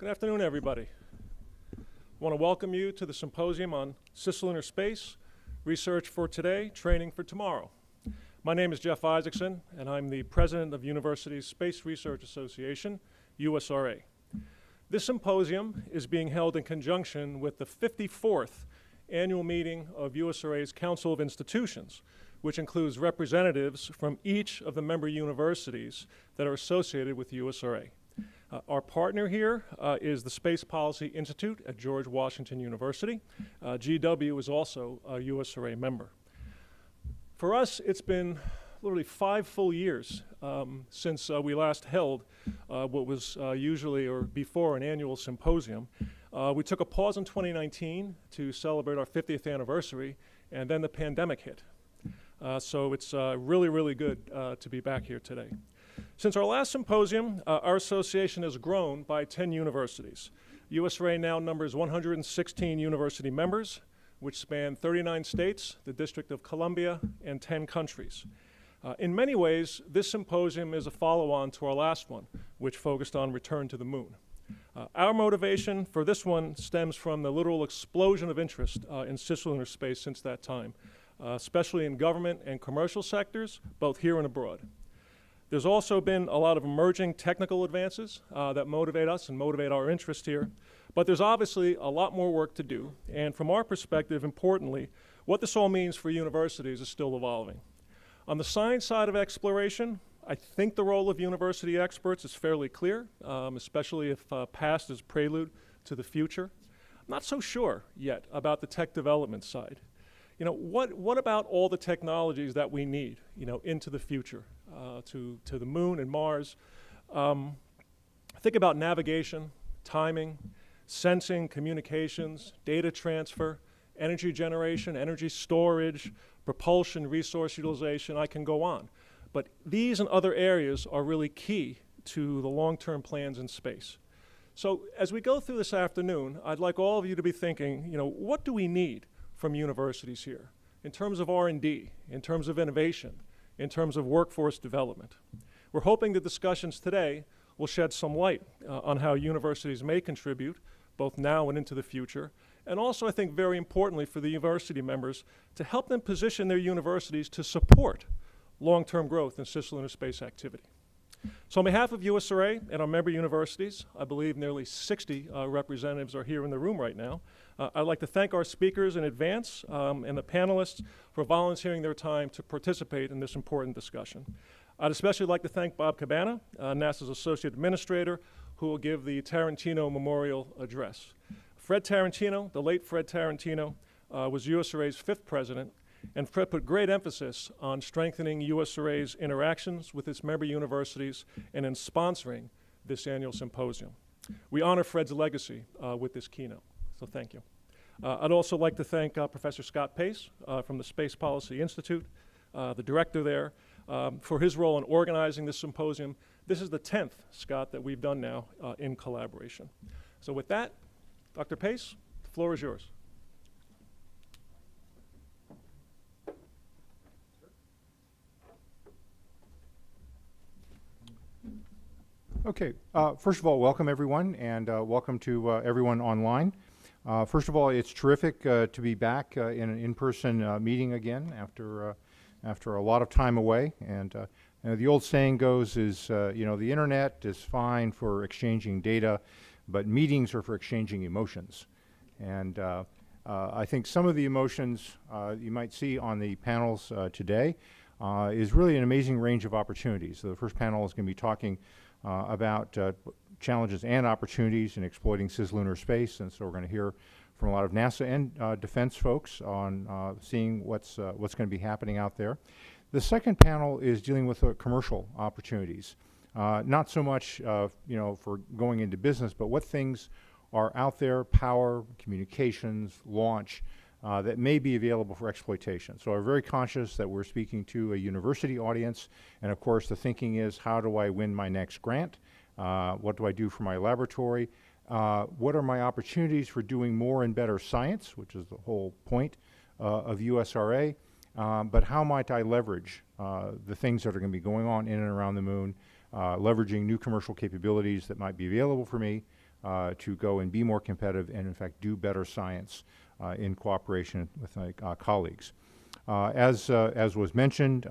Good afternoon, everybody. I want to welcome you to the symposium on Cis-Lunar space, research for today, training for tomorrow. My name is Jeff Isaacson, and I'm the president of University's Space Research Association, USRA. This symposium is being held in conjunction with the 54th annual meeting of USRA's Council of Institutions, which includes representatives from each of the member universities that are associated with USRA. Our partner here is the Space Policy Institute at George Washington University. GW is also a USRA member. For us, it's been literally 5 full years since we last held what was usually or before an annual symposium. We took a pause in 2019 to celebrate our 50th anniversary, and then the pandemic hit. So it's really good to be back here today. Since our last symposium, our association has grown by 10 universities. USRA now numbers 116 university members, which span 39 states, the District of Columbia, and 10 countries. In many ways, this symposium is a follow-on to our last one, which focused on return to the moon. Our motivation for this one stems from the literal explosion of interest in cislunar space since that time, especially in government and commercial sectors, both here and abroad. There's also been a lot of emerging technical advances that motivate us and motivate our interest here, but there's obviously a lot more work to do, and from our perspective, importantly, what this all means for universities is still evolving. On the science side of exploration, I think the role of university experts is fairly clear, especially if past is prelude to the future. I'm not so sure yet about the tech development side. You know, what about all the technologies that we need, you know, into the future, to the moon and Mars? Think about navigation, timing, sensing, communications, data transfer, energy generation, energy storage, propulsion, resource utilization. I can go on. But these and other areas are really key to the long-term plans in space. So as we go through this afternoon, I'd like all of you to be thinking, you know, what do we need from universities here in terms of R&D, in terms of innovation, in terms of workforce development? We're hoping the discussions today will shed some light on how universities may contribute both now and into the future, and also I think very importantly for the university members to help them position their universities to support long-term growth in cislunar space activity. So on behalf of USRA and our member universities, I believe nearly 60 representatives are here in the room right now. I'd like to thank our speakers in advance and the panelists for volunteering their time to participate in this important discussion. I'd especially like to thank Bob Cabana, NASA's Associate Administrator, who will give the Tarantino Memorial Address. Fred Tarantino, the late Fred Tarantino, was USRA's 5th president, and Fred put great emphasis on strengthening USRA's interactions with its member universities and in sponsoring this annual symposium. We honor Fred's legacy with this keynote, so thank you. I'd also like to thank Professor Scott Pace from the Space Policy Institute, the director there, for his role in organizing this symposium. This is the 10th, Scott, that we've done now in collaboration. So with that, Dr. Pace, the floor is yours. Okay, first of all, welcome everyone, and welcome to everyone online. First of all, it's terrific to be back in an in-person meeting again after a lot of time away. And you know, the old saying goes is, you know, the internet is fine for exchanging data, but meetings are for exchanging emotions. And I think some of the emotions you might see on the panels today is really an amazing range of opportunities. So the first panel is going to be talking about challenges and opportunities in exploiting cislunar space, and so we're going to hear from a lot of NASA and defense folks on seeing what's going to be happening out there. The second panel is dealing with commercial opportunities, not so much you know, for going into business, but what things are out there, power, communications, launch, that may be available for exploitation. So we're very conscious that we're speaking to a university audience, and of course the thinking is, how do I win my next grant? What do I do for my laboratory? What are my opportunities for doing more and better science, which is the whole point of USRA, but how might I leverage the things that are going to be going on in and around the moon, leveraging new commercial capabilities that might be available for me, to go and be more competitive and, in fact, do better science in cooperation with my colleagues. As was mentioned,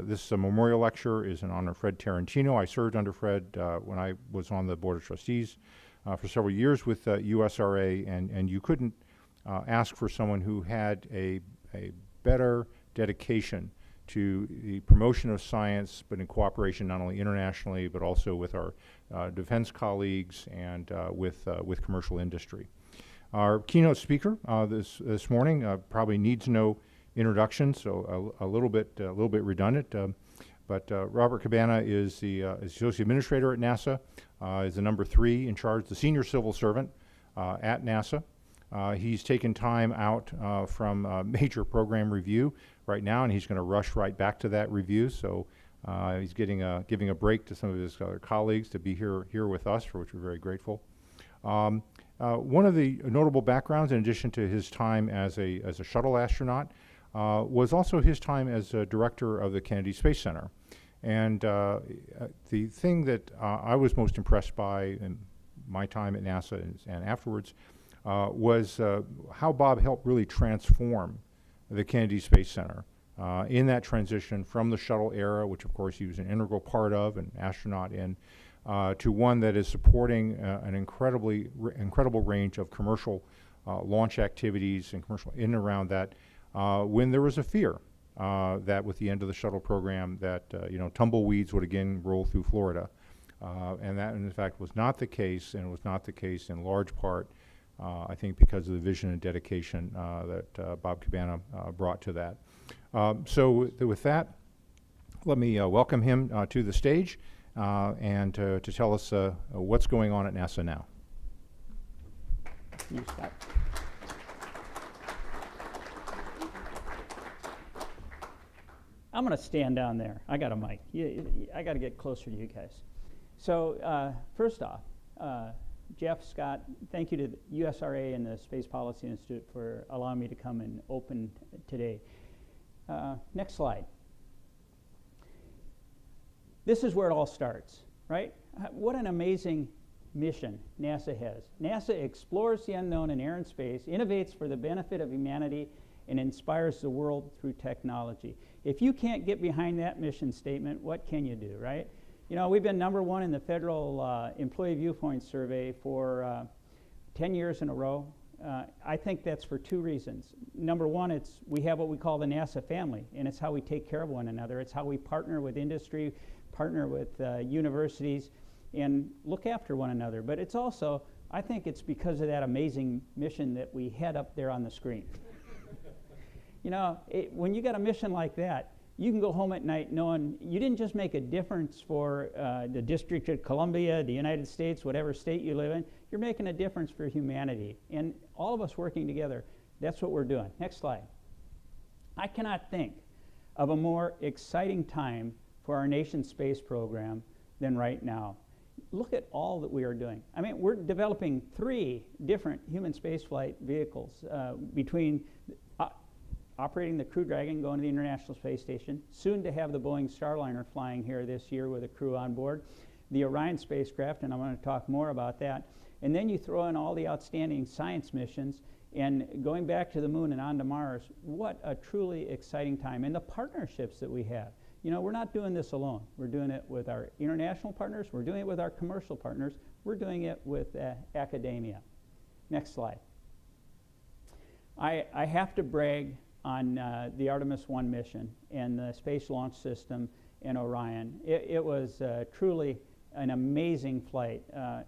this memorial lecture is in honor of Fred Tarantino. I served under Fred when I was on the Board of Trustees for several years with USRA, and you couldn't ask for someone who had a better dedication to the promotion of science, but in cooperation not only internationally, but also with our defense colleagues and with commercial industry. Our keynote speaker this morning probably needs no introduction, so a little bit redundant. But Robert Cabana is the Associate Administrator at NASA, is the number 3 in charge, the Senior Civil Servant at NASA. He's taken time out from major program review right now, and he's going to rush right back to that review. So he's giving a break to some of his other colleagues to be here with us, for which we're very grateful. One of the notable backgrounds, in addition to his time as a shuttle astronaut, was also his time as a director of the Kennedy Space Center. And the thing that I was most impressed by in my time at NASA and afterwards was how Bob helped really transform the Kennedy Space Center in that transition from the shuttle era, which of course he was an integral part of, an astronaut in, to one that is supporting an incredible range of commercial launch activities and commercial in and around that, when there was a fear that with the end of the shuttle program that tumbleweeds would again roll through Florida. And that in fact was not the case, and it was not the case in large part I think because of the vision and dedication that Bob Cabana brought to that. So with that, let me welcome him to the stage and to tell us what's going on at NASA now. You start. I'm going to stand down there. I got a mic. I got to get closer to you guys. So first off, Jeff, Scott, thank you to the USRA and the Space Policy Institute for allowing me to come and open today. Next slide. This is where it all starts, right? What an amazing mission NASA has. NASA explores the unknown in air and space, innovates for the benefit of humanity, and inspires the world through technology. If you can't get behind that mission statement, what can you do, right? You know, we've been #1 in the Federal Employee Viewpoint Survey for 10 years in a row. I think that's for 2 reasons. Number one, we have what we call the NASA family, and it's how we take care of one another. It's how we partner with industry, partner with universities, and look after one another. But it's also, I think it's because of that amazing mission that we had up there on the screen. You know, when you got a mission like that, you can go home at night knowing you didn't just make a difference for the District of Columbia, the United States, whatever state you live in. You're making a difference for humanity. And all of us working together, that's what we're doing. Next slide. I cannot think of a more exciting time for our nation's space program than right now. Look at all that we are doing. I mean, we're developing 3 different human spaceflight vehicles between operating the Crew Dragon, going to the International Space Station, soon to have the Boeing Starliner flying here this year with a crew on board, the Orion spacecraft, and I'm going to talk more about that. And then you throw in all the outstanding science missions and going back to the moon and on to Mars. What a truly exciting time. And the partnerships that we have. You know, we're not doing this alone. We're doing it with our international partners. We're doing it with our commercial partners. We're doing it with academia. Next slide. I have to brag on the Artemis 1 mission and the Space Launch System and Orion. It was truly an amazing flight.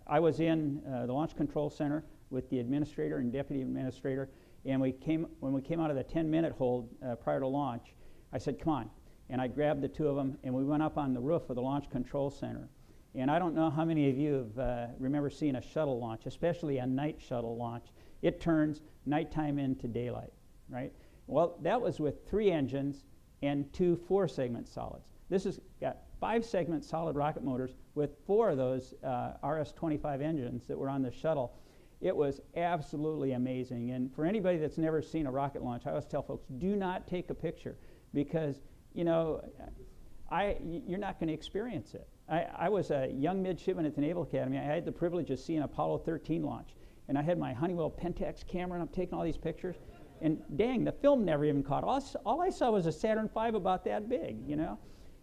I was in the Launch Control Center with the administrator and deputy administrator, and when we came out of the 10-minute hold prior to launch, I said, come on. And I grabbed the 2 of them, and we went up on the roof of the Launch Control Center. And I don't know how many of you have remember seeing a shuttle launch, especially a night shuttle launch. It turns nighttime into daylight, right? Well, that was with 3 engines and 2 4-segment solids. This has got 5-segment solid rocket motors with 4 of those RS-25 engines that were on the shuttle. It was absolutely amazing. And for anybody that's never seen a rocket launch, I always tell folks, do not take a picture because, you know, you're not going to experience it. I was a young midshipman at the Naval Academy. I had the privilege of seeing Apollo 13 launch. And I had my Honeywell Pentax camera, and I'm taking all these pictures. And dang, the film never even caught. All I saw was a Saturn V about that big, you know.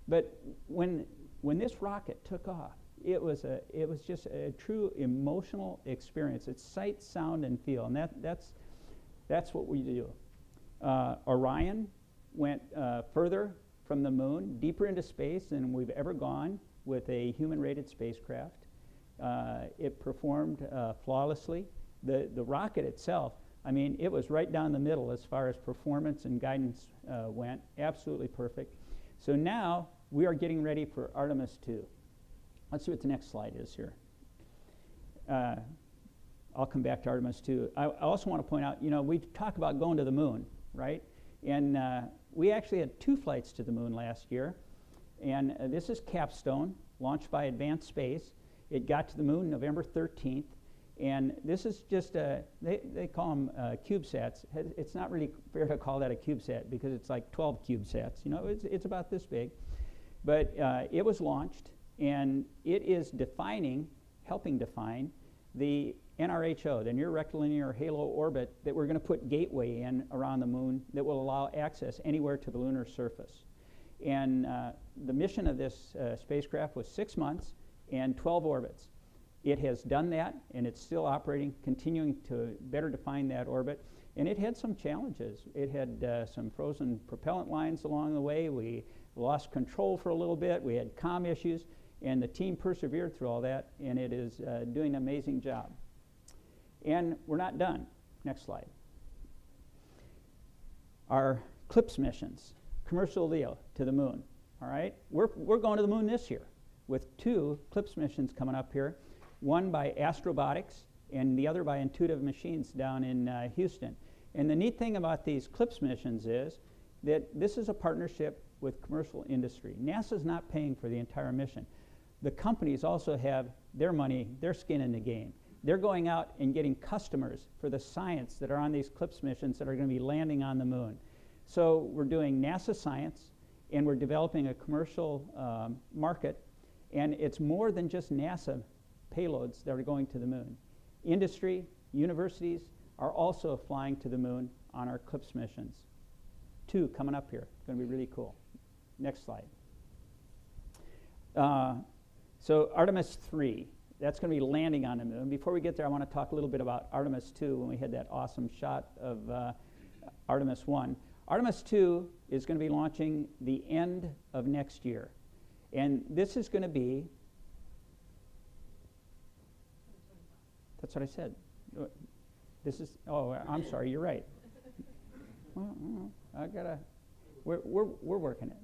But when this rocket took off, it was just a true emotional experience. It's sight, sound, and feel, and that's what we do. Orion went further from the moon, deeper into space than we've ever gone with a human-rated spacecraft. It performed flawlessly. The rocket itself, I mean, it was right down the middle as far as performance and guidance went. Absolutely perfect. So now we are getting ready for Artemis II. Let's see what the next slide is here. I'll come back to Artemis II. I also want to point out, you know, we talk about going to the moon, right? And we actually had 2 flights to the moon last year. And this is Capstone, launched by Advanced Space. It got to the moon November 13th. And this is just they call them CubeSats. It's not really fair to call that a CubeSat because it's like 12 CubeSats. You know, it's about this big. But it was launched, and it is helping define the NRHO, the near rectilinear halo orbit that we're going to put gateway in around the moon that will allow access anywhere to the lunar surface. And the mission of this spacecraft was 6 months and 12 orbits. It has done that, and it's still operating, continuing to better define that orbit. And it had some challenges. It had some frozen propellant lines along the way. We lost control for a little bit. We had comm issues, and the team persevered through all that, and it is doing an amazing job. And we're not done. Next slide. Our CLIPS missions, commercial LEO to the moon. All right, we're going to the moon this year with 2 CLIPS missions coming up here. One by Astrobotics and the other by Intuitive Machines down in Houston. And the neat thing about these CLIPS missions is that this is a partnership with commercial industry. NASA's not paying for the entire mission. The companies also have their money, their skin in the game. They're going out and getting customers for the science that are on these CLIPS missions that are going to be landing on the moon. So we're doing NASA science, and we're developing a commercial market, and it's more than just NASA payloads that are going to the moon. Industry, universities are also flying to the moon on our CLIPS missions. 2 coming up here. It's going to be really cool. Next slide. So Artemis 3, that's going to be landing on the moon. Before we get there, I want to talk a little bit about Artemis 2 when we had that awesome shot of Artemis 1. Artemis 2 is going to be launching the end of next year. And this is going to be, that's what I said. This is, oh, I'm sorry, you're right. Well, I gotta, we're working it.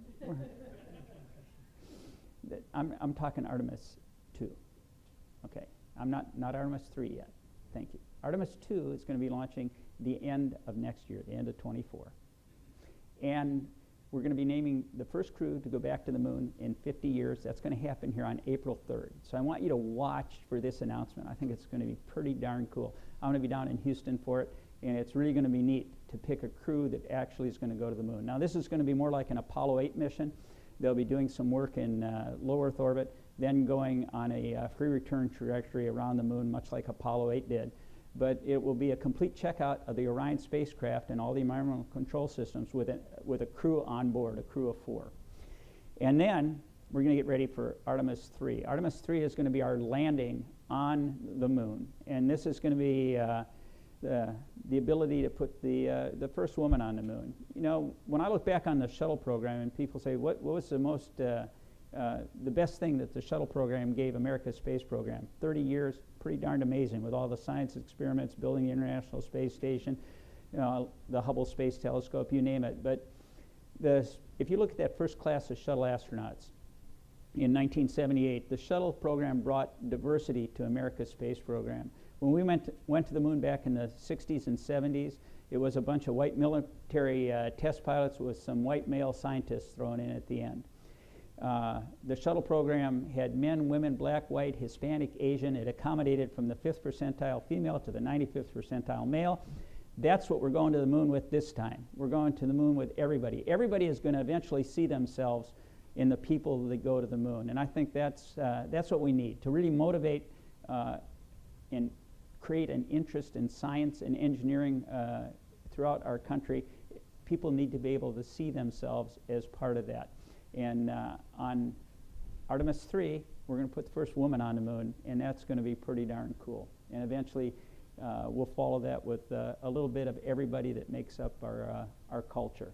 I'm talking Artemis 2. Okay, I'm not Artemis 3 yet. Thank you. Artemis 2 is going to be launching the end of next year, the end of 24. And we're going to be naming the first crew to go back to the moon in 50 years. That's going to happen here on April 3rd. So I want you to watch for this announcement. I think it's going to be pretty darn cool. I'm going to be down in Houston for it, and it's really going to be neat to pick a crew that actually is going to go to the moon. Now, this is going to be more like an Apollo 8 mission. They'll be doing some work in low Earth orbit, then going on a free return trajectory around the moon, much like Apollo 8 did. But it will be a complete checkout of the Orion spacecraft and all the environmental control systems with a crew on board, a crew of 4. And then we're going to get ready for Artemis 3. Artemis 3 is going to be our landing on the moon. And this is going to be the ability to put the first woman on the moon. You know, when I look back on the shuttle program and people say, what was the most, the best thing that the shuttle program gave America's space program? 30 years, pretty darned amazing with all the science experiments, building the International Space Station, you know, the Hubble Space Telescope, you name it. But if you look at that first class of shuttle astronauts, in 1978, the shuttle program brought diversity to America's space program. When we went to the moon back in the 60s and 70s, it was a bunch of white military test pilots with some white male scientists thrown in at the end. The shuttle program had men, women, black, white, Hispanic, Asian. It accommodated from the 5th percentile female to the 95th percentile male. That's what we're going to the moon with this time. We're going to the moon with everybody. Everybody is going to eventually see themselves in the people that go to the moon. And I think that's what we need to really motivate and create an interest in science and engineering throughout our country. People need to be able to see themselves as part of that. And on Artemis 3, we're going to put the first woman on the moon, and that's going to be pretty darn cool. And eventually, we'll follow that with a little bit of everybody that makes up our culture.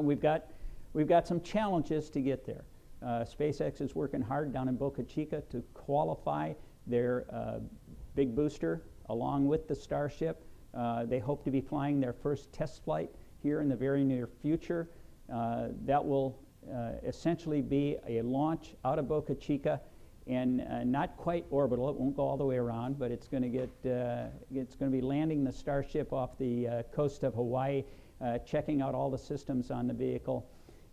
We've got some challenges to get there. SpaceX is working hard down in Boca Chica to qualify their big booster along with the Starship. They hope to be flying their first test flight here in the very near future. That will essentially be a launch out of Boca Chica, and not quite orbital. It won't go all the way around, but it's going to be landing the Starship off the coast of Hawaii, checking out all the systems on the vehicle,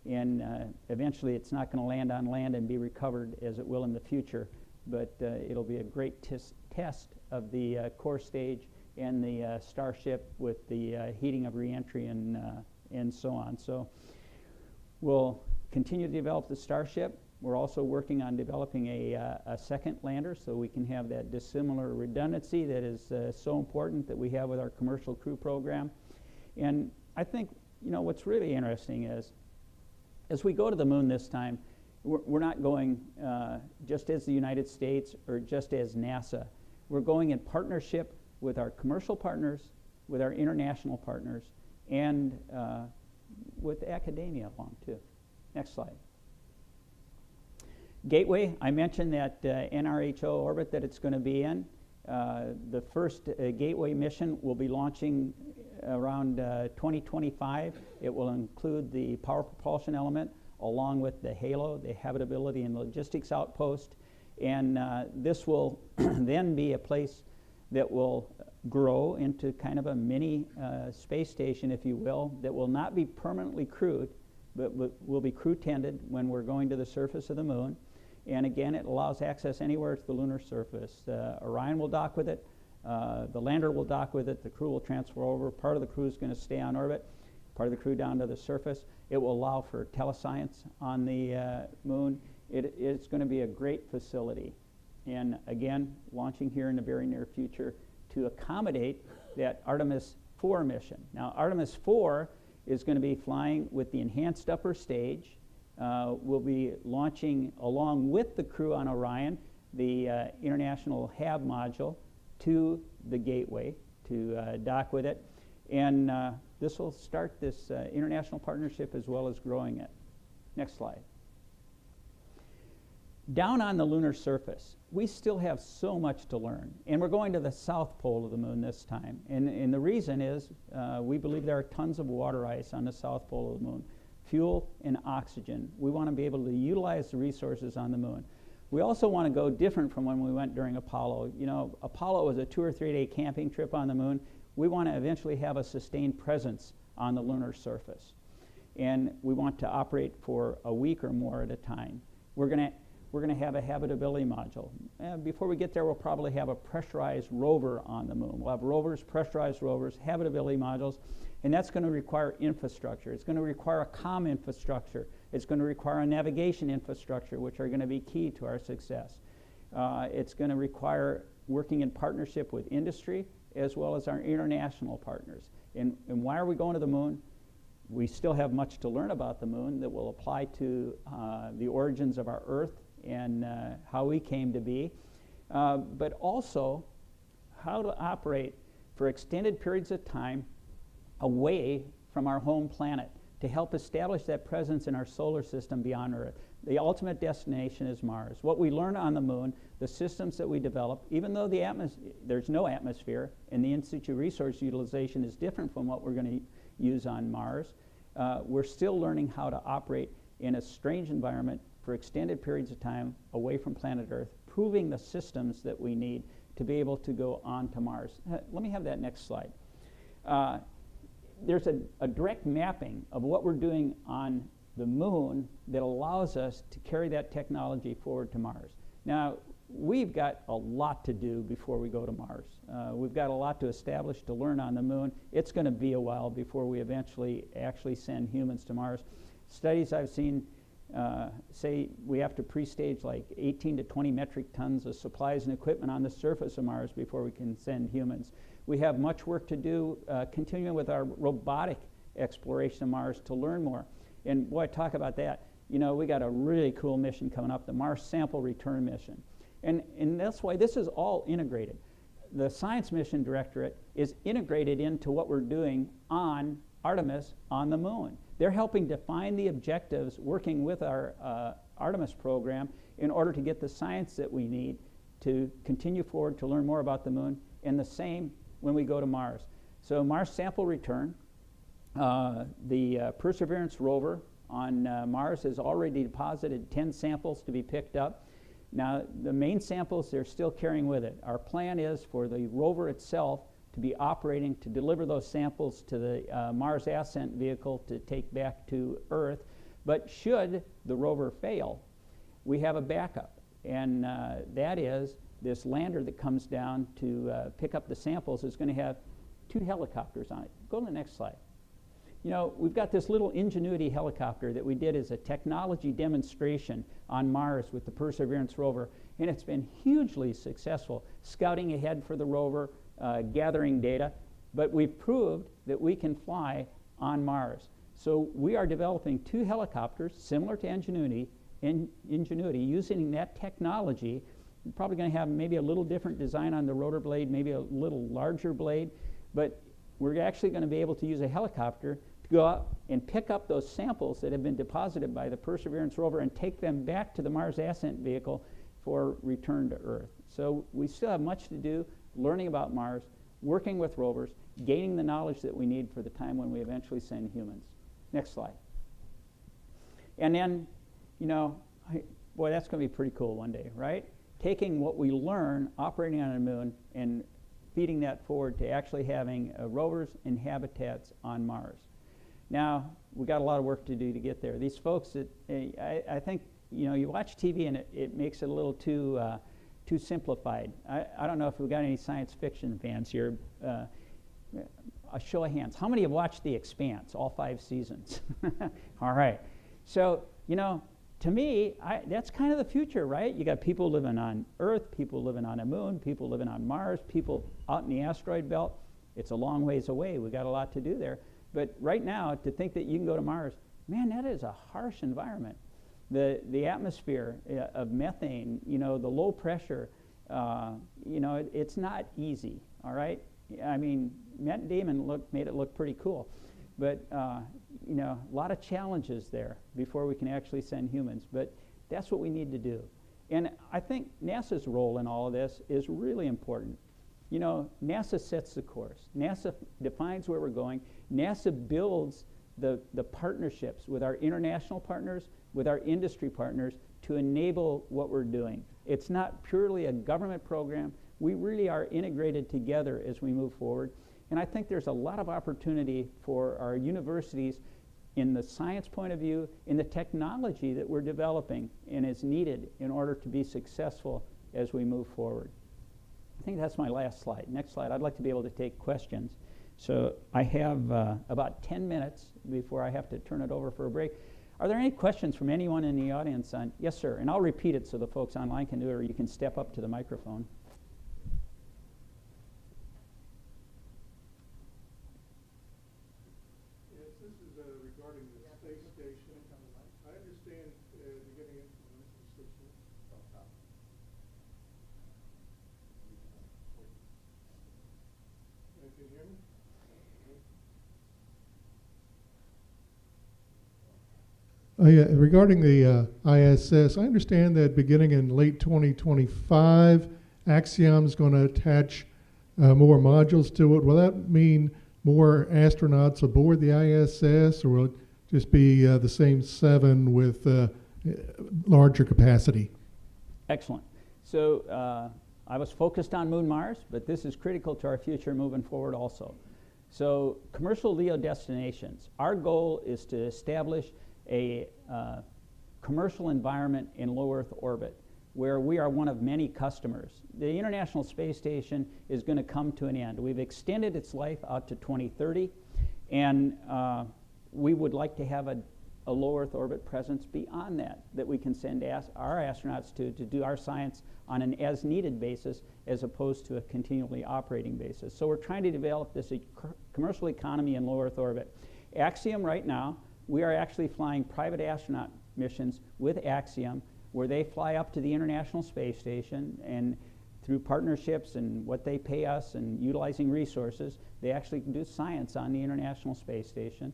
and eventually it's not going to land on land and be recovered as it will in the future, but it'll be a great test of the core stage and the Starship with the heating of reentry and so on. So we'll continue to develop the Starship. We're also working on developing a second lander so we can have that dissimilar redundancy that is so important that we have with our commercial crew program. And I think, you know, what's really interesting is, as we go to the moon this time, we're not going just as the United States or just as NASA. We're going in partnership with our commercial partners, with our international partners, and with academia along too. Next slide. Gateway, I mentioned that NRHO orbit that it's going to be in. The first Gateway mission will be launching around 2025. It will include the power propulsion element along with the HALO, the Habitability and Logistics Outpost. And this will then be a place that will grow into kind of a mini space station, if you will, that will not be permanently crewed, but will be crew tended when we're going to the surface of the moon. And again, it allows access anywhere to the lunar surface. Orion will dock with it, the lander will dock with it, the crew will transfer over, part of the crew is going to stay on orbit, part of the crew down to the surface. It will allow for telescience on the moon. It's going to be a great facility. And again, launching here in the very near future to accommodate that Artemis 4 mission. Now, Artemis 4 is going to be flying with the enhanced upper stage. We'll be launching along with the crew on Orion, the International HAB module, to the Gateway to dock with it. And this will start this international partnership as well as growing it. Next slide. Down on the lunar surface, we still have so much to learn. And we're going to the south pole of the moon this time. And the reason is we believe there are tons of water ice on the south pole of the moon. Fuel and oxygen. We want to be able to utilize the resources on the moon. We also want to go different from when we went during Apollo. You know, Apollo was a 2 or 3 day camping trip on the moon. We want to eventually have a sustained presence on the lunar surface. And we want to operate for a week or more at a time. We're going to have a habitability module. Before we get there, we'll probably have a pressurized rover on the moon. We'll have rovers, pressurized rovers, habitability modules, and that's going to require infrastructure. It's going to require a comm infrastructure. It's going to require a navigation infrastructure, which are going to be key to our success. It's going to require working in partnership with industry as well as our international partners. And why are we going to the moon? We still have much to learn about the moon that will apply to the origins of our Earth and how we came to be, but also how to operate for extended periods of time away from our home planet to help establish that presence in our solar system beyond Earth. The ultimate destination is Mars. What we learn on the moon, the systems that we develop, even though there's no atmosphere and the in-situ resource utilization is different from what we're going to use on Mars, we're still learning how to operate in a strange environment for extended periods of time away from planet Earth, proving the systems that we need to be able to go on to Mars. Let me have that next slide. There's a direct mapping of what we're doing on the moon that allows us to carry that technology forward to Mars. Now, we've got a lot to do before we go to Mars. We've got a lot to establish, to learn on the moon. It's going to be a while before we eventually actually send humans to Mars. Studies I've seen say we have to pre-stage like 18 to 20 metric tons of supplies and equipment on the surface of Mars before we can send humans. We have much work to do continuing with our robotic exploration of Mars to learn more. And boy, talk about that. You know, we got a really cool mission coming up, the Mars Sample Return Mission. And that's why this is all integrated. The Science Mission Directorate is integrated into what we're doing on Artemis on the moon. They're helping define the objectives, working with our Artemis program in order to get the science that we need to continue forward to learn more about the moon, and the same when we go to Mars. So Mars Sample Return, the Perseverance rover on Mars has already deposited 10 samples to be picked up. Now, the main samples they're still carrying with it. Our plan is for the rover itself to be operating to deliver those samples to the Mars Ascent Vehicle to take back to Earth. But should the rover fail, we have a backup. And that is this lander that comes down to pick up the samples is going to have 2 helicopters on it. Go to the next slide. You know, we've got this little Ingenuity helicopter that we did as a technology demonstration on Mars with the Perseverance rover, and it's been hugely successful, scouting ahead for the rover, gathering data, but we've proved that we can fly on Mars. So we are developing 2 helicopters similar to Ingenuity, using that technology. We're probably going to have maybe a little different design on the rotor blade, maybe a little larger blade, but we're actually going to be able to use a helicopter to go out and pick up those samples that have been deposited by the Perseverance rover and take them back to the Mars Ascent Vehicle for return to Earth. So we still have much to do, learning about Mars, working with rovers, gaining the knowledge that we need for the time when we eventually send humans. Next slide. And then, you know, boy, that's going to be pretty cool one day, right? Taking what we learn operating on the moon and feeding that forward to actually having rovers and habitats on Mars. Now, we've got a lot of work to do to get there. These folks, I think, you know, you watch TV and it makes it a little too simplified. I don't know if we've got any science fiction fans here. A show of hands. How many have watched The Expanse, all 5 seasons? All right. So, you know, to me, that's kind of the future, right? You got people living on Earth, people living on the moon, people living on Mars, people out in the asteroid belt. It's a long ways away. We've got a lot to do there. But right now, to think that you can go to Mars, man, that is a harsh environment. The atmosphere of methane, you know, the low pressure, you know, it's not easy, all right? I mean, Matt Damon made it look pretty cool. But, you know, a lot of challenges there before we can actually send humans. But that's what we need to do. And I think NASA's role in all of this is really important. You know, NASA sets the course. NASA defines where we're going. NASA builds the partnerships with our international partners, with our industry partners to enable what we're doing. It's not purely a government program. We really are integrated together as we move forward. And I think there's a lot of opportunity for our universities in the science point of view, in the technology that we're developing and is needed in order to be successful as we move forward. I think that's my last slide. Next slide. I'd like to be able to take questions. So I have about 10 minutes before I have to turn it over for a break. Are there any questions from anyone in the audience on? Yes, sir. And I'll repeat it so the folks online can do it, or you can step up to the microphone. Yes, this is regarding the space station. I understand you're getting it from the station. Can you hear me? Yeah, regarding the ISS, I understand that beginning in late 2025, Axiom is going to attach more modules to it. Will that mean more astronauts aboard the ISS, or will it just be the same 7 with larger capacity? Excellent. So I was focused on Moon Mars, but this is critical to our future moving forward also. So commercial LEO destinations. Our goal is to establish a commercial environment in low Earth orbit where we are one of many customers. The International Space Station is going to come to an end. We've extended its life out to 2030, and we would like to have a low Earth orbit presence beyond that we can send our astronauts to do our science on an as-needed basis as opposed to a continually operating basis. So we're trying to develop this commercial economy in low Earth orbit. Axiom right now, we are actually flying private astronaut missions with Axiom where they fly up to the International Space Station, and through partnerships and what they pay us and utilizing resources, they actually can do science on the International Space Station.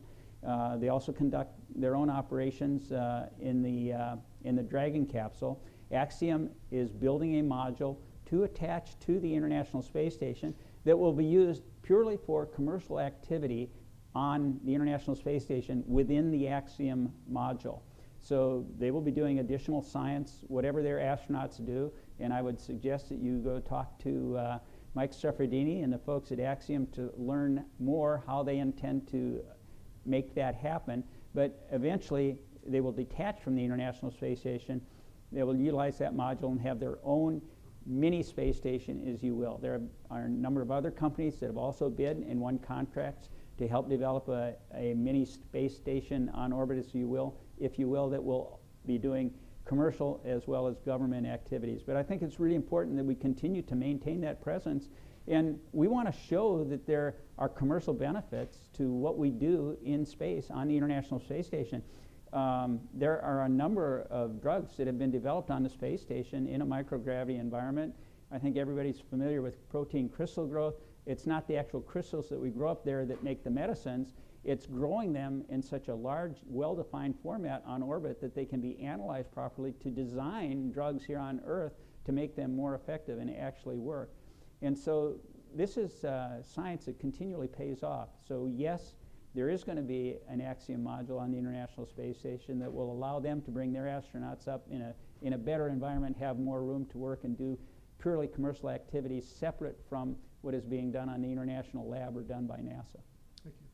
They also conduct their own operations in the Dragon capsule. Axiom is building a module to attach to the International Space Station that will be used purely for commercial activity on the International Space Station within the Axiom module. So they will be doing additional science, whatever their astronauts do, and I would suggest that you go talk to Mike Seferdini and the folks at Axiom to learn more how they intend to make that happen. But eventually, they will detach from the International Space Station. They will utilize that module and have their own mini space station, as you will. There are a number of other companies that have also bid and won contracts to help develop a mini space station on orbit, if you will, that will be doing commercial as well as government activities. But I think it's really important that we continue to maintain that presence, and we want to show that there are commercial benefits to what we do in space on the International Space Station. There are a number of drugs that have been developed on the space station in a microgravity environment. I think everybody's familiar with protein crystal growth. It's not the actual crystals that we grow up there that make the medicines. It's growing them in such a large, well-defined format on orbit that they can be analyzed properly to design drugs here on Earth to make them more effective and actually work. And so this is science that continually pays off. So yes, there is going to be an Axiom module on the International Space Station that will allow them to bring their astronauts up in a better environment, have more room to work, and do purely commercial activities separate from what is being done on the International Lab or done by NASA. Thank you.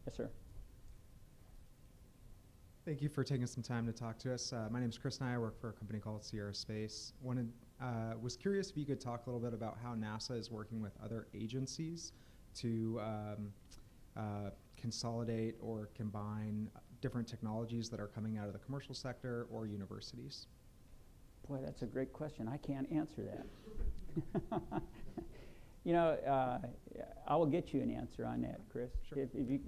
Yes, sir. Thank you for taking some time to talk to us. My name is Chris and I work for a company called Sierra Space. Was curious if you could talk a little bit about how NASA is working with other agencies to consolidate or combine different technologies that are coming out of the commercial sector or universities. Boy, that's a great question. I can't answer that. You know, I will get you an answer on that, Chris. Sure. If you,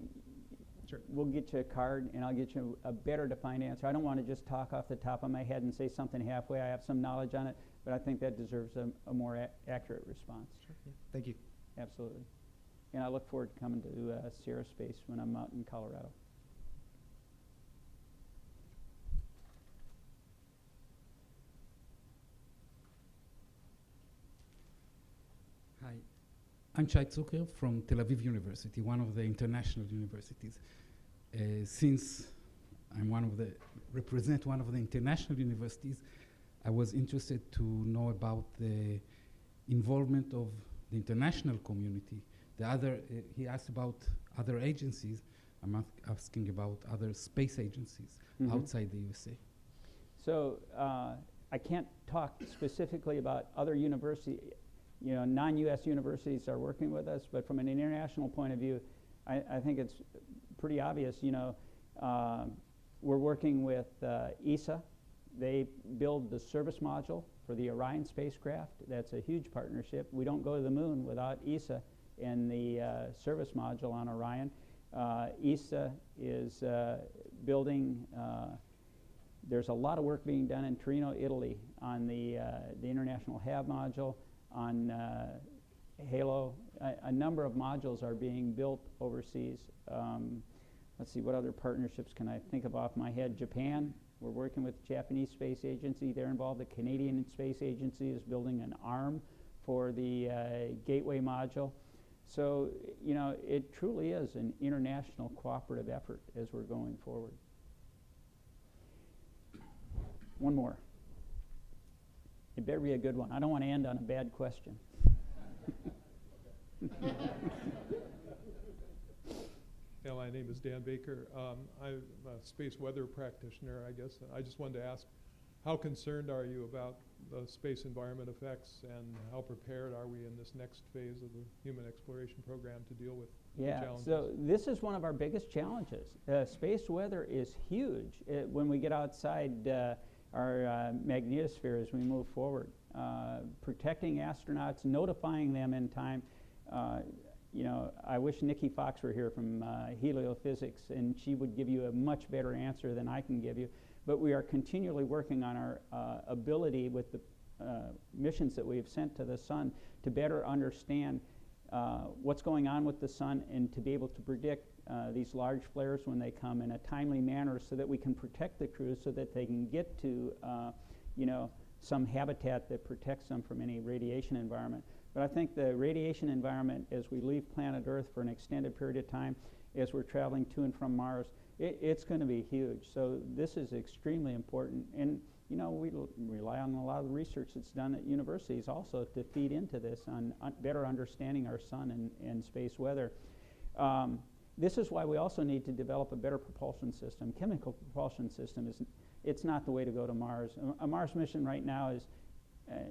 Sure. We'll get you a card, and I'll get you a better defined answer. I don't want to just talk off the top of my head and say something halfway. I have some knowledge on it, but I think that deserves a more accurate response. Sure. Yeah. Thank you. Absolutely. And I look forward to coming to Sierra Space when I'm out in Colorado. Hi, I'm Shai Zucker from Tel Aviv University, one of the international universities. Since I'm represent one of the international universities, I was interested to know about the involvement of the international community. He asked about other agencies. I'm asking about other space agencies outside the USA. So I can't talk specifically about other universities. You know, non-U.S. universities are working with us, but from an international point of view, I think it's pretty obvious. You know, we're working with ESA. They build the service module for the Orion spacecraft. That's a huge partnership. We don't go to the moon without ESA and the service module on Orion. ESA is building, there's a lot of work being done in Torino, Italy on the International HAB module, on HALO. A number of modules are being built overseas. Let's see, what other partnerships can I think of off my head? Japan, we're working with the Japanese Space Agency. They're involved. The Canadian Space Agency is building an arm for the Gateway module. So, you know, it truly is an international cooperative effort as we're going forward. One more. It better be a good one. I don't want to end on a bad question. Yeah, my name is Dan Baker. I'm a space weather practitioner, I guess. I just wanted to ask, how concerned are you about the space environment effects, and how prepared are we in this next phase of the human exploration program to deal with the Yeah, challenges? so this is one of our biggest challenges. Space weather is huge when we get outside our magnetosphere as we move forward. Protecting astronauts, notifying them in time. You know, I wish Nikki Fox were here from heliophysics, and she would give you a much better answer than I can give you. But we are continually working on our ability with the missions that we've sent to the sun to better understand what's going on with the sun, and to be able to predict these large flares when they come in a timely manner, so that we can protect the crews so that they can get to you know, some habitat that protects them from any radiation environment. But I think the radiation environment, as we leave planet Earth for an extended period of time, as we're traveling to and from Mars, it's going to be huge. So this is extremely important. And you know, we rely on a lot of the research that's done at universities also to feed into this on better understanding our sun and space weather. This is why we also need to develop a better propulsion system. Chemical propulsion system it's not the way to go to Mars. A Mars mission right now is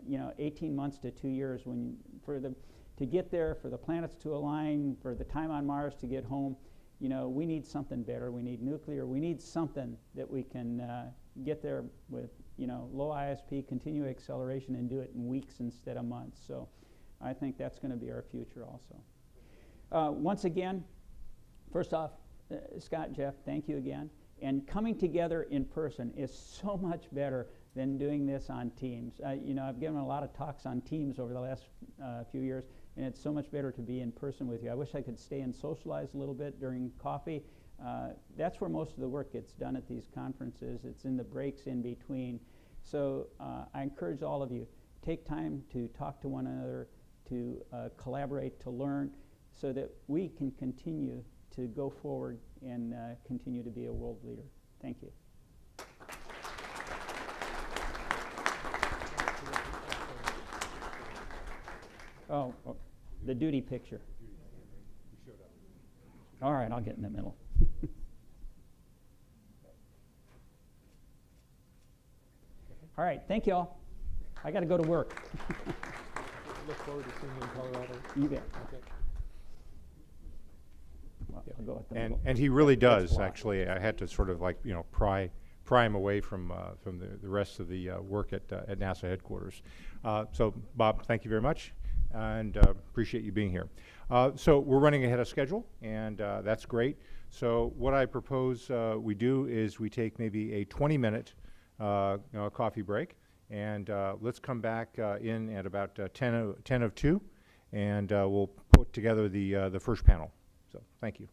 you know, 18 months to 2 years to get there, for the planets to align, for the time on Mars to get home. You know, we need something better. We need nuclear. We need something that we can get there with, you know, low ISP, continuous acceleration, and do it in weeks instead of months. So I think that's going to be our future also. Once again, first off, Scott, Jeff, thank you again. And coming together in person is so much better than doing this on Teams. You know, I've given a lot of talks on Teams over the last few years, and it's so much better to be in person with you. I wish I could stay and socialize a little bit during coffee. That's where most of the work gets done at these conferences. It's in the breaks in between. So I encourage all of you, take time to talk to one another, to collaborate, to learn, so that we can continue to go forward and continue to be a world leader. Thank you. Oh, the duty picture. All right, I'll get in the middle. All right, thank you all. I got to go to work. Look forward to seeing you in Colorado. You bet. Okay. Well, I'll go with the middle. And he really does, blocked. actually. I had to sort of, like, you know, pry him away from the rest of the work at NASA headquarters. So, Bob, thank you very much, and appreciate you being here. So we're running ahead of schedule, and that's great. So what I propose we do is we take maybe a 20-minute coffee break, and let's come back in at about 10 of 2, and we'll put together the first panel. So thank you.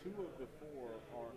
2 of the 4 are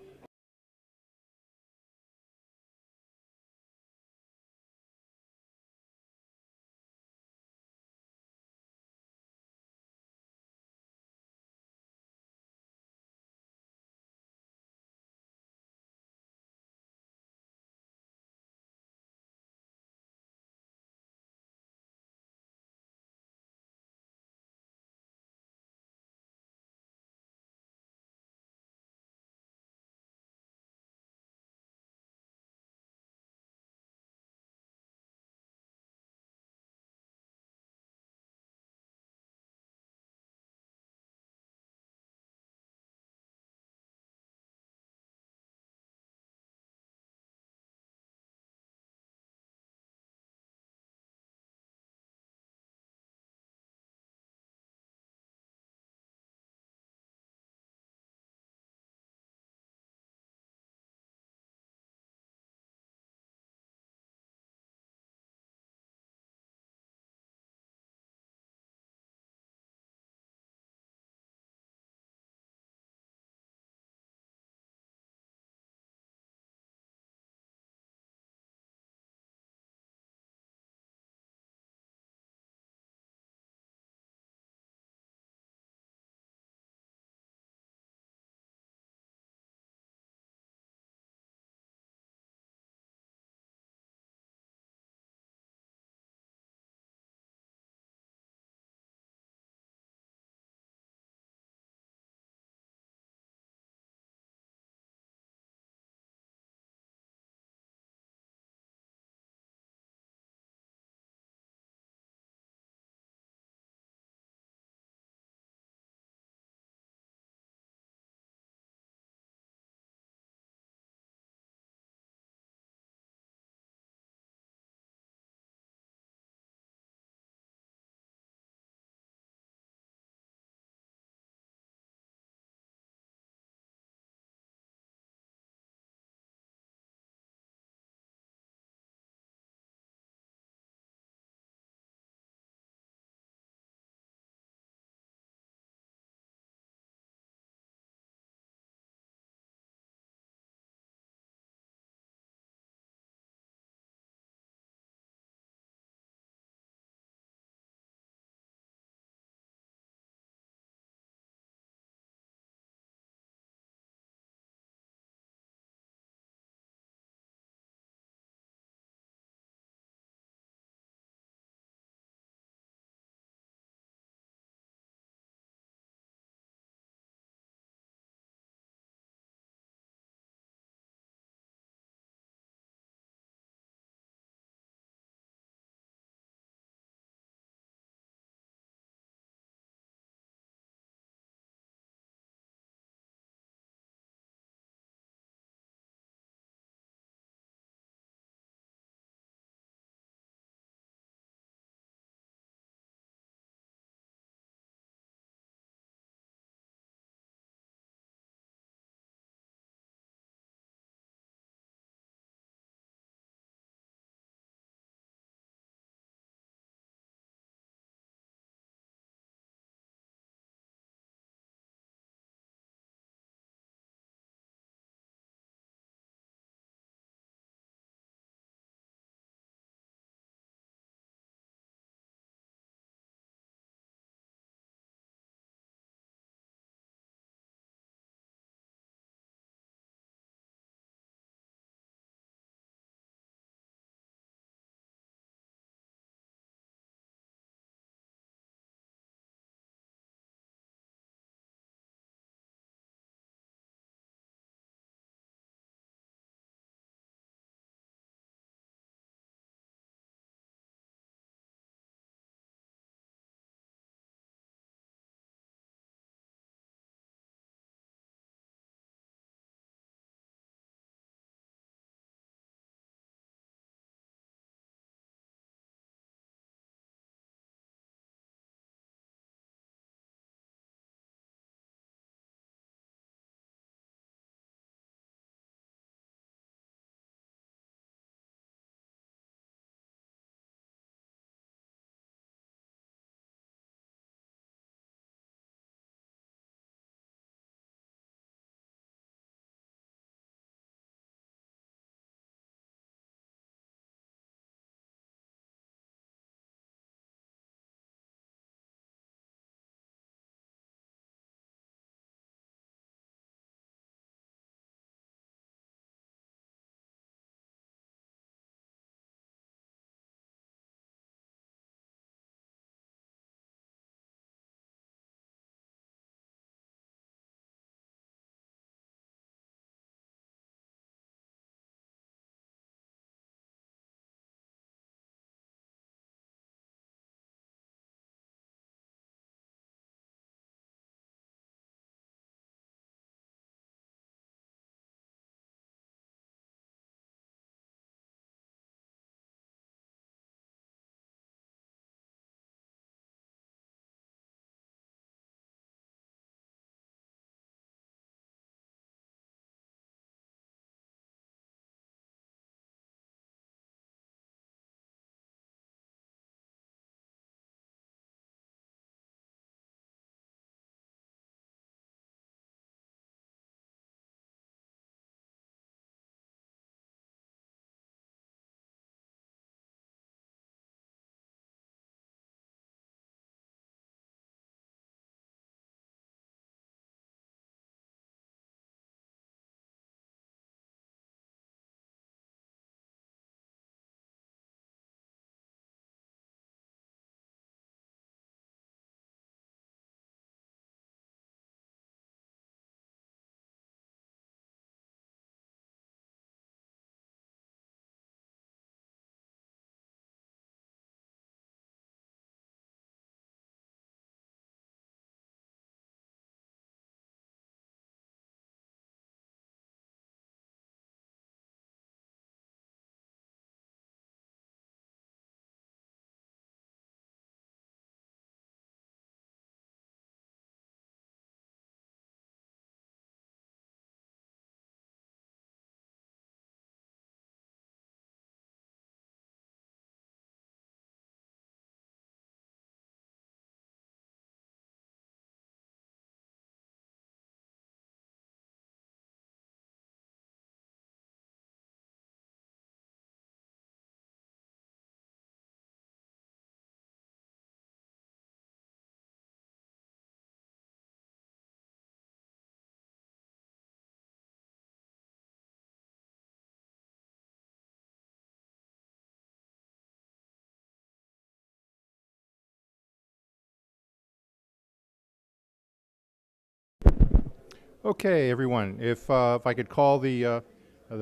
Okay, everyone, if I could call the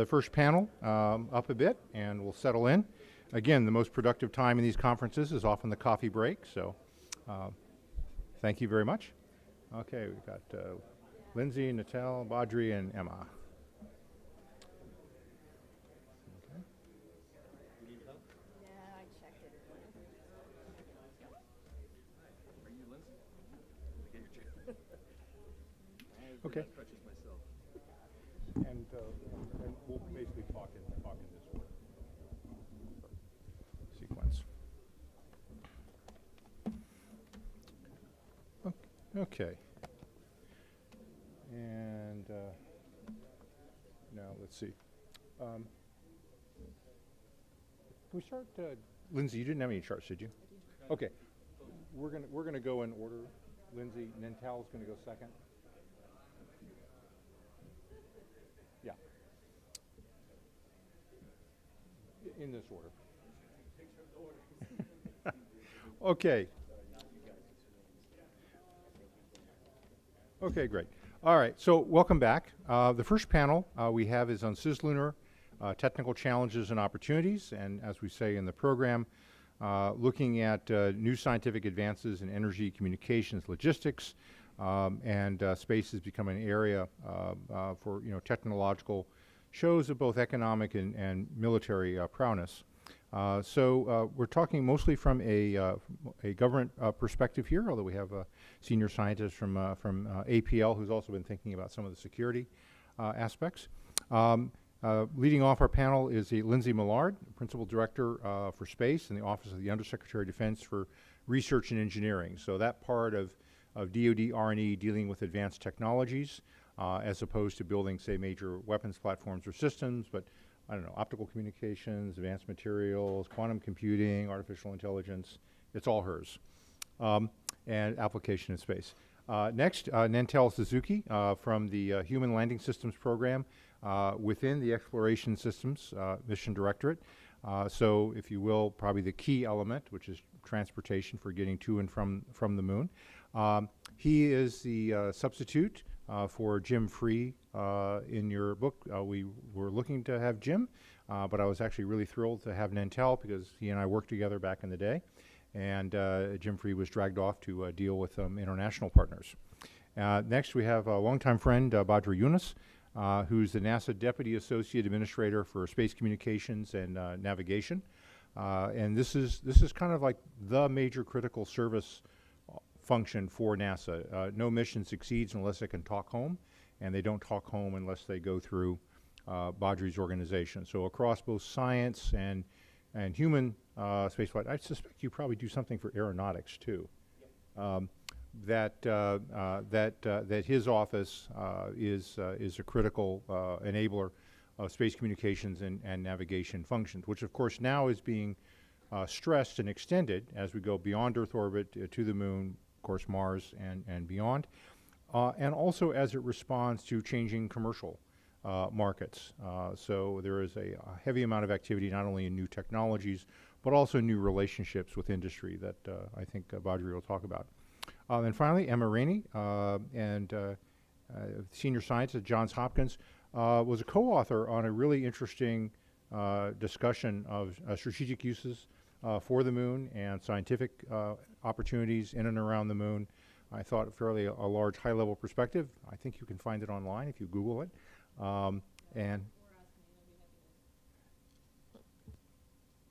first panel up a bit and we'll settle in. Again, the most productive time in these conferences is often the coffee break, so thank you very much. Okay, we've got Lindsay, Natal, Badri, and Emma. Okay. And we'll basically talk in this order. Sequence. Okay. And now let's see. Can we start? Lindsay, you didn't have any charts, did you? Okay. We're gonna go in order. Lindsay, Nintal's gonna go second. Yeah. In this order. Okay. Okay, great. All right, so welcome back. The first panel we have is on Cis-Lunar, technical challenges and opportunities, and as we say in the program, looking at new scientific advances in energy, communications, logistics, and space has become an area for technological shows of both economic and military prowess. So we're talking mostly from a government perspective here, although we have a senior scientist from APL who's also been thinking about some of the security aspects. Leading off our panel is Lindsay Millard, Principal Director for Space in the Office of the Undersecretary of Defense for Research and Engineering. So that part of DoD R&E dealing with advanced technologies as opposed to building, say, major weapons platforms or systems, but I don't know, optical communications, advanced materials, quantum computing, artificial intelligence, it's all hers. And application in space. Next, Nantel Suzuki from the Human Landing Systems Program within the Exploration Systems Mission Directorate. So, if you will, probably the key element, which is transportation for getting to and from the moon. He is the substitute for Jim Free in your book. We were looking to have Jim, but I was actually really thrilled to have Nantel because he and I worked together back in the day. And Jim Free was dragged off to deal with international partners. Next, we have a longtime friend, Badri Yunus, who's the NASA Deputy Associate Administrator for Space Communications and Navigation. And this is kind of like the major critical service function for NASA. No mission succeeds unless it can talk home, and they don't talk home unless they go through Badri's organization. So across both science and human spaceflight, I suspect you probably do something for aeronautics too. That his office is a critical enabler of space communications and navigation functions, which of course now is being stressed and extended as we go beyond Earth orbit to the moon, of course Mars and beyond, and also as it responds to changing commercial markets. So there is a heavy amount of activity not only in new technologies, but also new relationships with industry that I think Badri will talk about. And finally, Emma Rainey, senior scientist at Johns Hopkins, was a co-author on a really interesting discussion of strategic uses for the moon and scientific opportunities in and around the moon. I thought fairly a large high-level perspective. I think you can find it online if you Google it.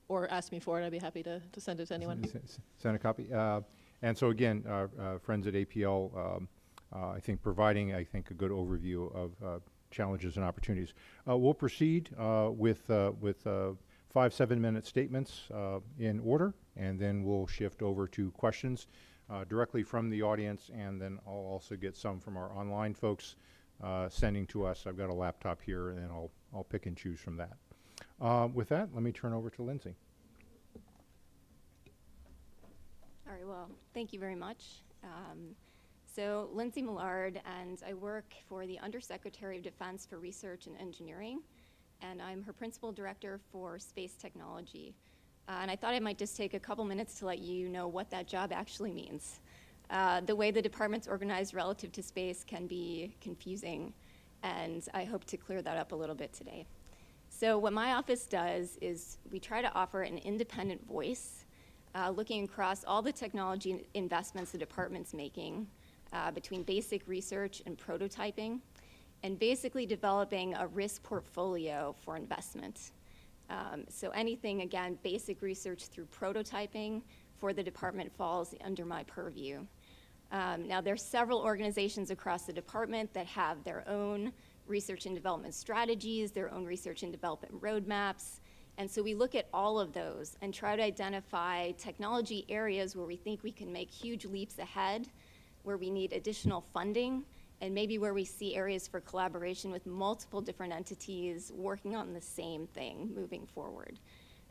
Or ask me for it. I'd be happy to send it to anyone. Send a copy. And so again, friends at APL, I think providing, a good overview of challenges and opportunities. We'll proceed with 5 7-minute statements in order, and then we'll shift over to questions directly from the audience, and then I'll also get some from our online folks sending to us. I've got a laptop here, and I'll pick and choose from that. With that, let me turn over to Lindsay. All right, well, thank you very much. So Lindsay Millard, and I work for the Undersecretary of Defense for Research and Engineering, and I'm her Principal Director for Space Technology. And I thought I might just take a couple minutes to let you know what that job actually means. The way the department's organized relative to space can be confusing, and I hope to clear that up a little bit today. So what my office does is we try to offer an independent voice, looking across all the technology investments the department's making between basic research and prototyping, and basically developing a risk portfolio for investment. So anything, again, basic research through prototyping for the department falls under my purview. Now, there are several organizations across the department that have their own research and development strategies, their own research and development roadmaps. And so we look at all of those and try to identify technology areas where we think we can make huge leaps ahead, where we need additional funding, and maybe where we see areas for collaboration with multiple different entities working on the same thing moving forward.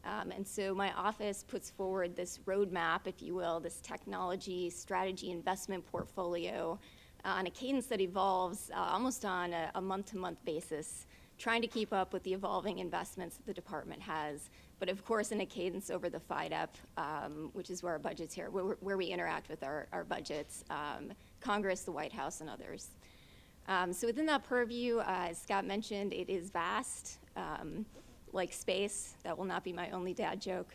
And so my office puts forward this roadmap, if you will, this technology strategy investment portfolio on a cadence that evolves almost on a month-to-month basis, trying to keep up with the evolving investments that the department has, but of course in a cadence over the FIDEP, which is where our budget's here, where we interact with our budgets, Congress, the White House, and others. So within that purview, as Scott mentioned, it is vast. Like space, that will not be my only dad joke.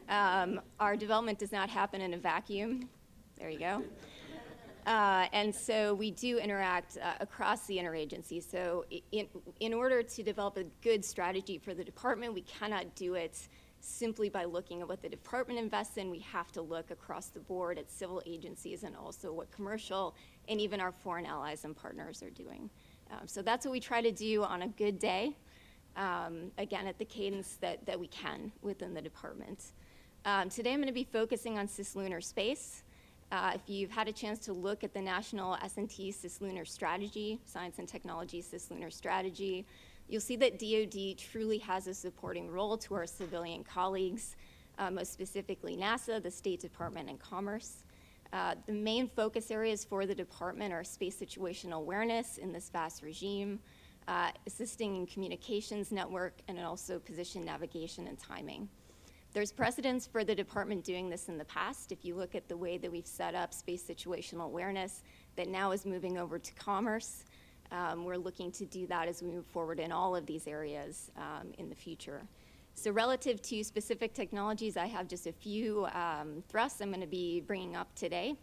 Our development does not happen in a vacuum. There you go. And so we do interact across the interagency. So in order to develop a good strategy for the department, we cannot do it simply by looking at what the department invests in. We have to look across the board at civil agencies and also what commercial and even our foreign allies and partners are doing. So that's what we try to do on a good day. Again, at the cadence that we can within the department. Today I'm going to be focusing on Cis-Lunar space. If you've had a chance to look at the National S&T Cis-Lunar strategy, Science and Technology Cis-Lunar strategy, you'll see that DoD truly has a supporting role to our civilian colleagues, most specifically NASA, the State Department, and Commerce. The main focus areas for the department are space situational awareness in this vast regime, assisting in communications network, and also position navigation and timing. There's precedence for the department doing this in the past. If you look at the way that we've set up space situational awareness that now is moving over to commerce, we're looking to do that as we move forward in all of these areas in the future. So relative to specific technologies, I have just a few thrusts I'm going to be bringing up today.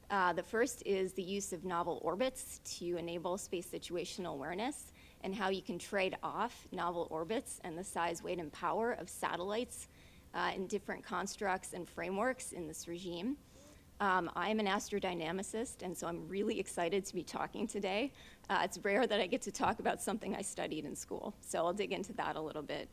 The first is the use of novel orbits to enable space situational awareness, and how you can trade off novel orbits and the size, weight, and power of satellites in different constructs and frameworks in this regime. I'm an astrodynamicist, and so I'm really excited to be talking today. It's rare that I get to talk about something I studied in school, so I'll dig into that a little bit.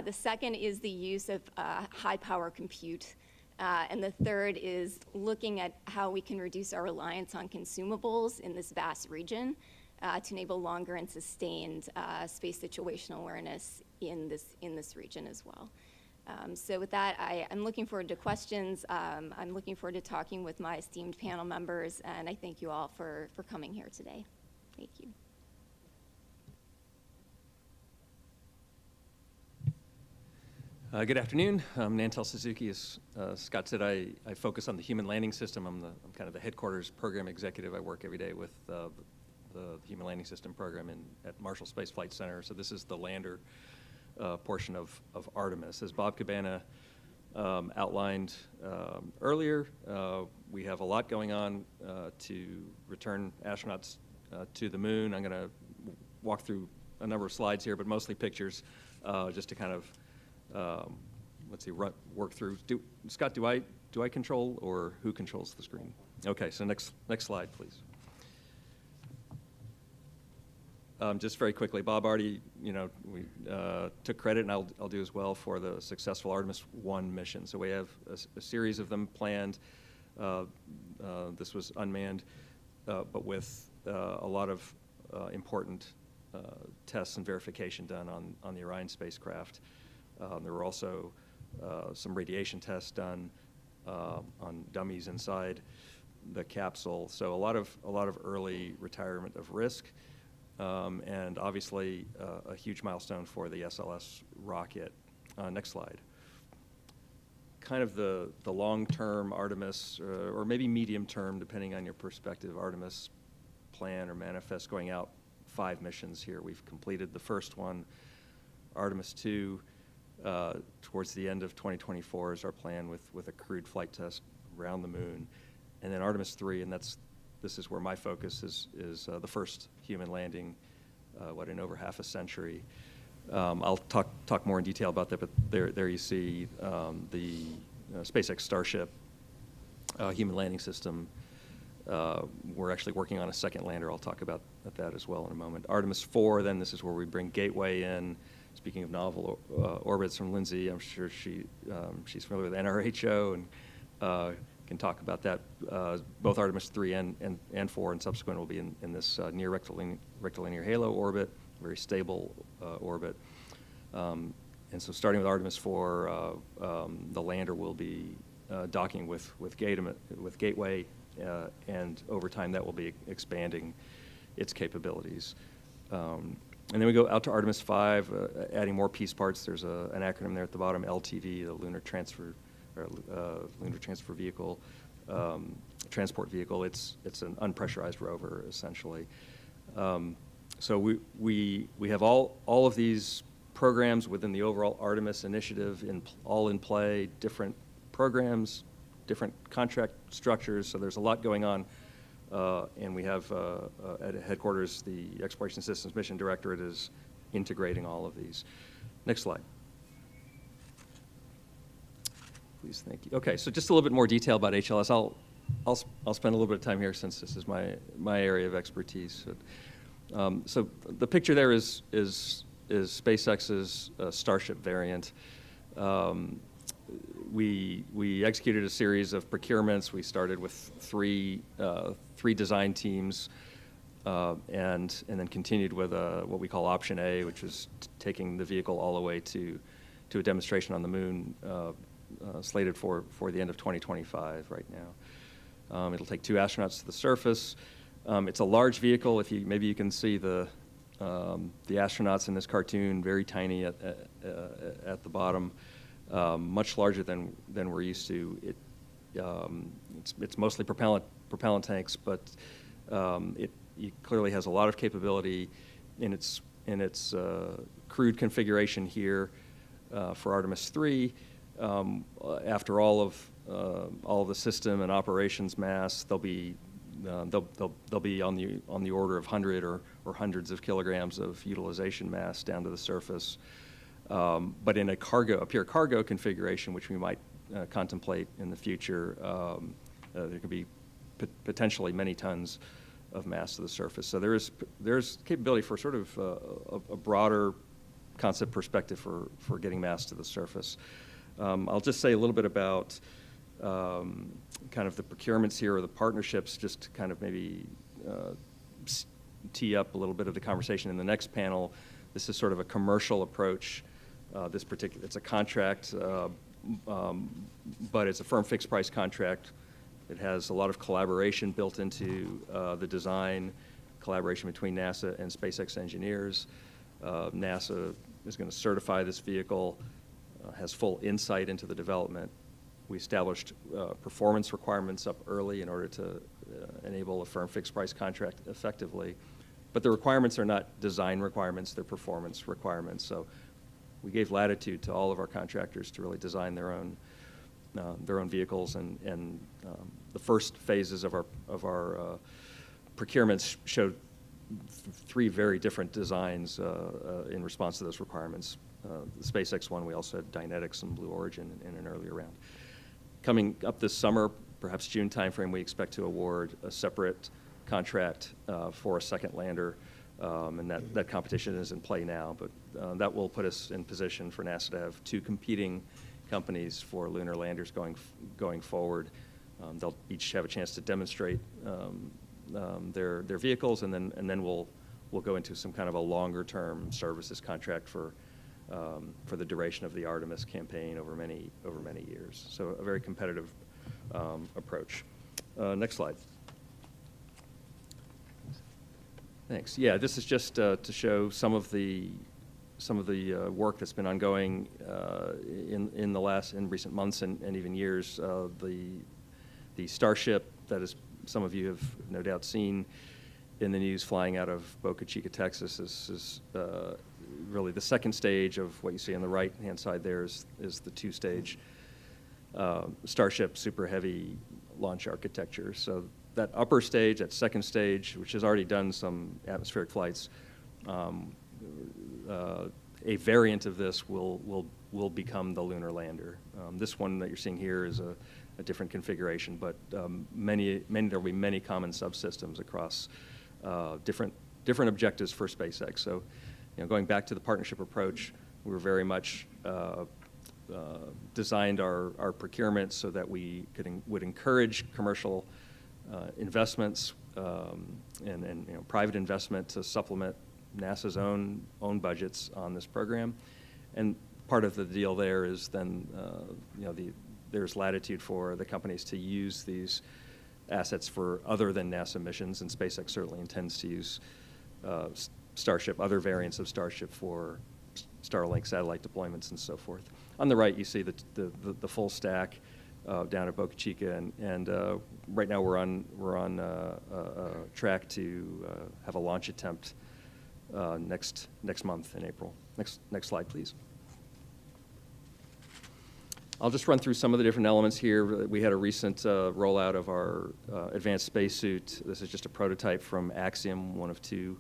The second is the use of high-power compute. And the third is looking at how we can reduce our reliance on consumables in this vast region to enable longer and sustained space situational awareness in this region as well. So with that, I'm looking forward to questions. I'm looking forward to talking with my esteemed panel members, and I thank you all for coming here today. Thank you. Good afternoon. I'm Nantel Suzuki. As Scott said, I focus on the human landing system. I'm kind of the headquarters program executive. I work every day with the human landing system program at Marshall Space Flight Center. So this is the lander portion of Artemis. As Bob Cabana outlined earlier, we have a lot going on to return astronauts to the moon. I'm going to walk through a number of slides here, but mostly pictures, just to kind of let's see, work through. Scott, do I control, or who controls the screen? Okay, so next slide, please. Just very quickly, Bob already, we took credit, and I'll do as well, for the successful Artemis 1 mission. So we have a series of them planned. This was unmanned, but with a lot of important tests and verification done on the Orion spacecraft. There were also some radiation tests done on dummies inside the capsule. So a lot of early retirement of risk, and obviously a huge milestone for the SLS rocket. Next slide. kind of the long-term Artemis, or maybe medium-term, depending on your perspective, Artemis plan or manifest going out 5 missions here. We've completed the first one, Artemis 2, towards the end of 2024 is our plan with a crewed flight test around the moon. And then Artemis 3, and this is where my focus is the first human landing, in over half a century. I'll talk more in detail about that, but there you see the SpaceX Starship human landing system. We're actually working on a second lander. I'll talk about that as well in a moment. Artemis 4, then this is where we bring Gateway in. Speaking of novel orbits from Lindsay, I'm sure she's familiar with NRHO and can talk about that. Both Artemis 3 and 4 and subsequent will be in this near rectilinear halo orbit, very stable orbit. And so starting with Artemis 4, the lander will be docking with Gateway, and over time that will be expanding its capabilities. And then we go out to Artemis 5, adding more piece parts. There's an acronym there at the bottom, LTV, the Lunar Transfer Vehicle, Transport Vehicle. It's an unpressurized rover, essentially. So we have all of these programs within the overall Artemis initiative all in play, different programs, different contract structures. So there's a lot going on. And we have at headquarters, the Exploration Systems Mission Directorate is integrating all of these. Next slide. Please, thank you. Okay, so just a little bit more detail about HLS. I'll spend a little bit of time here since this is my area of expertise. So the picture there is SpaceX's Starship variant. We executed a series of procurements. We started with three design teams, and then continued with what we call Option A, which is taking the vehicle all the way to a demonstration on the moon, slated for the end of 2025 right now. It'll take 2 astronauts to the surface. It's a large vehicle. Maybe you can see the astronauts in this cartoon, very tiny at the bottom. Much larger than we're used to. It's mostly propellant tanks, but it clearly has a lot of capability in its crewed configuration here for Artemis 3. After all of the system and operations mass, they'll be on the order of 100 or hundreds of kilograms of utilization mass down to the surface. But in a pure cargo configuration, which we might contemplate in the future, there could be potentially many tons of mass to the surface. So there's capability for sort of a broader concept perspective for getting mass to the surface. I'll just say a little bit about kind of the procurements here or the partnerships, just to kind of maybe tee up a little bit of the conversation in the next panel. This is sort of a commercial approach. It's a contract, but it's a firm fixed price contract. It has a lot of collaboration built into the design, collaboration between NASA and SpaceX engineers. NASA is going to certify this vehicle, has full insight into the development. We established performance requirements up early in order to enable a firm fixed price contract effectively. But the requirements are not design requirements, they're performance requirements. So we gave latitude to all of our contractors to really design their own vehicles, and the first phases of our procurements showed 3 very different designs in response to those requirements. The SpaceX one, we also had Dynetics and Blue Origin in an earlier round. Coming up this summer, perhaps June timeframe, we expect to award a separate contract for a second lander, and that competition is in play now, but that will put us in position for NASA to have 2 competing companies for lunar landers going forward. They'll each have a chance to demonstrate their vehicles, and then we'll go into some kind of a longer-term services contract for the duration of the Artemis campaign over many years. So a very competitive approach. Next slide. Thanks. Yeah, this is just to show some of the some of the work that's been ongoing in recent months and even years. The Starship that is, some of you have no doubt seen in the news flying out of Boca Chica, Texas, is really the second stage of what you see on the right-hand side there is the two-stage Starship Super Heavy launch architecture. So that upper stage, that second stage, which has already done some atmospheric flights, a variant of this will become the lunar lander. This one that you're seeing here is a different configuration, but there will be many common subsystems across different objectives for SpaceX. So, going back to the partnership approach, we were very much designed our procurement so that we would encourage commercial investments and private investment to supplement NASA's own budgets on this program. And part of the deal there is then there's latitude for the companies to use these assets for other than NASA missions, and SpaceX certainly intends to use Starship, other variants of Starship for Starlink satellite deployments and so forth. On the right, you see the full stack down at Boca Chica, and right now we're on track to have a launch attempt next month in April. Next slide, please. I'll just run through some of the different elements here. We had a recent rollout of our advanced spacesuit. This is just a prototype from Axiom, one of two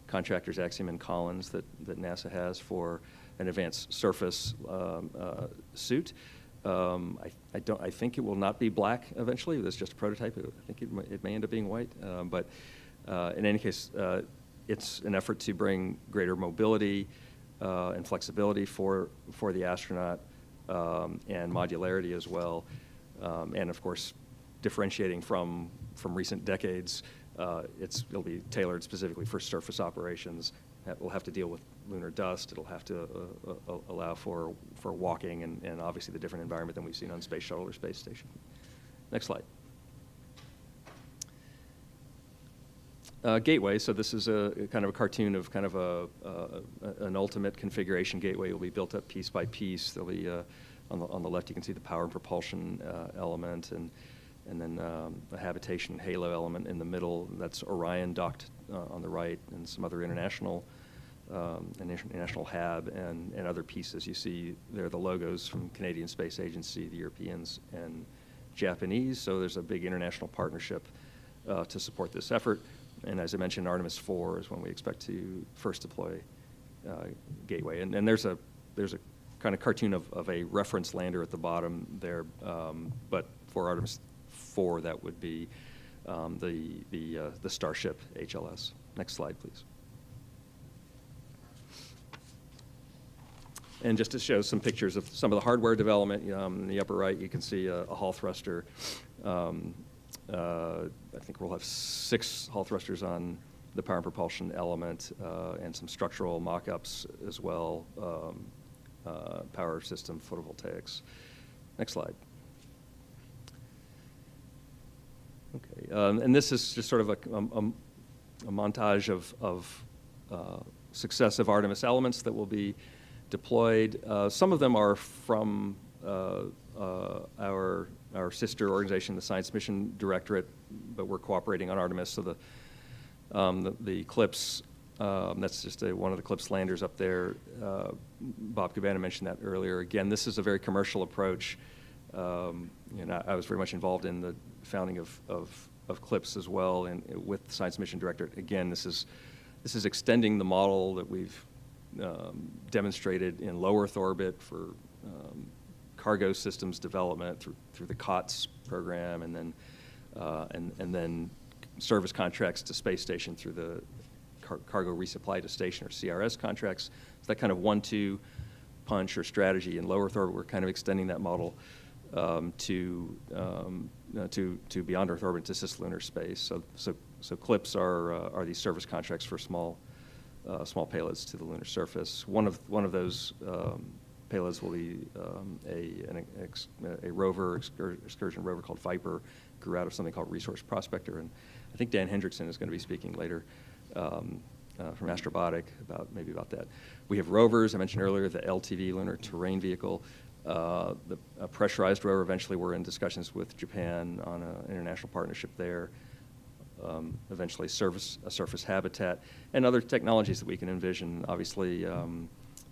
contractors, Axiom and Collins, that NASA has for an advanced surface suit. I think it will not be black eventually. That's just a prototype. I think it may end up being white. But in any case, it's an effort to bring greater mobility and flexibility for the astronaut. And modularity as well, and of course, differentiating from recent decades, it'll be tailored specifically for surface operations. We'll have to deal with lunar dust. It'll have to allow for walking and obviously the different environment than we've seen on Space Shuttle or Space Station. Next slide. Gateway. So this is a kind of a cartoon of kind of an ultimate configuration gateway. It will be built up piece by piece. There'll be on the left you can see the power and propulsion element, and then a habitation halo element in the middle. That's Orion docked on the right, and some other international hab and other pieces. You see there the logos from Canadian Space Agency, the Europeans, and Japanese. So there's a big international partnership to support this effort. And as I mentioned, Artemis 4 is when we expect to first deploy Gateway. And there's a kind of cartoon of a reference lander at the bottom there, but for Artemis 4, that would be the Starship HLS. Next slide, please. And just to show some pictures of some of the hardware development, in the upper right, you can see a Hall thruster. I think we'll have 6 Hall thrusters on the power and propulsion element, and some structural mock-ups as well, power system, photovoltaics. Next slide. Okay, and this is just sort of a montage of successive Artemis elements that will be deployed. Some of them are from our sister organization, the Science Mission Directorate, but we're cooperating on Artemis. So the CLIPS, that's just one of the CLIPS landers up there. Bob Cabana mentioned that earlier. Again, this is a very commercial approach. I was very much involved in the founding of CLIPS as well, and with the Science Mission Directorate. Again, this is extending the model that we've demonstrated in low Earth orbit for cargo systems development through the COTS program, and then service contracts to space station through the cargo resupply to station, or CRS contracts. So that kind of 1-2 punch or strategy in low Earth orbit, we're kind of extending that model to beyond Earth orbit to cislunar space. So CLIPS are these service contracts for small payloads to the lunar surface. One of those payloads will be a rover, excursion rover called Viper, grew out of something called Resource Prospector, and I think Dan Hendrickson is going to be speaking later from Astrobotic, maybe about that. We have rovers. I mentioned earlier the LTV, Lunar Terrain Vehicle. A pressurized rover. Eventually, we're in discussions with Japan on an international partnership there. Eventually, a surface habitat, and other technologies that we can envision. Obviously,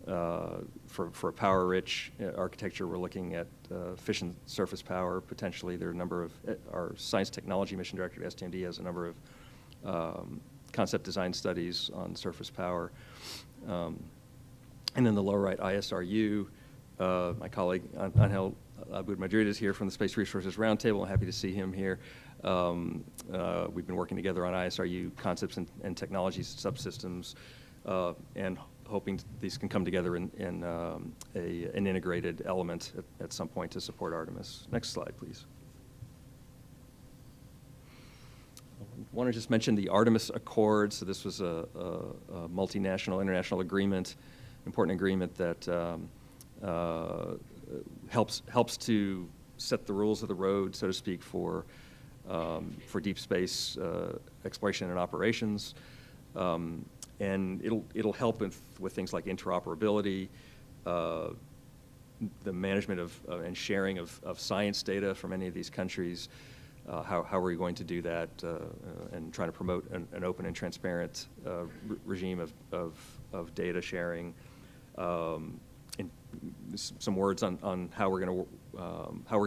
for a power-rich architecture, we're looking at efficient surface power. Potentially, there are a number of our science technology mission director at STMD has a number of concept design studies on surface power. And in the lower right, ISRU. My colleague Angel Abud-Madrid is here from the Space Resources Roundtable. I'm happy to see him here. We've been working together on ISRU concepts and technologies, subsystems, and hoping these can come together in an integrated element at some point to support Artemis. Next slide, please. I want to just mention the Artemis Accord. So this was a multinational, international agreement, important agreement that helps to set the rules of the road, so to speak, for deep space exploration and operations. And it'll help with things like interoperability, the management and sharing of science data from any of these countries. How are we going to do that, and trying to promote an open and transparent regime of data sharing. And some words on how we're going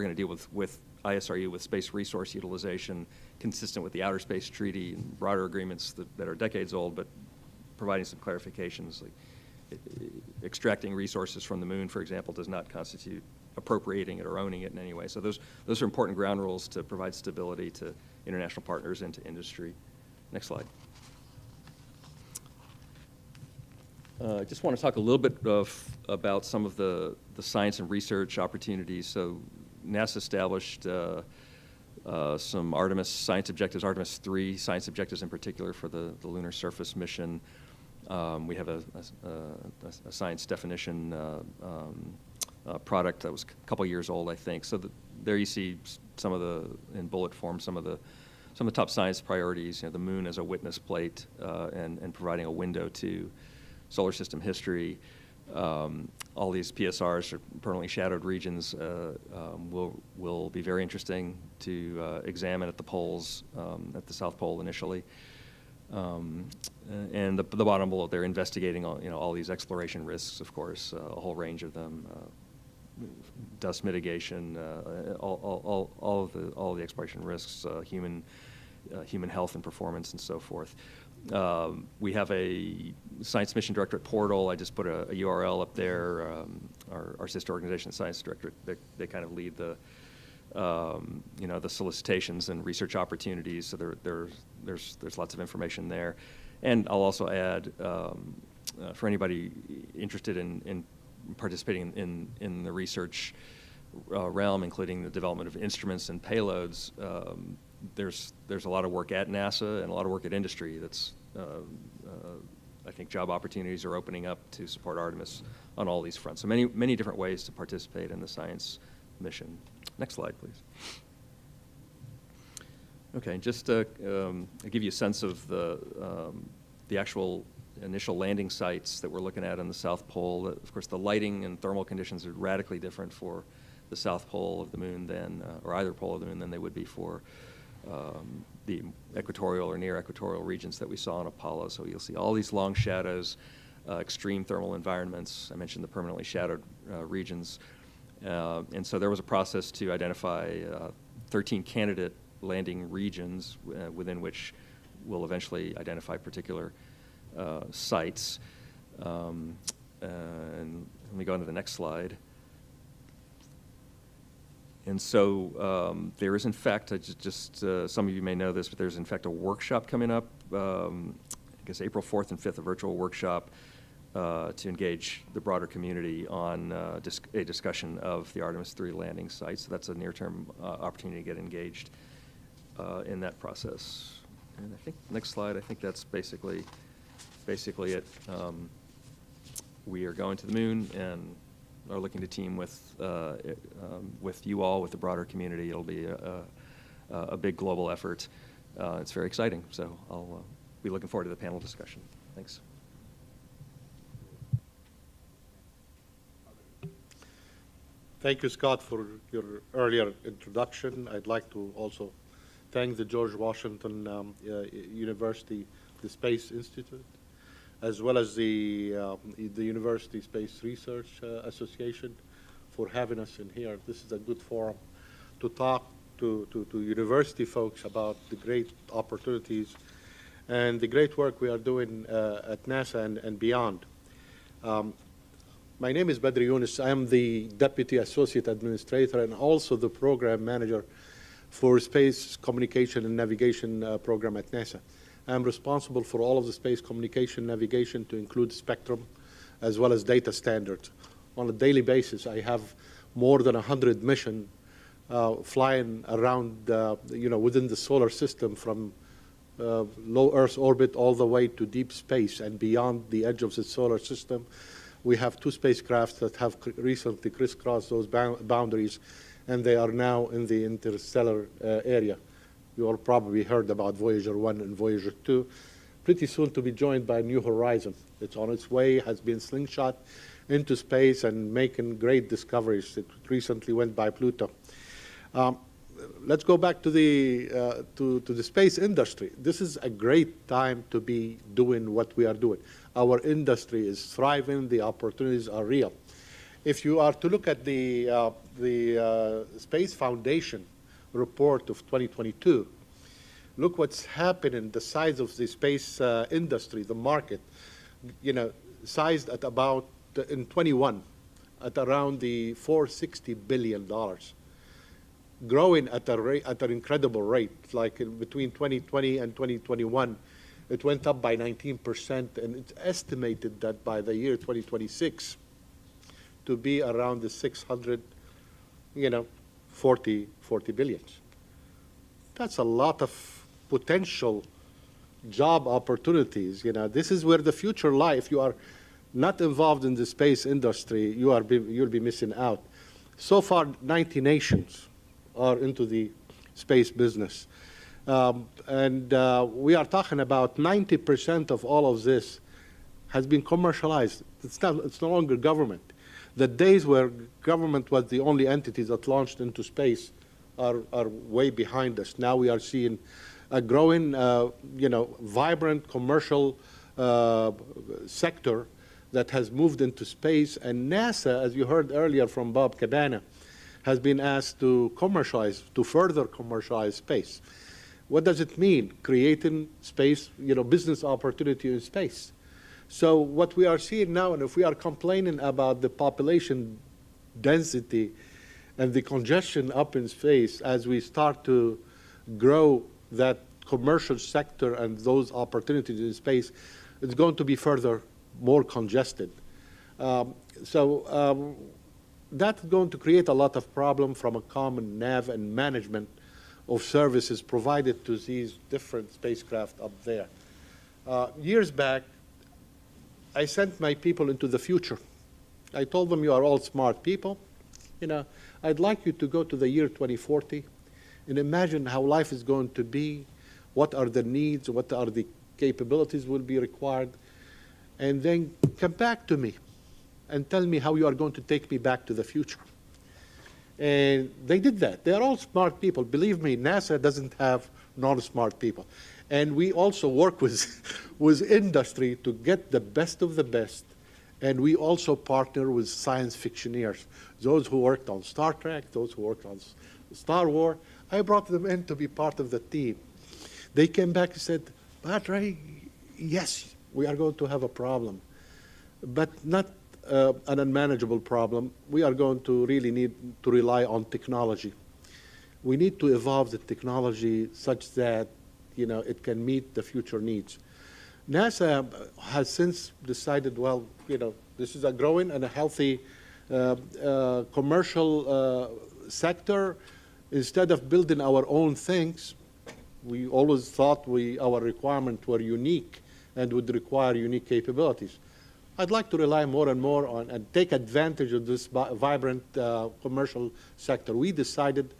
to deal with ISRU, with space resource utilization, consistent with the Outer Space Treaty and broader agreements that are decades old, but providing some clarifications. Like extracting resources from the moon, for example, does not constitute appropriating it or owning it in any way. So those are important ground rules to provide stability to international partners and to industry. Next slide. I just want to talk a little bit about some of the science and research opportunities. So NASA established some Artemis science objectives, Artemis 3 science objectives in particular for the lunar surface mission. We have a science definition product that was a couple years old, I think. So there you see some of in bullet form, some of the top science priorities. The moon as a witness plate and providing a window to solar system history. All these PSRs, or permanently shadowed regions, will be very interesting to examine at the poles, at the South Pole initially. And the bottom below, they're investigating all these exploration risks, of course, a whole range of them, dust mitigation, all the exploration risks, human health and performance, and so forth. We have a science mission director at Portal. I just put a URL up there. Our sister organization, the Science Directorate, they kind of lead the solicitations and research opportunities. So there's lots of information there. And I'll also add, for anybody interested in participating in the research realm, including the development of instruments and payloads, there's a lot of work at NASA and a lot of work at industry. That's I think job opportunities are opening up to support Artemis on all these fronts. So many different ways to participate in the science mission. Next slide, please. Okay, just to give you a sense of the actual initial landing sites that we're looking at on the South Pole. Of course, the lighting and thermal conditions are radically different for the South Pole of the moon or either pole of the moon than they would be for the equatorial or near equatorial regions that we saw on Apollo. So you'll see all these long shadows, extreme thermal environments. I mentioned the permanently shadowed regions. And so there was a process to identify 13 candidate landing regions within which we'll eventually identify particular sites. And let me go on to the next slide. And so there is, in fact, some of you may know this, but there's in fact a workshop coming up, I guess April 4th and 5th, a virtual workshop to engage the broader community on a discussion of the Artemis 3 landing site. So that's a near-term opportunity to get engaged in that process. And I think, next slide, I think that's basically it. We are going to the moon and are looking to team with you all, with the broader community. It'll be a big global effort. It's very exciting, so I'll be looking forward to the panel discussion. Thanks. Thank you, Scott, for your earlier introduction. I'd like to also thank the George Washington University, the Space Institute, as well as the University Space Research Association for having us in here. This is a good forum to talk to university folks about the great opportunities and the great work we are doing at NASA and beyond. My name is Badr Yunus. I am the Deputy Associate Administrator and also the Program Manager for Space Communication and Navigation Program at NASA. I am responsible for all of the space communication navigation to include spectrum as well as data standards. On a daily basis, I have more than 100 missions flying around, within the solar system from low Earth orbit all the way to deep space and beyond the edge of the solar system. We have 2 spacecraft that have recently crisscrossed those boundaries, and they are now in the interstellar area. You all probably heard about Voyager 1 and Voyager 2. Pretty soon to be joined by New Horizon. It's on its way, has been slingshot into space and making great discoveries. It recently went by Pluto. Let's go back to the space industry. This is a great time to be doing what we are doing. Our industry is thriving. The opportunities are real. If you are to look at the Space Foundation report of 2022, look what's happening, the size of the space industry, the market, sized at about, in 21, at around the $460 billion. Growing at an incredible rate, like between 2020 and 2021, it went up by 19%, and it's estimated that by the year 2026 to be around the 40 billions. That's a lot of potential job opportunities. This is where the future lies. If you are not involved in the space industry, you'll be missing out. So far, 90 nations are into the space business. And we are talking about 90% of all of this has been commercialized. It's no longer government. The days where government was the only entity that launched into space are way behind us. Now we are seeing a growing, vibrant commercial sector that has moved into space. And NASA, as you heard earlier from Bob Cabana, has been asked to further commercialize space. What does it mean? Creating space, business opportunity in space. So what we are seeing now, and if we are complaining about the population density and the congestion up in space, as we start to grow that commercial sector and those opportunities in space, it's going to be further more congested. That's going to create a lot of problem from a common nav and management of services provided to these different spacecraft up there. Years back, I sent my people into the future. I told them, you are all smart people. I'd like you to go to the year 2040 and imagine how life is going to be, what are the needs, what are the capabilities will be required, and then come back to me and tell me how you are going to take me back to the future. And they did that. They're all smart people. Believe me, NASA doesn't have non-smart people. And we also work with industry to get the best of the best. And we also partner with science fictioneers, those who worked on Star Trek, those who worked on Star Wars. I brought them in to be part of the team. They came back and said, Badr, yes, we are going to have a problem, but not an unmanageable problem. We are going to really need to rely on technology. We need to evolve the technology such that it can meet the future needs. NASA has since decided, well, this is a growing and a healthy commercial sector. Instead of building our own things, we always thought our requirements were unique and would require unique capabilities. I'd like to rely more and more on and take advantage of this vibrant commercial sector. We decided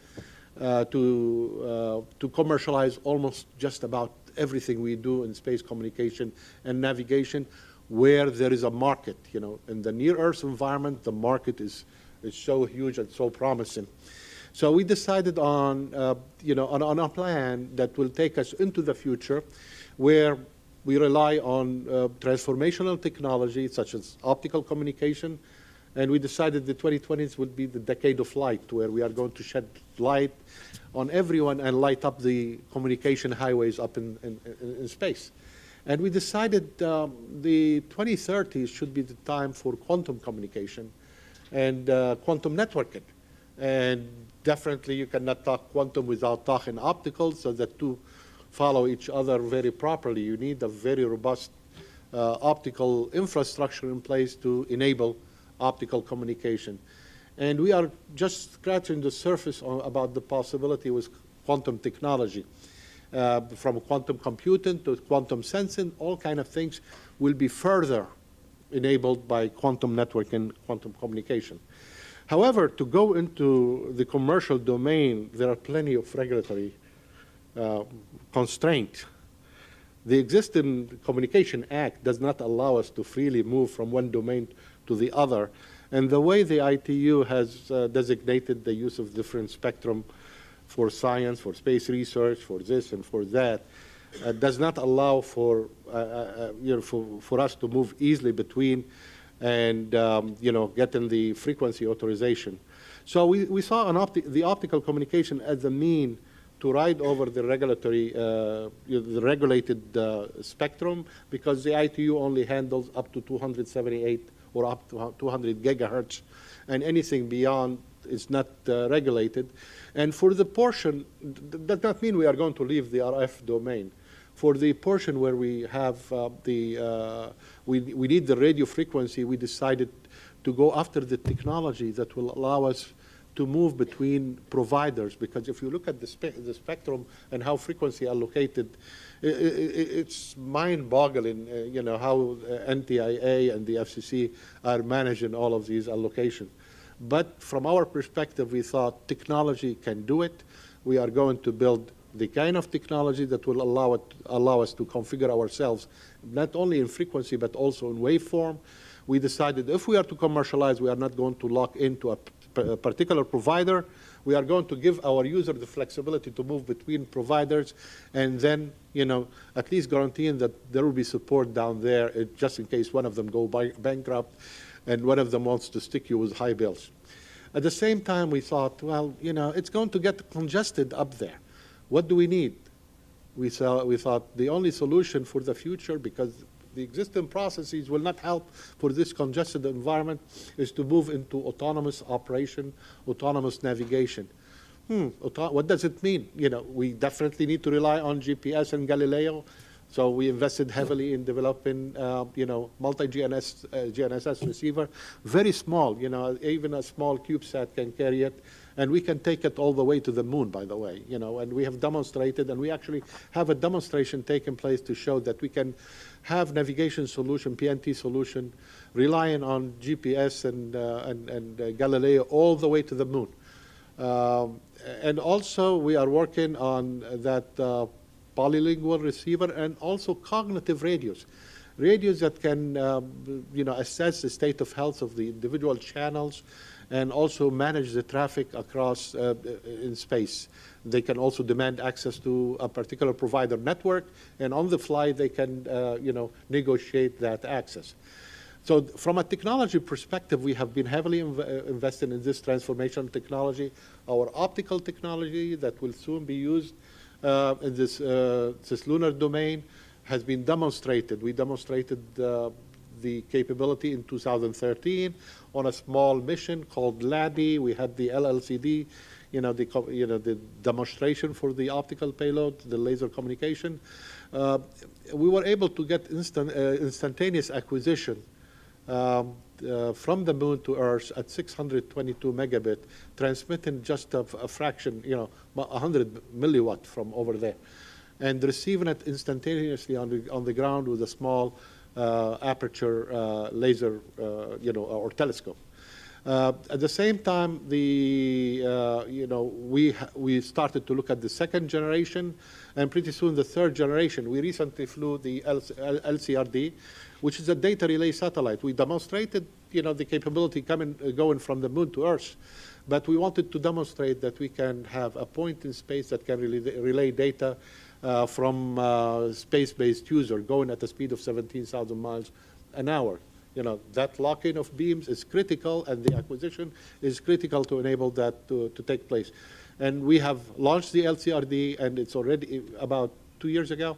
to commercialize almost just about everything we do in space communication and navigation where there is a market. You know, in the near Earth environment, the market is so huge and so promising. So we decided on, on a plan that will take us into the future where we rely on transformational technology such as optical communication. And we decided the 2020s would be the decade of light, where we are going to shed light on everyone and light up the communication highways up in space. And we decided the 2030s should be the time for quantum communication and quantum networking. And definitely you cannot talk quantum without talking optical, so the two follow each other very properly. You need a very robust optical infrastructure in place to enable optical communication. And we are just scratching the surface about the possibility with quantum technology. From quantum computing to quantum sensing, all kind of things will be further enabled by quantum network and quantum communication. However, to go into the commercial domain, there are plenty of regulatory constraints. The existing Communication Act does not allow us to freely move from one domain to the other. And the way the ITU has designated the use of different spectrum for science, for space research, for this and for that, does not allow for, for us to move easily between and getting the frequency authorization. So we saw the optical communication as a mean to ride over the regulatory, the regulated spectrum, because the ITU only handles up to 278 or up to 200 gigahertz, and anything beyond is not regulated. And for the portion, that does not mean we are going to leave the RF domain. For the portion where we have we need the radio frequency, we decided to go after the technology that will allow us to move between providers, because if you look at the spectrum and how frequency allocated, it's mind-boggling, how NTIA and the FCC are managing all of these allocations. But from our perspective, we thought technology can do it. We are going to build the kind of technology that will allow us to configure ourselves, not only in frequency, but also in waveform. We decided if we are to commercialize, we are not going to lock into a particular provider. We are going to give our user the flexibility to move between providers, and then, at least guaranteeing that there will be support down there just in case one of them go bankrupt and one of them wants to stick you with high bills. At the same time, we thought, well, it's going to get congested up there. What do we need? We thought the only solution for the future, because the existing processes will not help for this congested environment, is to move into autonomous operation, autonomous navigation. What does it mean? We definitely need to rely on GPS and Galileo. So we invested heavily in developing, multi-GNSS receiver, very small. Even a small CubeSat can carry it, and we can take it all the way to the moon, by the way. And we have demonstrated, and we actually have a demonstration taking place to show that we can have navigation solution, PNT solution, relying on GPS and Galileo all the way to the moon. And also, we are working on that polylingual receiver and also cognitive radios. Radios that can, assess the state of health of the individual channels and also manage the traffic across in space. They can also demand access to a particular provider network, and on the fly they can, negotiate that access. So from a technology perspective, we have been heavily invested in this transformation technology. Our optical technology that will soon be used in this Cis-Lunar domain has been demonstrated. We demonstrated the capability in 2013 on a small mission called LADI. We had the LLCD, the demonstration for the optical payload, the laser communication. We were able to get instantaneous acquisition from the moon to Earth at 622 megabit, transmitting just a fraction, 100 milliwatt from over there, and receiving it instantaneously on the ground with a small aperture laser, or telescope. At the same time, we started to look at the second generation, and pretty soon the third generation. We recently flew the LCRD, which is a data relay satellite. We demonstrated, the capability going from the moon to Earth, but we wanted to demonstrate that we can have a point in space that can relay data from space-based user going at a speed of 17,000 miles an hour. That lock-in of beams is critical, and the acquisition is critical to enable that to take place. And we have launched the LCRD, and it's already about 2 years ago,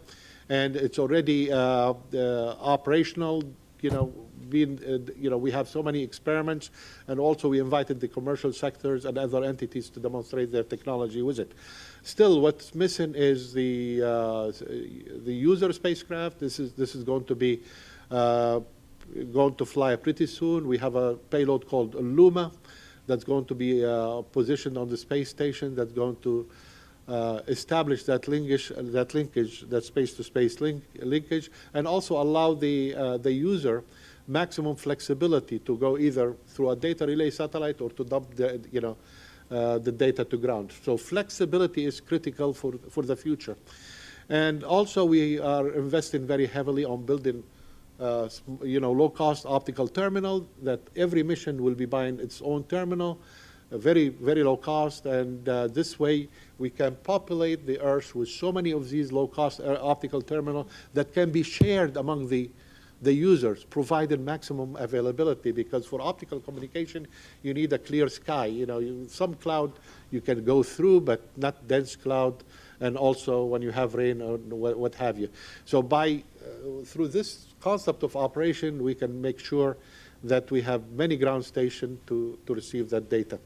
and it's already operational. We have so many experiments, and also we invited the commercial sectors and other entities to demonstrate their technology with it. Still, what's missing is the user spacecraft. This is going to be going to fly pretty soon. We have a payload called Luma that's going to be positioned on the space station, that's going to establish that linkage, that space-to-space linkage, and also allow the user maximum flexibility to go either through a data relay satellite or to dump the data to ground. So flexibility is critical for the future. And also we are investing very heavily on building low-cost optical terminal, that every mission will be buying its own terminal, very, very low cost, and this way we can populate the Earth with so many of these low-cost optical terminals that can be shared among the users, providing maximum availability, because for optical communication, you need a clear sky. Some cloud you can go through, but not dense cloud, and also when you have rain or what have you. So through this concept of operation, we can make sure that we have many ground stations to receive that data.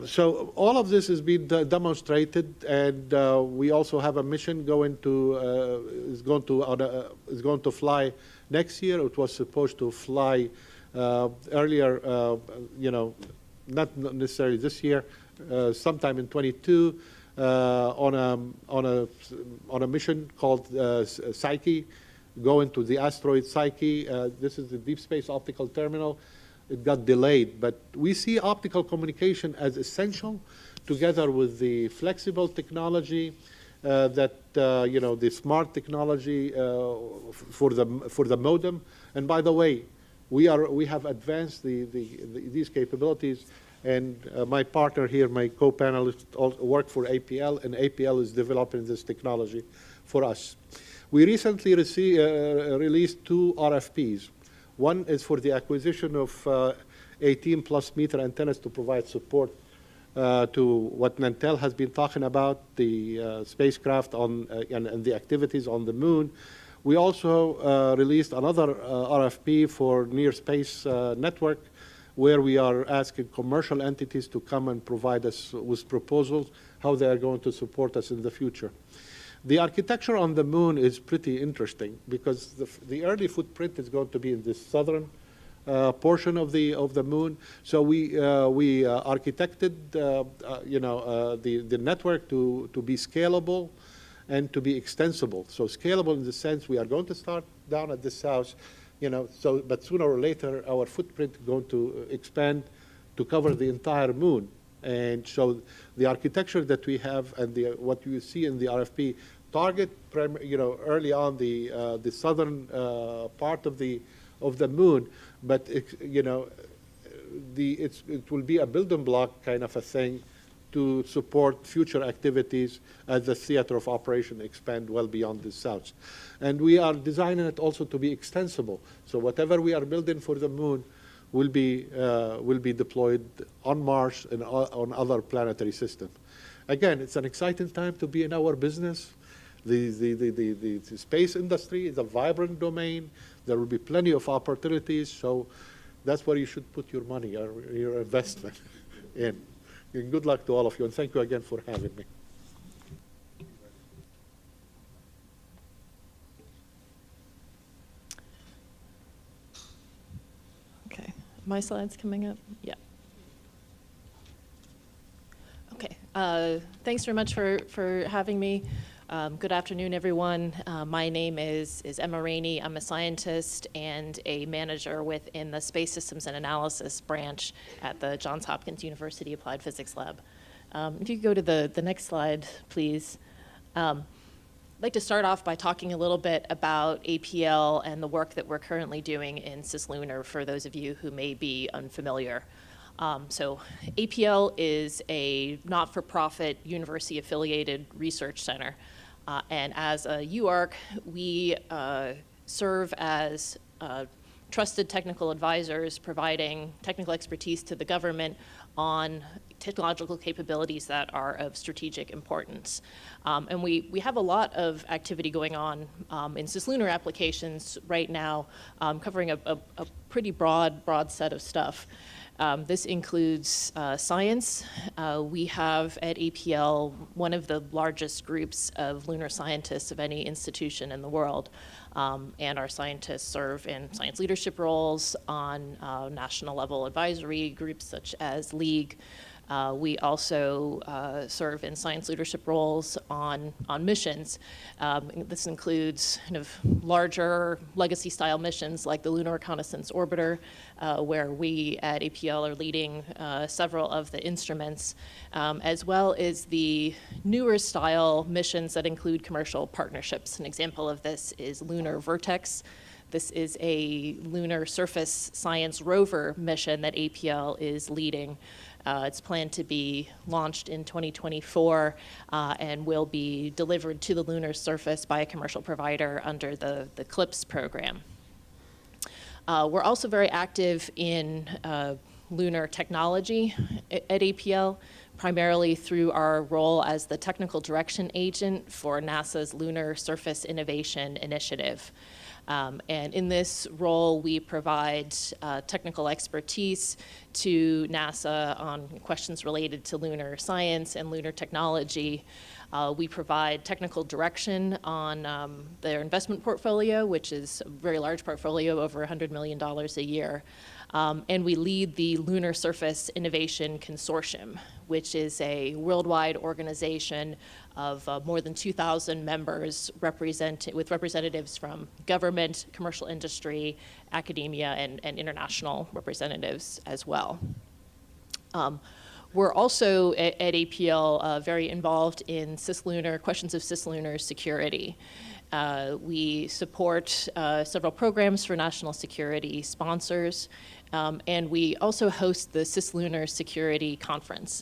So all of this has been demonstrated, and we also have a mission is going to fly next year. It was supposed to fly earlier, not necessarily this year, sometime in 22, on a mission called Psyche, going to the asteroid Psyche. This is the Deep Space Optical Terminal. It got delayed, but we see optical communication as essential, together with the flexible technology, the smart technology for the modem. And by the way, we have advanced these capabilities. And my partner here, my co-panelist, work for APL, and APL is developing this technology for us. We recently released 2 RFPs. One is for the acquisition of 18+ meter antennas to provide support to what Nantel has been talking about, the spacecraft and the activities on the moon. We also released another RFP for near space network, where we are asking commercial entities to come and provide us with proposals, how they are going to support us in the future. The architecture on the moon is pretty interesting, because the early footprint is going to be in the southern portion of the moon. So we architected the network to be scalable and to be extensible. So scalable in the sense we are going to start down at the south, but sooner or later our footprint is going to expand to cover the entire moon. And so the architecture that we have and what you see in the RFP target, early on the southern part of the moon, but it will be a building block kind of a thing to support future activities as the theater of operation expand well beyond the south. And we are designing it also to be extensible. So whatever we are building for the moon will be deployed on Mars and on other planetary systems. Again, it's an exciting time to be in our business. The space industry is a vibrant domain. There will be plenty of opportunities, so that's where you should put your money, or your investment in. And good luck to all of you, and thank you again for having me. Okay, my slides coming up? Yeah. Okay, thanks very much for having me. Good afternoon, everyone. My name is Emma Rainey. I'm a scientist and a manager within the Space Systems and Analysis branch at the Johns Hopkins University Applied Physics Lab. If you could go to the next slide, please. I'd like to start off by talking a little bit about APL and the work that we're currently doing in Cis-Lunar for those of you who may be unfamiliar. So APL is a not-for-profit university-affiliated research center. And as a UARC, we serve as trusted technical advisors providing technical expertise to the government on technological capabilities that are of strategic importance. And we have a lot of activity going on in Cis-Lunar applications right now, covering a pretty broad set of stuff. This includes science. We have at APL one of the largest groups of lunar scientists of any institution in the world. And our scientists serve in science leadership roles on national level advisory groups such as LEAGUE. We also serve in science leadership roles on missions. This includes kind of larger legacy-style missions like the Lunar Reconnaissance Orbiter, where we at APL are leading several of the instruments, as well as the newer style missions that include commercial partnerships. An example of this is Lunar Vertex. This is a lunar surface science rover mission that APL is leading. It's planned to be launched in 2024 and will be delivered to the lunar surface by a commercial provider under the CLIPS program. We're also very active in lunar technology at APL, primarily through our role as the technical direction agent for NASA's Lunar Surface Innovation Initiative. And in this role, we provide technical expertise to NASA on questions related to lunar science and lunar technology. We provide technical direction on their investment portfolio, which is a very large portfolio, over $100 million a year. And we lead the Lunar Surface Innovation Consortium, which is a worldwide organization of more than 2,000 members with representatives from government, commercial industry, academia, and international representatives as well. We're also at APL very involved in Cis-Lunar, questions of Cis-Lunar security. We support several programs for national security sponsors, and we also host the Cis-Lunar Security Conference.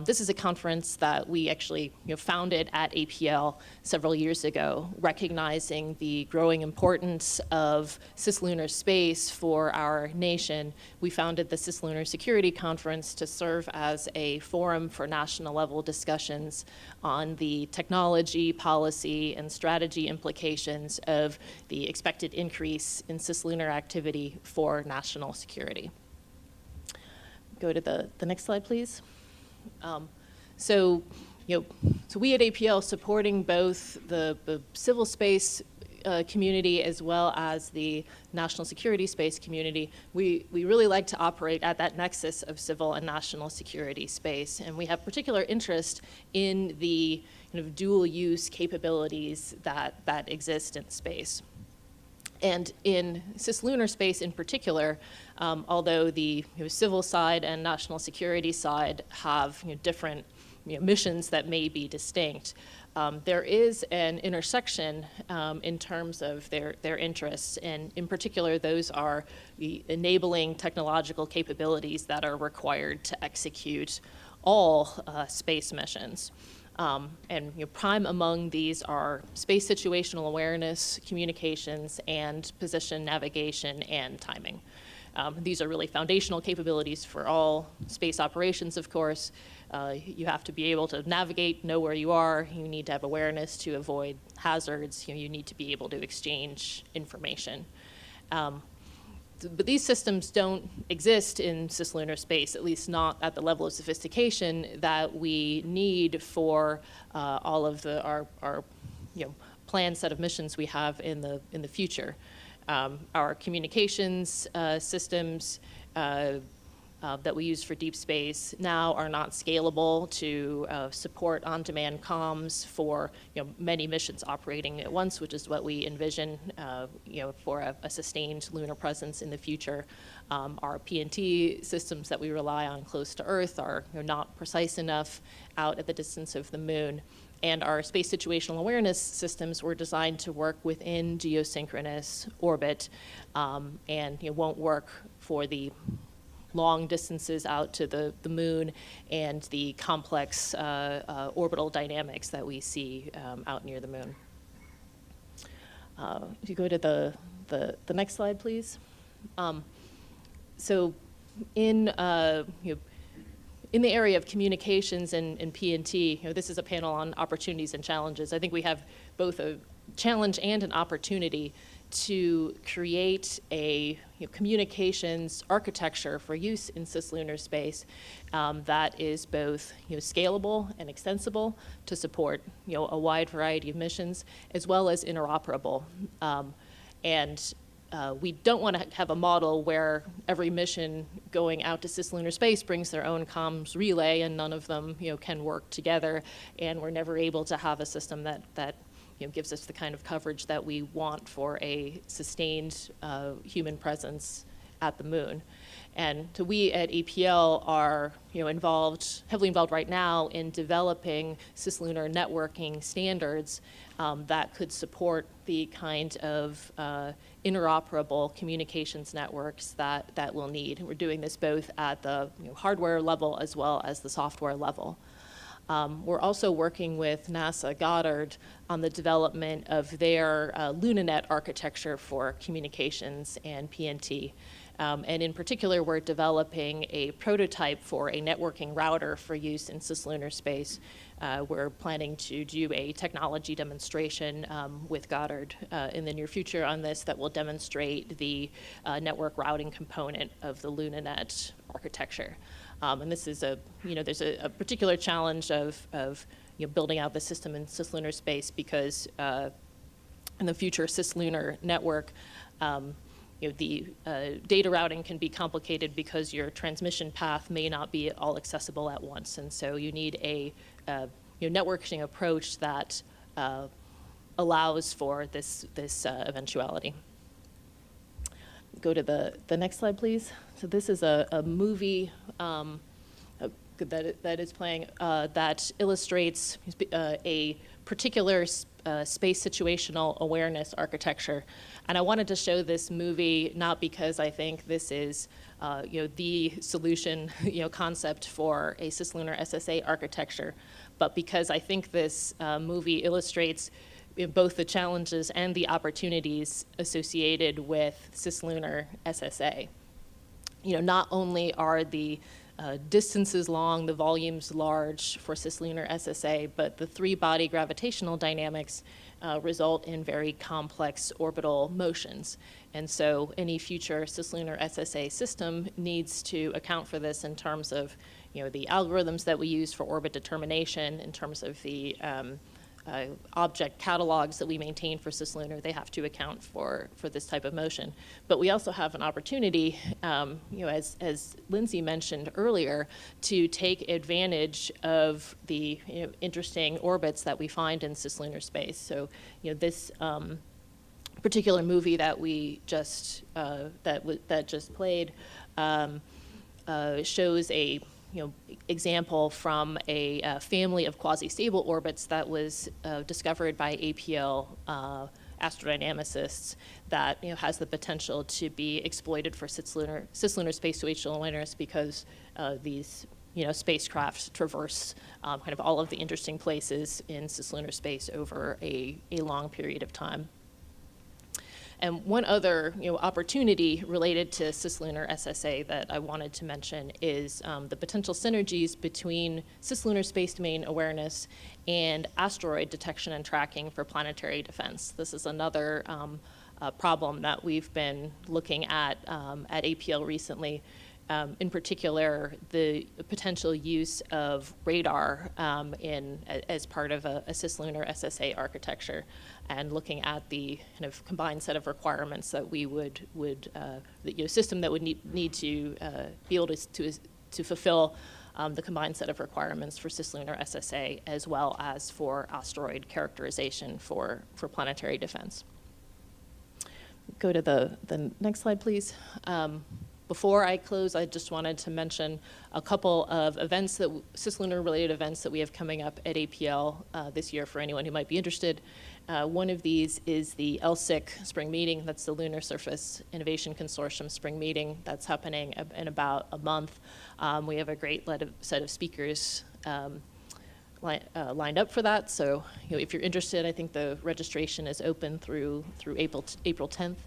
This is a conference that we actually founded at APL several years ago, recognizing the growing importance of cislunar space for our nation. We founded the Cis-Lunar Security Conference to serve as a forum for national level discussions on the technology, policy, and strategy implications of the expected increase in cislunar activity for national security. Go to the next slide, please. So we at APL, supporting both the civil space community as well as the national security space community, we really like to operate at that nexus of civil and national security space. And we have particular interest in the kind of dual use capabilities that exist in space. And in cislunar space in particular, although the civil side and national security side have different missions that may be distinct, there is an intersection in terms of their interests, and in particular, those are the enabling technological capabilities that are required to execute all space missions. And prime among these are space situational awareness, communications, and position navigation and timing. These are really foundational capabilities for all space operations, of course. You have to be able to navigate, know where you are. You need to have awareness to avoid hazards. You need to be able to exchange information. But these systems don't exist in cislunar space, at least not at the level of sophistication that we need for all of our planned set of missions we have in the future. Our communications systems that we use for deep space now are not scalable to support on-demand comms for many missions operating at once, which is what we envision for a sustained lunar presence in the future. Our PNT systems that we rely on close to Earth are not precise enough out at the distance of the moon. And our space situational awareness systems were designed to work within geosynchronous orbit and won't work for the long distances out to the moon and the complex orbital dynamics that we see out near the moon. If you go to the next slide, please. So in the area of communications and PNT, this is a panel on opportunities and challenges. I think we have both a challenge and an opportunity to create a communications architecture for use in cislunar space that is both scalable and extensible to support a wide variety of missions, as well as interoperable. We don't want to have a model where every mission going out to cislunar space brings their own comms relay and none of them can work together, and we're never able to have a system that gives us the kind of coverage that we want for a sustained human presence at the moon. And so we at APL are heavily involved right now in developing cislunar networking standards that could support the kind of interoperable communications networks that we'll need. We're doing this both at the hardware level as well as the software level. We're also working with NASA Goddard on the development of their LunaNet architecture for communications and PNT. And in particular, we're developing a prototype for a networking router for use in cislunar space. We're planning to do a technology demonstration with Goddard in the near future on this that will demonstrate the network routing component of the LunaNet architecture. And this is there's a particular challenge of building out the system in cislunar space because in the future cislunar network, the data routing can be complicated because your transmission path may not be all accessible at once, and so you need a networking approach that allows for this eventuality. Go to the next slide, please. So this is a movie that is playing that illustrates a particular space situational awareness architecture. And I wanted to show this movie not because I think this is the solution concept for a cislunar SSA architecture, but because I think this movie illustrates both the challenges and the opportunities associated with cislunar SSA. Not only are the distances long, the volumes large for cislunar SSA, but the three-body gravitational dynamics result in very complex orbital motions. And so any future cislunar SSA system needs to account for this in terms of the algorithms that we use for orbit determination, in terms of the object catalogs that we maintain for cislunar. They have to account for this type of motion. But we also have an opportunity, as Lindsay mentioned earlier, to take advantage of the interesting orbits that we find in cislunar space. So this particular movie that we just that just played shows a example from a family of quasi-stable orbits that was discovered by APL astrodynamicists that has the potential to be exploited for cislunar space situational awareness because these spacecraft traverse kind of all of the interesting places in cislunar space over a long period of time. And one other opportunity related to cislunar SSA that I wanted to mention is the potential synergies between cislunar space domain awareness and asteroid detection and tracking for planetary defense. This is another problem that we've been looking at APL recently. in particular, the potential use of radar as part of a Cis-Lunar SSA architecture, and looking at the kind of combined set of requirements that we would the system that would need to be able to fulfill the combined set of requirements for Cis-Lunar SSA, as well as for asteroid characterization for planetary defense. Go to the next slide, please. Before I close, I just wanted to mention a couple of events, Cis-Lunar related events that we have coming up at APL this year for anyone who might be interested. One of these is the LSIC Spring Meeting. That's the Lunar Surface Innovation Consortium Spring Meeting. That's happening in about a month. We have a great set of speakers lined up for that. So if you're interested, I think the registration is open through April 10th.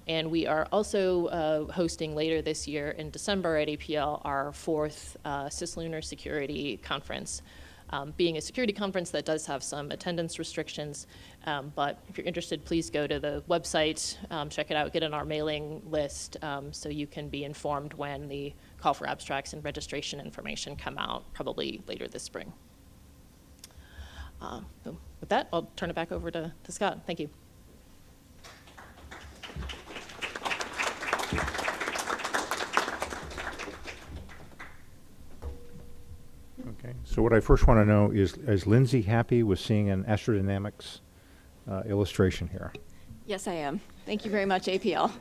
And we are also hosting later this year in December at APL our 4th Cis-Lunar Security Conference. Being a security conference, that does have some attendance restrictions, but if you're interested, please go to the website, check it out, get on our mailing list so you can be informed when the call for abstracts and registration information come out, probably later this spring. With that, I'll turn it back over to Scott. Thank you. Okay, so what I first want to know is Lindsay happy with seeing an astrodynamics illustration here? Yes, I am. Thank you very much, APL.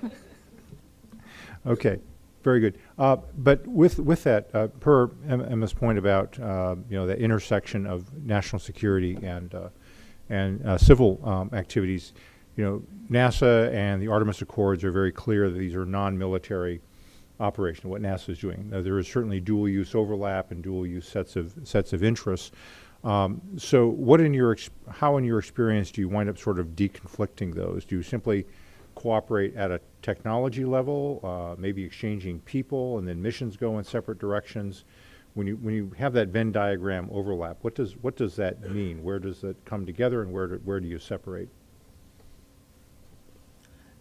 Okay, very good. But with that, per Emma's point about the intersection of national security and civil activities, NASA and the Artemis Accords are very clear that these are non-military operation, what NASA is doing. Now, there is certainly dual use overlap and dual use sets of interests. So how in your experience do you wind up sort of deconflicting those? Do you simply cooperate at a technology level, maybe exchanging people, and then missions go in separate directions? When you have that Venn diagram overlap, what does that mean? Where does it come together, and where do you separate?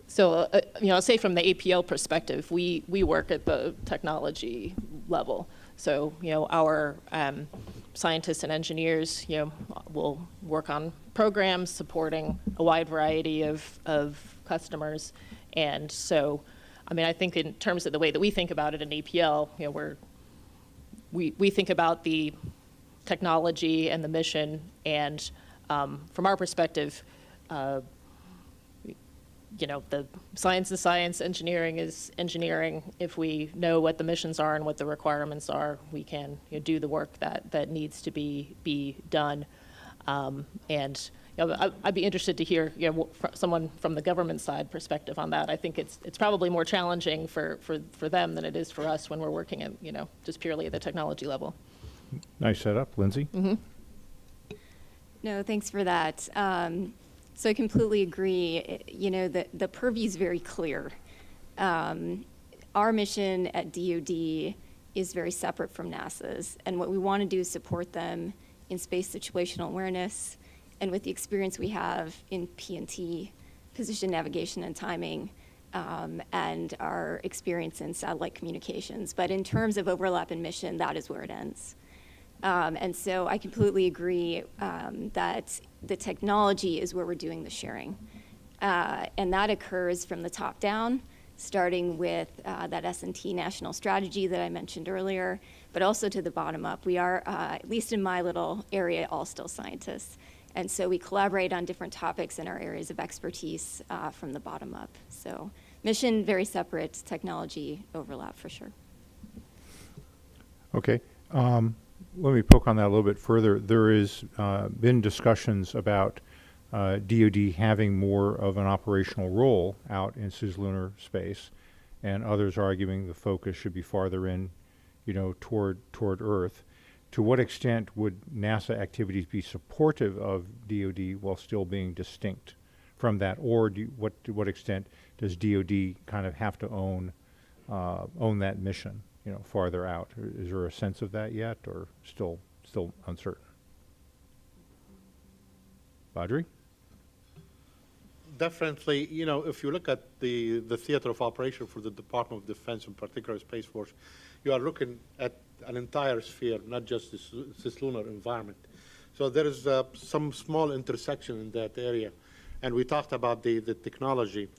So, I'll say from the APL perspective, we work at the technology level. So, our scientists and engineers, will work on programs supporting a wide variety of customers. And so, I think in terms of the way that we think about it in APL, we think about the technology and the mission, and from our perspective, the science is science, engineering is engineering. If we know what the missions are and what the requirements are, we can do the work that needs to be done. And I'd be interested to hear someone from the government side perspective on that. I think it's probably more challenging for them than it is for us when we're working at just purely at the technology level. Nice setup, Lindsay. Mm-hmm. No, thanks for that. So I completely agree. The purview is very clear. Our mission at DoD is very separate from NASA's, and what we want to do is support them in space situational awareness, and with the experience we have in PNT, position, navigation, and timing, and our experience in satellite communications. But in terms of overlap in mission, that is where it ends. And so I completely agree that the technology is where we're doing the sharing. And that occurs from the top down, starting with that S&T national strategy that I mentioned earlier, but also to the bottom up. We are, at least in my little area, all still scientists. And so we collaborate on different topics in our areas of expertise from the bottom up. So mission, very separate, technology overlap for sure. Okay. Let me poke on that a little bit further. There has been discussions about DoD having more of an operational role out in cislunar space, and others arguing the focus should be farther in, toward Earth. To what extent would NASA activities be supportive of DoD while still being distinct from that, or to what extent does DoD kind of have to own that mission? Farther out. Is there a sense of that yet, or still uncertain? Badri? Definitely, you know, if you look at the theater of operation for the Department of Defense, in particular Space Force, you are looking at an entire sphere, not just the cislunar environment. So there is some small intersection in that area. And we talked about the technology.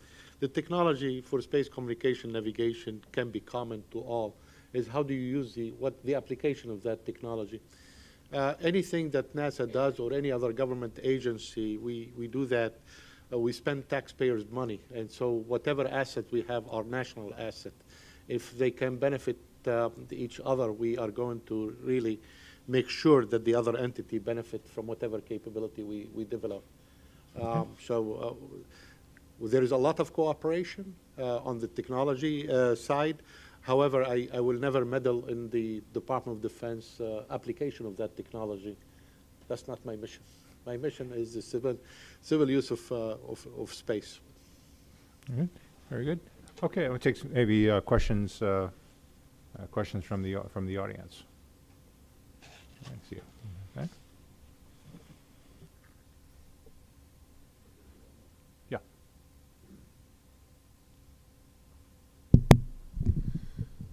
The technology for space communication navigation can be common to all. Is how do you use the application of that technology? Anything that NASA does or any other government agency, we do that. We spend taxpayers' money, and so whatever asset we have, our national asset, if they can benefit each other, we are going to really make sure that the other entity benefit from whatever capability we develop. There is a lot of cooperation on the technology side. However, I will never meddle in the Department of Defense application of that technology. That's not my mission. My mission is the civil use of space. Very good. Okay, I'm going to take maybe questions from the audience. I see it. Okay. Yeah.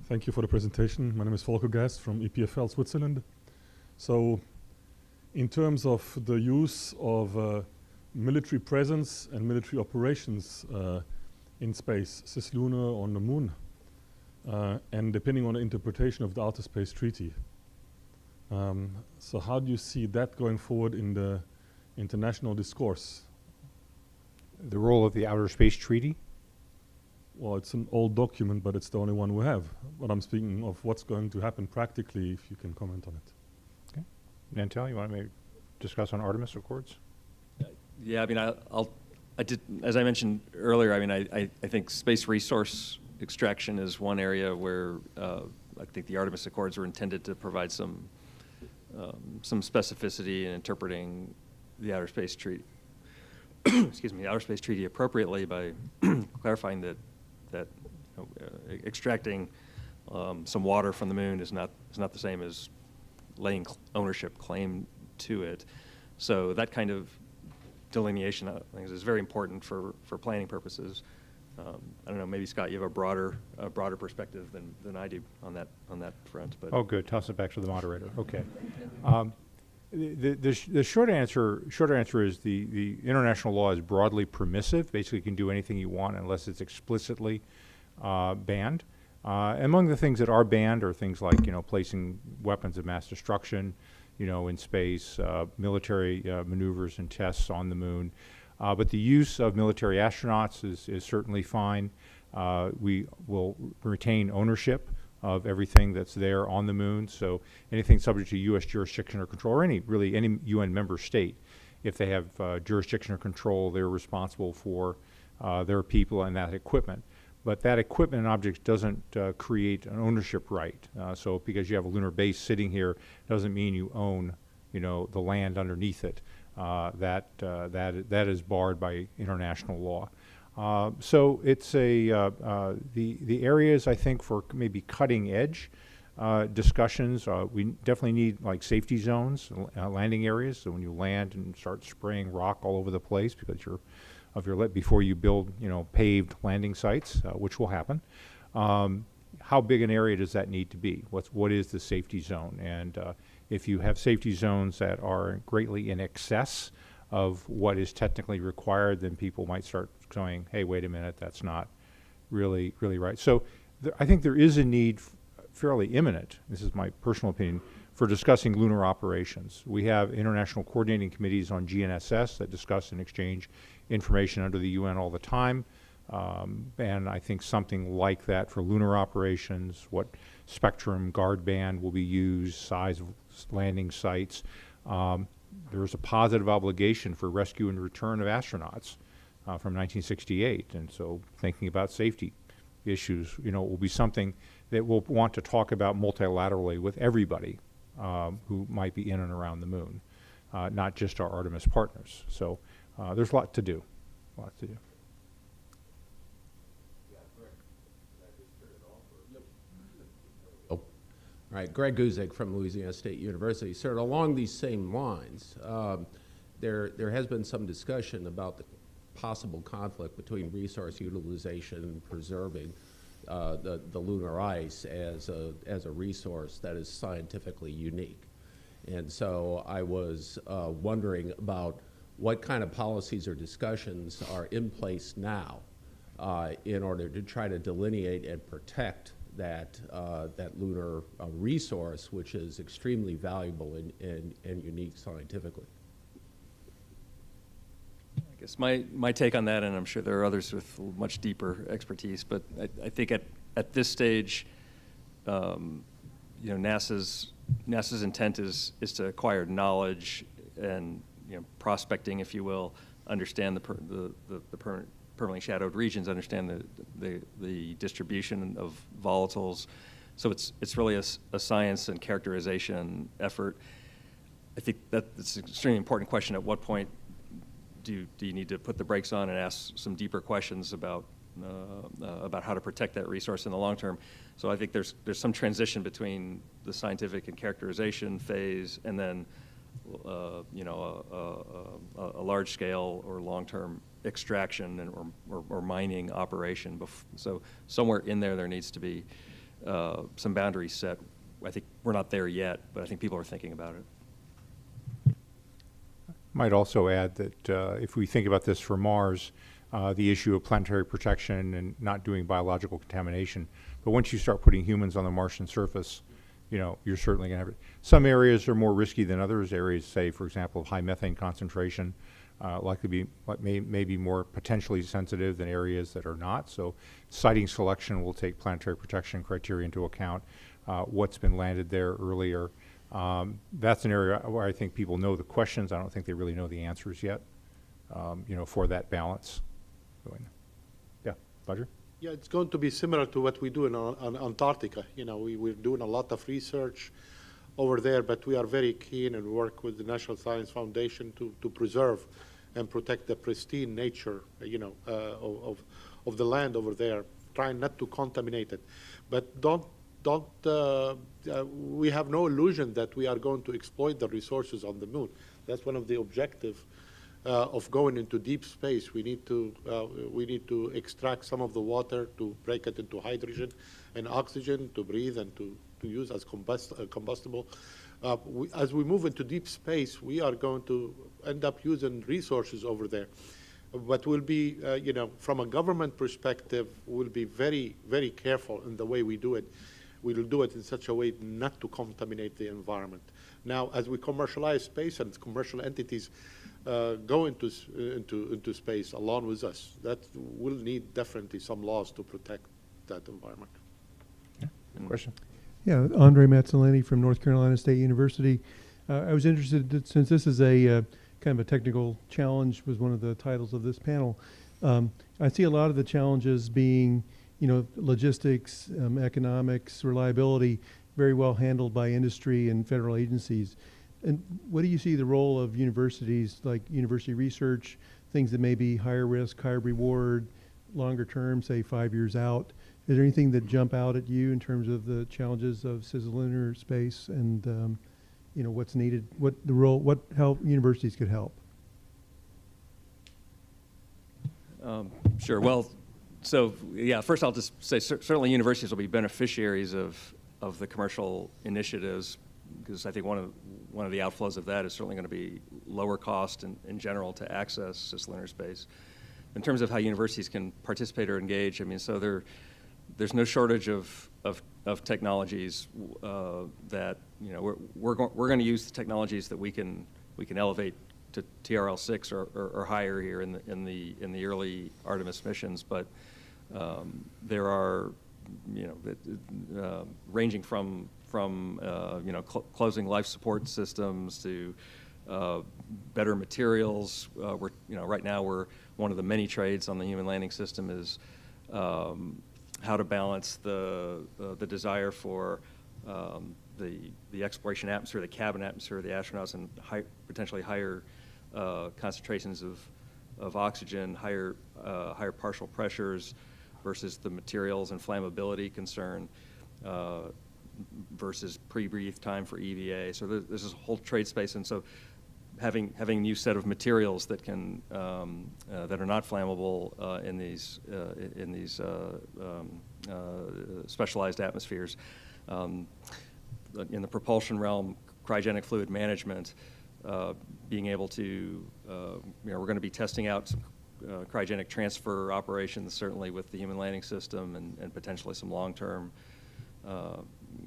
Thank you for the presentation. My name is Volker Gast from EPFL Switzerland. So, in terms of the use of military presence and military operations in space, Cis-Lunar on the moon, and depending on the interpretation of the Outer Space Treaty. So how do you see that going forward in the international discourse? The role of the Outer Space Treaty? Well, it's an old document, but it's the only one we have. But I'm speaking of what's going to happen practically, if you can comment on it. Okay. Nantel, you want to maybe discuss on Artemis Accords? Yeah, I mean, I did, as I mentioned earlier, I mean, I think space resource extraction is one area where I think the Artemis Accords were intended to provide some specificity in interpreting the Outer Space Treaty. Excuse me, the Outer Space Treaty appropriately by clarifying that extracting some water from the moon is not the same as laying ownership claim to it. So that kind of delineation, I think, is very important for planning purposes. I don't know. Maybe Scott, you have a broader perspective than I do on that front. But oh, good. Toss it back to the moderator. Okay. The short answer is the international law is broadly permissive. Basically, you can do anything you want unless it's explicitly banned. Among the things that are banned are things like placing weapons of mass destruction, in space, military maneuvers and tests on the moon. But the use of military astronauts is certainly fine. We will retain ownership of everything that's there on the moon. So anything subject to U.S. jurisdiction or control, or any UN member state, if they have jurisdiction or control, they're responsible for their people and that equipment. But that equipment and objects doesn't create an ownership right. So because you have a lunar base sitting here doesn't mean you own, the land underneath it. That is barred by international law. So it's the areas, I think, for maybe cutting edge discussions. We definitely need like safety zones, landing areas. So when you land and start spraying rock all over the place because before you build, paved landing sites, which will happen. How big an area does that need to be? What is the safety zone? And if you have safety zones that are greatly in excess of what is technically required, then people might start going, hey, wait a minute, that's not really right. So I think there is a need, fairly imminent, this is my personal opinion, for discussing lunar operations. We have international coordinating committees on GNSS that discuss and exchange information under the UN all the time. And I think something like that for lunar operations, what spectrum guard band will be used, size of landing sites. There's a positive obligation for rescue and return of astronauts from 1968. And so thinking about safety issues, will be something that we'll want to talk about multilaterally with everybody who might be in and around the moon, not just our Artemis partners. So there's a lot to do, All right, Greg Guzik from Louisiana State University. Sir, along these same lines, there has been some discussion about the possible conflict between resource utilization and preserving the lunar ice as a resource that is scientifically unique. And so I was wondering about what kind of policies or discussions are in place now in order to try to delineate and protect that lunar resource, which is extremely valuable and unique scientifically. I guess my take on that, and I'm sure there are others with much deeper expertise, but I think at this stage, NASA's intent is to acquire knowledge and prospecting, if you will, understand the permanently shadowed regions, understand the distribution of volatiles. So it's really a science and characterization effort. I think that's an extremely important question. At what point do you need to put the brakes on and ask some deeper questions about how to protect that resource in the long term? So I think there's some transition between the scientific and characterization phase and then a large scale or long term extraction or mining operation. So somewhere in there needs to be some boundaries set. I think we're not there yet, but I think people are thinking about it. Might also add that if we think about this for Mars, the issue of planetary protection and not doing biological contamination, but once you start putting humans on the Martian surface, you're certainly going to have it. Some areas are more risky than others. Areas, say, for example, of high methane concentration, likely may be more potentially sensitive than areas that are not. So siting selection will take planetary protection criteria into account. What's been landed there earlier. That's an area where I think people know the questions. I don't think they really know the answers yet, for that balance. Yeah, Roger? Yeah, it's going to be similar to what we do in Antarctica. We're doing a lot of research over there, but we are very keen and work with the National Science Foundation to preserve and protect the pristine nature, of the land over there, trying not to contaminate it. But we have no illusion that we are going to exploit the resources on the moon. That's one of the objectives of going into deep space. We need to extract some of the water to break it into hydrogen and oxygen to breathe and to use as combustible. As we move into deep space, we are going to end up using resources over there. But we'll be, from a government perspective, we'll be very, very careful in the way we do it. We'll do it in such a way not to contaminate the environment. Now, as we commercialize space and commercial entities go into space along with us, that will need definitely some laws to protect that environment. Yeah. Question? Yeah, Andre Mazzolini from North Carolina State University. I was interested, since this is a kind of a technical challenge, was one of the titles of this panel. I see a lot of the challenges being, logistics, economics, reliability, very well handled by industry and federal agencies. And what do you see the role of universities, like university research, things that may be higher risk, higher reward, longer term, say 5 years out? Is there anything that jump out at you in terms of the challenges of Cis-Lunar space and what's needed, what the role, how universities could help? Sure. Well, so yeah, first I'll just say certainly universities will be beneficiaries of the commercial initiatives, because I think one of the outflows of that is certainly going to be lower cost in general to access Cis-Lunar space. In terms of how universities can participate or engage, I mean, so there's no shortage of technologies that we're going to use the technologies that we can elevate to TRL-6 or higher here in the early Artemis missions, but there are ranging from closing life support systems to better materials. Right now one of the many trades on the human landing system is how to balance the desire for the exploration atmosphere, the cabin atmosphere of the astronauts, and potentially higher concentrations of oxygen, higher partial pressures, versus the materials and flammability concern, versus pre-breathe time for EVA. So there's this whole trade space, and so having a new set of materials that can that are not flammable in these specialized atmospheres. In the propulsion realm, cryogenic fluid management, being able to, we're going to be testing out some cryogenic transfer operations, certainly with the human landing system, and potentially some long-term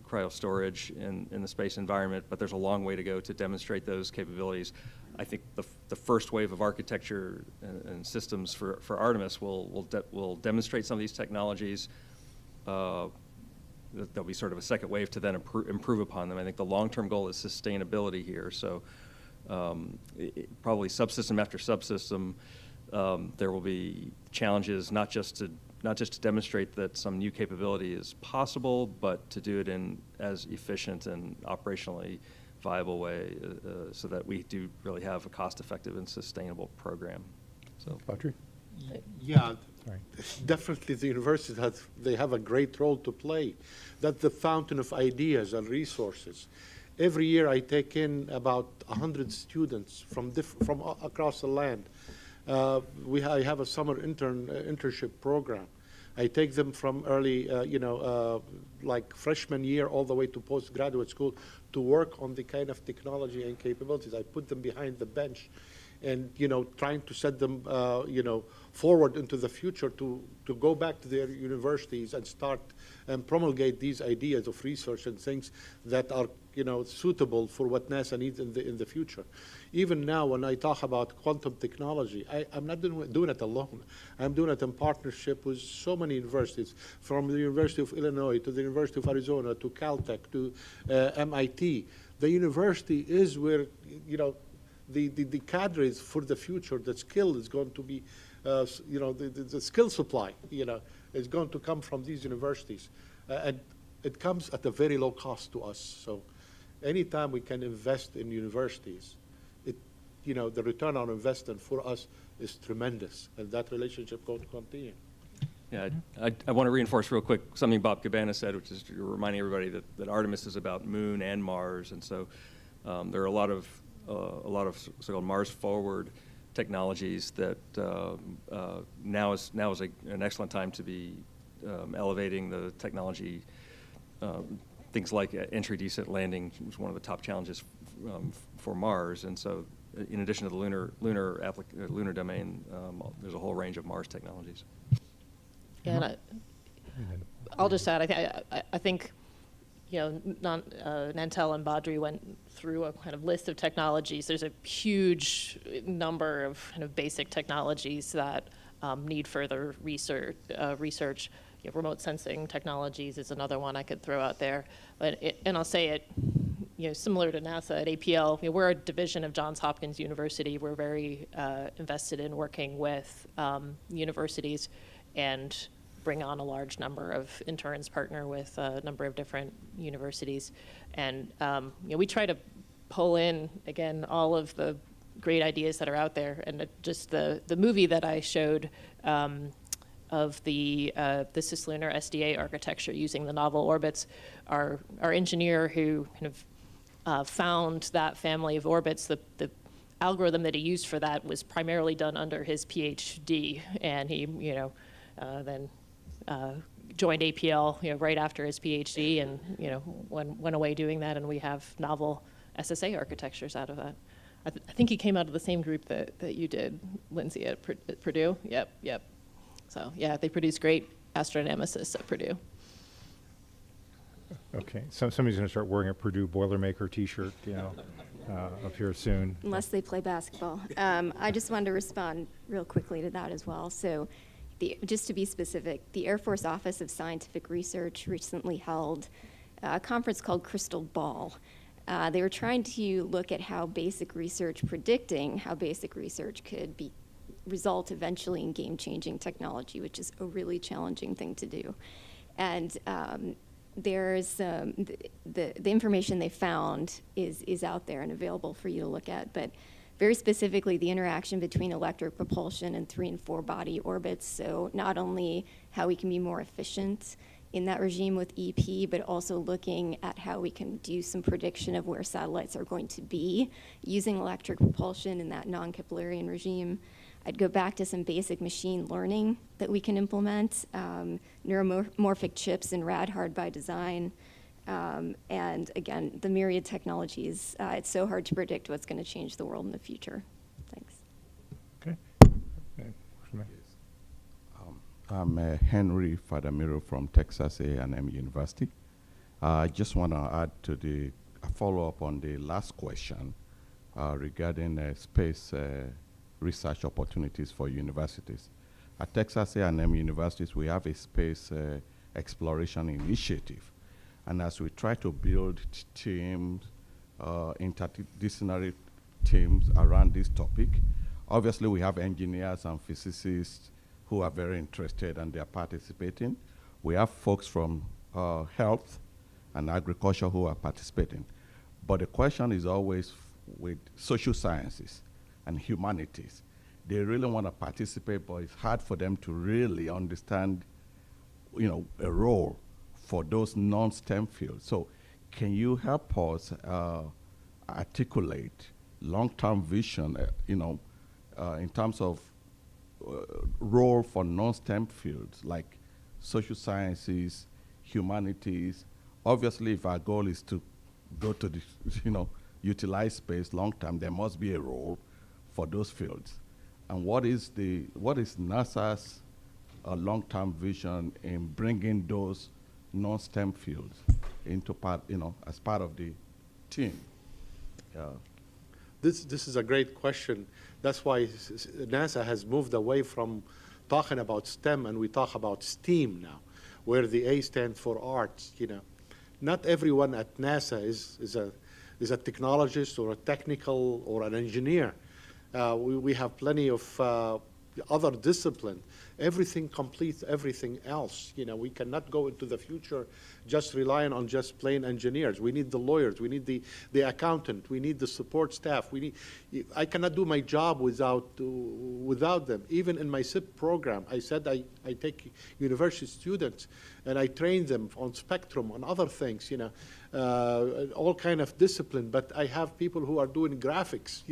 cryo storage in the space environment, but there's a long way to go to demonstrate those capabilities. I think the first wave of architecture and systems for Artemis will demonstrate some of these technologies. There'll be sort of a second wave to then improve upon them. I think the long-term goal is sustainability here. So probably subsystem after subsystem, there will be challenges not just to demonstrate that some new capability is possible, but to do it in as efficient and operationally viable way so that we do really have a cost-effective and sustainable program. So, Patrick? Yeah, Sorry. definitely the universities they have a great role to play. That's the fountain of ideas and resources. Every year I take in about 100 students from across the land. I have a summer internship program. I take them from early, like freshman year all the way to postgraduate school to work on the kind of technology and capabilities. I put them behind the bench and, trying to set them, forward into the future to go back to their universities and start and promulgate these ideas of research and things that are, suitable for what NASA needs in the future. Even now, when I talk about quantum technology, I'm not doing it alone. I'm doing it in partnership with so many universities, from the University of Illinois to the University of Arizona to Caltech to MIT. The university is where, the cadres for the future, the skill is going to be, the skill supply, is going to come from these universities. And it comes at a very low cost to us. So anytime we can invest in universities, the return on investment for us is tremendous, and that relationship going to continue. Yeah, I want to reinforce real quick something Bob Cabana said, which is reminding everybody that Artemis is about Moon and Mars, and so there are a lot of so-called Mars forward technologies that now is an excellent time to be elevating the technology. Things like entry descent landing is one of the top challenges for Mars, and so in addition to the lunar domain, there's a whole range of Mars technologies. Yeah, and I'll just add, I think, Nantel and Badri went through a kind of list of technologies. There's a huge number of kind of basic technologies that need further research. Remote sensing technologies is another one I could throw out there. And I'll say it, similar to NASA at APL, we're a division of Johns Hopkins University. We're very invested in working with universities and bring on a large number of interns, partner with a number of different universities. And we try to pull in, again, all of the great ideas that are out there. And just the movie that I showed of the Cis-Lunar SDA architecture using the novel orbits, our engineer who kind of found that family of orbits, the algorithm that he used for that was primarily done under his PhD, and he then joined APL right after his PhD, and went away doing that, and we have novel SSA architectures out of that. I think he came out of the same group that you did, Lindsay, at Purdue. Yep. So yeah, they produce great astronomicists at Purdue. Okay, so somebody's going to start wearing a Purdue Boilermaker T-shirt, up here soon. Unless they play basketball. I just wanted to respond real quickly to that as well. So, just to be specific, the Air Force Office of Scientific Research recently held a conference called Crystal Ball. They were trying to look at how basic research, predicting how basic research could result eventually in game-changing technology, which is a really challenging thing to do. And there's the information they found is out there and available for you to look at, but very specifically the interaction between electric propulsion and 3 and 4 body orbits. So not only how we can be more efficient in that regime with EP, but also looking at how we can do some prediction of where satellites are going to be using electric propulsion in that non-Keplerian regime. I'd go back to some basic machine learning that we can implement, neuromorphic chips in rad-hard by design, and again, the myriad technologies. It's so hard to predict what's going to change the world in the future. Thanks. Okay. I'm Henry Fadamiro from Texas A&M University. I just want to add to the follow-up on the last question regarding space research opportunities for universities. At Texas A&M Universities, we have a space exploration initiative. And as we try to build teams, interdisciplinary teams around this topic, obviously we have engineers and physicists who are very interested and they are participating. We have folks from health and agriculture who are participating. But the question is always with social sciences and humanities. They really want to participate, but it's hard for them to really understand, you know, a role for those non-STEM fields. So can you help us articulate long-term vision, in terms of role for non-STEM fields like social sciences, humanities? Obviously, if our goal is to go to the, utilize space long-term, there must be a role for those fields. And what is NASA's long-term vision in bringing those non-STEM fields into part, as part of the team? This is a great question. That's why NASA has moved away from talking about STEM and we talk about STEAM now, where the A stands for arts. Not everyone at NASA is a technologist or a technical or an engineer. We have plenty of other disciplines. Everything completes everything else. We cannot go into the future just relying on just plain engineers. We need the lawyers. We need the accountant. We need the support staff. I cannot do my job without them. Even in my SIP program, I said I take university students and I train them on spectrum, on other things, all kind of discipline. But I have people who are doing graphics.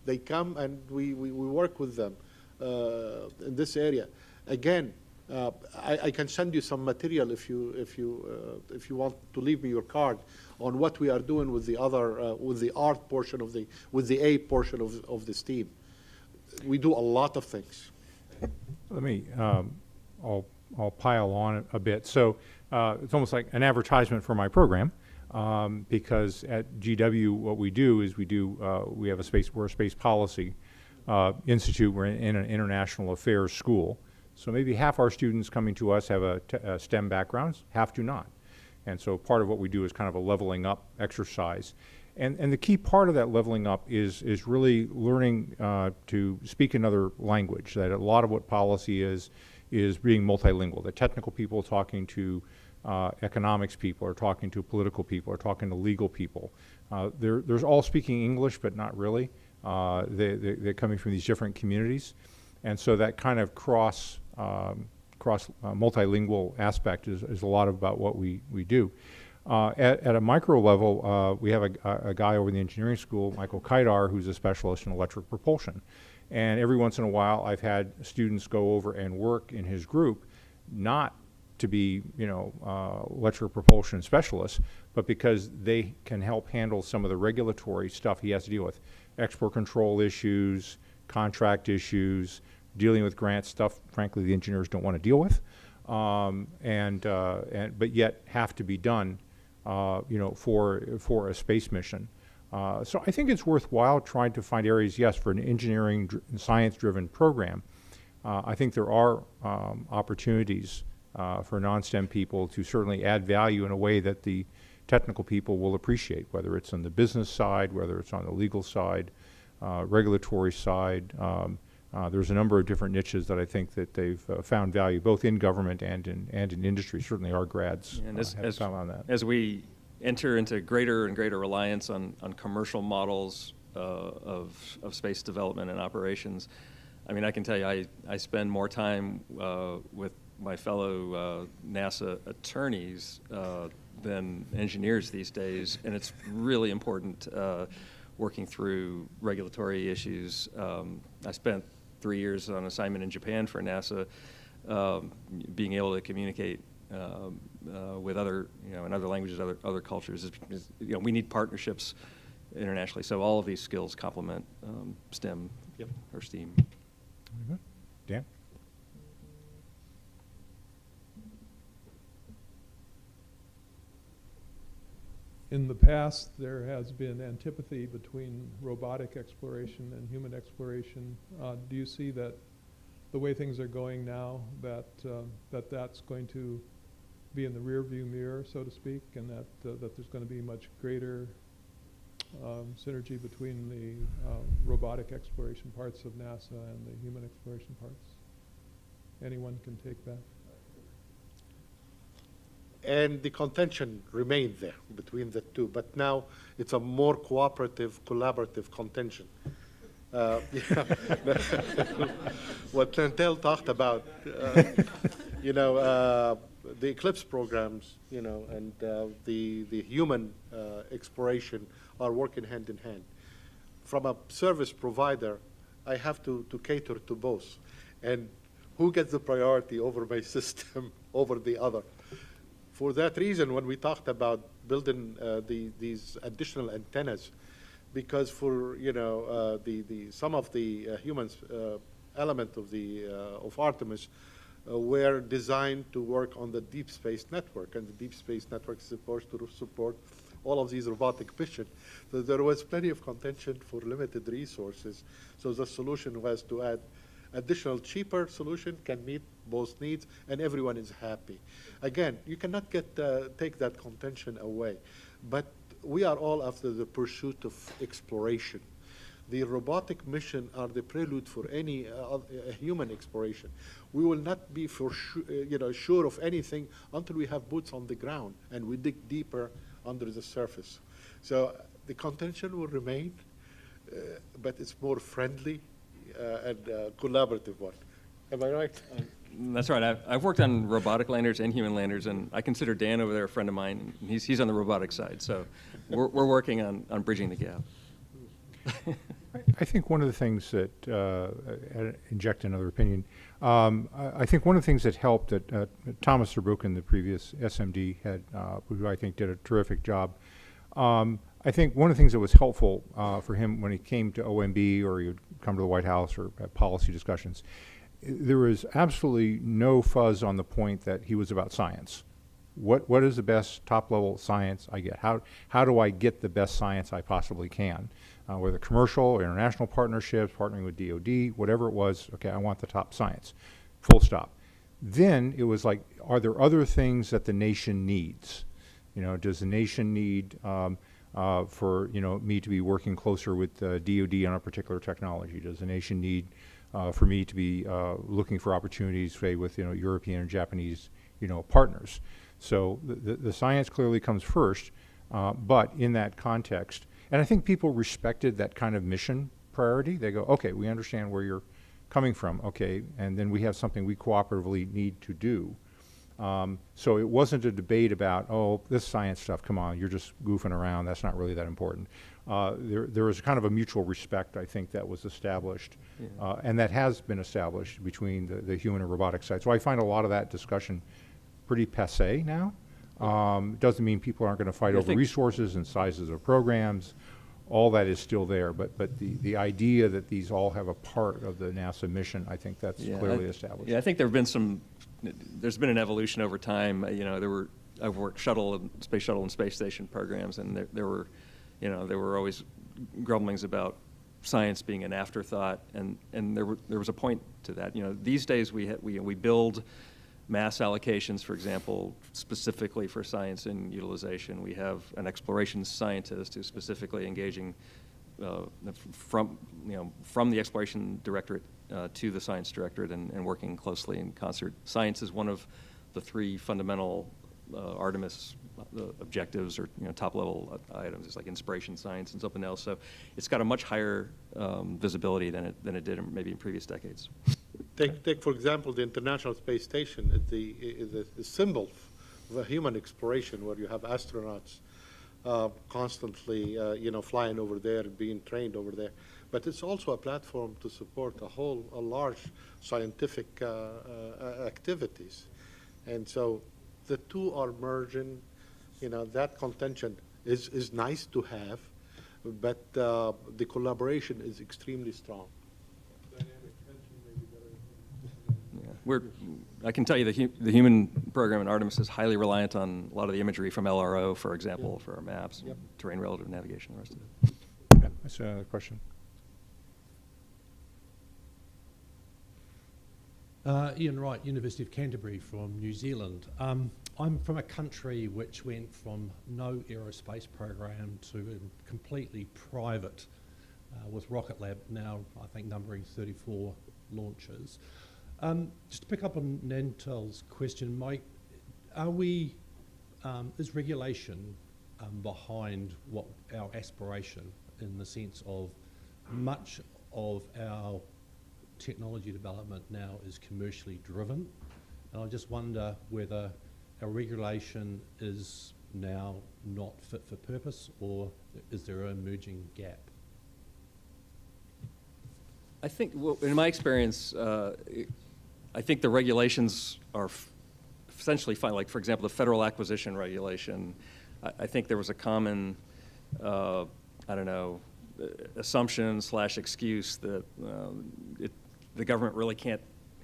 They come and we work with them in this area. Again, I can send you some material if you want to leave me your card on what we are doing with the other with the art portion with the A portion of this team. We do a lot of things. Let me I'll pile on a bit. So it's almost like an advertisement for my program. Because at GW, what we do is we have we're a space policy institute. We're in an international affairs school. So maybe half our students coming to us have a STEM backgrounds, half do not. And so part of what we do is kind of a leveling up exercise. And the key part of that leveling up is really learning to speak another language. That a lot of what policy is being multilingual. The technical people talking to economics people, or talking to political people, or talking to legal people. There's all speaking English, but not really. They're coming from these different communities. And so that kind of cross multilingual aspect is a lot about what we do. At a micro level, we have a guy over in the engineering school, Michael Kaidar, who's a specialist in electric propulsion. And every once in a while, I've had students go over and work in his group, not to be, electric propulsion specialists, but because they can help handle some of the regulatory stuff he has to deal with. Export control issues, contract issues, dealing with grant stuff, frankly, the engineers don't want to deal with, but yet have to be done, for a space mission. So I think it's worthwhile trying to find areas, yes, for an engineering science-driven program. I think there are opportunities for non-STEM people to certainly add value in a way that the technical people will appreciate, whether it's on the business side, whether it's on the legal side, regulatory side. There's a number of different niches that I think that they've found value, both in government and in industry. Certainly our grads have found on that. As we enter into greater and greater reliance on commercial models of space development and operations, I mean, I can tell you I spend more time with my fellow NASA attorneys than engineers these days, and it's really important working through regulatory issues. I spent 3 years on assignment in Japan for NASA, being able to communicate with other, in other languages, other cultures. We need partnerships internationally, so all of these skills complement STEM or STEAM. Dan? In the past, there has been antipathy between robotic exploration and human exploration. Do you see that the way things are going now, that's going to be in the rearview mirror, so to speak, and that there's going to be much greater synergy between the robotic exploration parts of NASA and the human exploration parts? Anyone can take that. And the contention remained there between the two, but now it's a more cooperative, collaborative contention. What Chantel talked about, the Eclipse programs, and the human exploration are working hand in hand. From a service provider, I have to cater to both. And who gets the priority over my system over the other? For that reason, when we talked about building these additional antennas, because for some of the humans element of Artemis were designed to work on the deep space network, and the deep space network is supposed to support all of these robotic missions. So there was plenty of contention for limited resources. So the solution was to add additional cheaper solution can meet both needs, and everyone is happy. Again, you cannot take that contention away, but we are all after the pursuit of exploration. The robotic mission are the prelude for any human exploration. We will not be for sure of anything until we have boots on the ground and we dig deeper under the surface. So the contention will remain, but it's more friendly and collaborative one. Am I right? That's right. I've worked on robotic landers and human landers, and I consider Dan over there a friend of mine. He's on the robotic side, so we're working on bridging the gap. I think one of the things that, inject another opinion, I think one of the things that helped that Thomas Serbuchen, the previous SMD, had, who I think did a terrific job. I think one of the things that was helpful for him when he came to OMB or he would come to the White House or at policy discussions, there was absolutely no fuzz on the point that he was about science. What is the best top-level science I get? How do I get the best science I possibly can? Whether commercial or international partnerships, partnering with DOD, whatever it was, okay, I want the top science, full stop. Then it was like, are there other things that the nation needs? Does the nation need for me to be working closer with DOD on a particular technology? Does the nation need for me to be looking for opportunities, say, with European and Japanese partners? So the science clearly comes first, but in that context, and I think people respected that kind of mission priority. They go, okay, we understand where you're coming from, okay, and then we have something we cooperatively need to do. So it wasn't a debate about, oh, this science stuff, come on, you're just goofing around, that's not really that important. There was kind of a mutual respect, I think, that was established, and that has been established between the human and robotic side. So I find a lot of that discussion pretty passé now. Doesn't mean people aren't going to fight over resources and sizes of programs. All that is still there, but the idea that these all have a part of the NASA mission, I think that's clearly established. Yeah, I think there's been an evolution over time. I've worked space shuttle and space station programs, and there were always grumblings about science being an afterthought, and there was a point to that. These days we build mass allocations, for example, specifically for science and utilization. We have an exploration scientist who's specifically engaging from the exploration directorate to the science directorate and working closely in concert. Science is one of the three fundamental Artemis objectives or top-level items. It's like inspiration science and something else. So it's got a much higher visibility than it did maybe in previous decades. Take for example, the International Space Station, the symbol of a human exploration, where you have astronauts constantly, flying over there, being trained over there. But it's also a platform to support a large scientific activities. And so the two are merging. That contention is nice to have, but the collaboration is extremely strong. I can tell you the human program in Artemis is highly reliant on a lot of the imagery from LRO, for example, for our maps, terrain relative navigation, the rest of it. Yeah, that's a question. Ian Wright, University of Canterbury from New Zealand. I'm from a country which went from no aerospace program to a completely private with Rocket Lab now, I think, numbering 34 launches. Just to pick up on Nantel's question, Mike, is regulation behind what our aspiration, in the sense of much of our technology development now is commercially driven? And I just wonder whether our regulation is now not fit for purpose, or is there an emerging gap? I think, in my experience, I think the regulations are essentially fine. Like, for example, the federal acquisition regulation, I think there was a common, assumption / excuse that the government really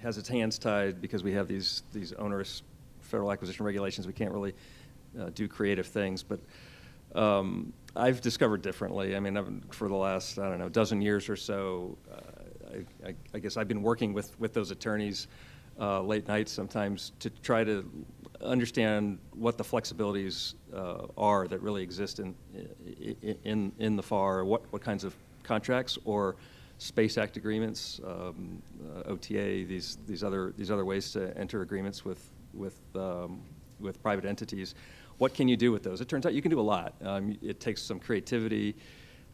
has its hands tied because we have these onerous federal acquisition regulations. We can't really do creative things. But I've discovered differently. I mean, for the last, dozen years or so, I guess I've been working with those attorneys late nights sometimes to try to understand what the flexibilities are that really exist in the FAR, what kinds of contracts or Space Act agreements, OTA, these other ways to enter agreements with private entities. What can you do with those? It turns out you can do a lot. It takes some creativity.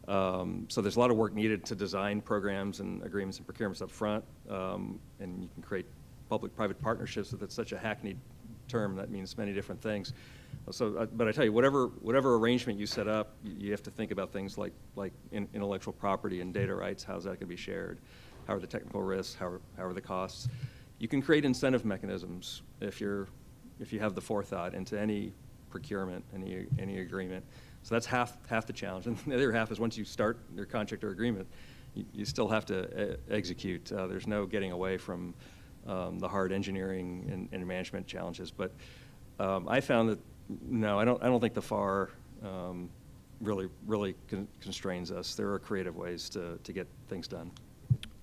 So there's a lot of work needed to design programs and agreements and procurements up front, and you can create public-private partnerships. That's such a hackneyed term that means many different things. So, but I tell you, whatever arrangement you set up, you have to think about things like intellectual property and data rights. How's that going to be shared? How are the technical risks? How are the costs? You can create incentive mechanisms if you have the forethought into any procurement, any agreement. So that's half the challenge. And the other half is once you start your contract or agreement, you still have to execute. There's no getting away from the hard engineering and management challenges. But I found that, no, I don't think the FAR really constrains us. There are creative ways to get things done.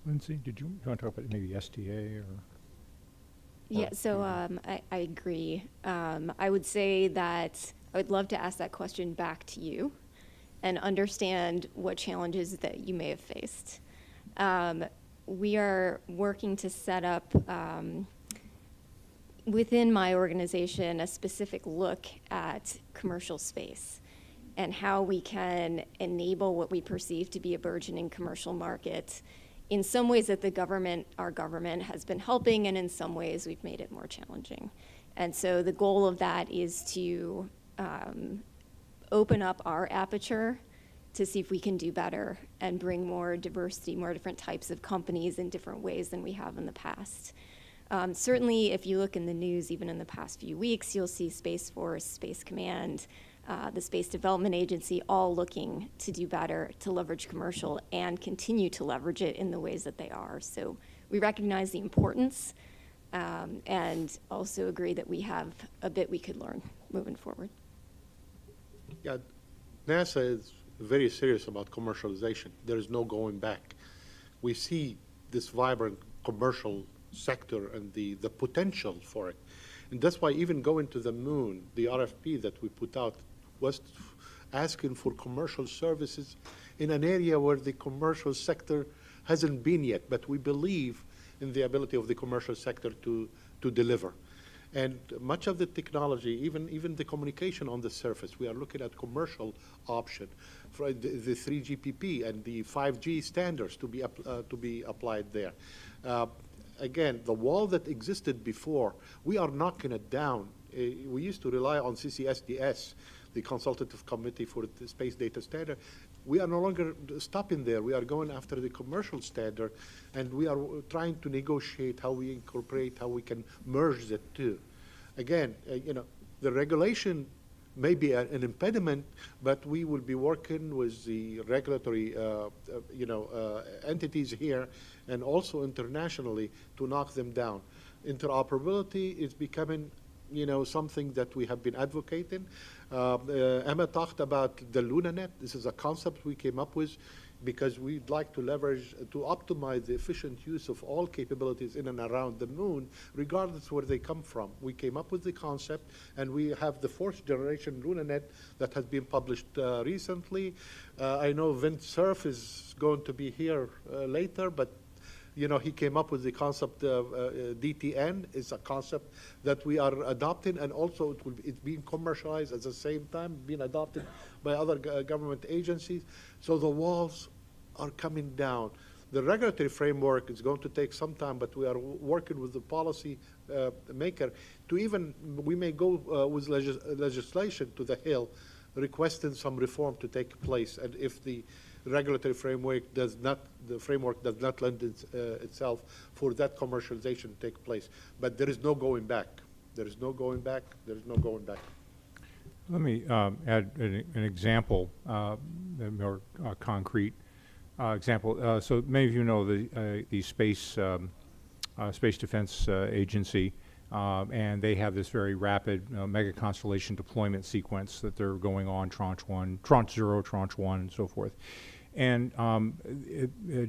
Lindsay, did you want to talk about maybe STA or? Yeah, so I agree. I would say that I would love to ask that question back to you and understand what challenges that you may have faced. We are working to set up within my organization a specific look at commercial space and how we can enable what we perceive to be a burgeoning commercial market. In some ways that our government has been helping, and in some ways we've made it more challenging. And so the goal of that is to open up our aperture to see if we can do better and bring more diversity, more different types of companies in different ways than we have in the past. Certainly, if you look in the news, even in the past few weeks, you'll see Space Force, Space Command, the Space Development Agency, all looking to do better, to leverage commercial and continue to leverage it in the ways that they are. So we recognize the importance and also agree that we have a bit we could learn moving forward. Yeah, NASA is very serious about commercialization. There is no going back. We see this vibrant commercial sector and the potential for it. And that's why even going to the moon, the RFP that we put out was asking for commercial services in an area where the commercial sector hasn't been yet, but we believe in the ability of the commercial sector to deliver. And much of the technology, even the communication on the surface, we are looking at commercial option for the 3GPP and the 5G standards to be applied there. again, the wall that existed before, we are knocking it down. We used to rely on CCSDS, the Consultative Committee for the Space Data Standard. We are no longer stopping there. We are going after the commercial standard, and we are trying to negotiate how we incorporate, how we can merge the two. Again, you know, the regulation may be an impediment, but we will be working with the regulatory entities here and also internationally to knock them down. Interoperability is becoming, you know, something that we have been advocating. Emma talked about the LunaNet. This is a concept we came up with because we'd like to leverage, to optimize the efficient use of all capabilities in and around the moon, regardless where they come from. We came up with the concept, and we have the 4th generation LunaNet that has been published recently. I know Vint Cerf is going to be here later, but you know, he came up with the concept of DTN. It's a concept that we are adopting, and also it's being commercialized at the same time, being adopted by other government agencies. So the walls are coming down. The regulatory framework is going to take some time, but we are working with the policy maker to even, we may go with legislation to the Hill, requesting some reform to take place. And if the regulatory framework does not, the framework does not lend itself for that commercialization to take place. But there is no going back. There is no going back. There is no going back. Let me add an example, a more concrete example. So many of you know the Space Defense Agency, and they have this very rapid mega constellation deployment sequence that they're going on, Tranche 1, Tranche 0, Tranche 1, and so forth. And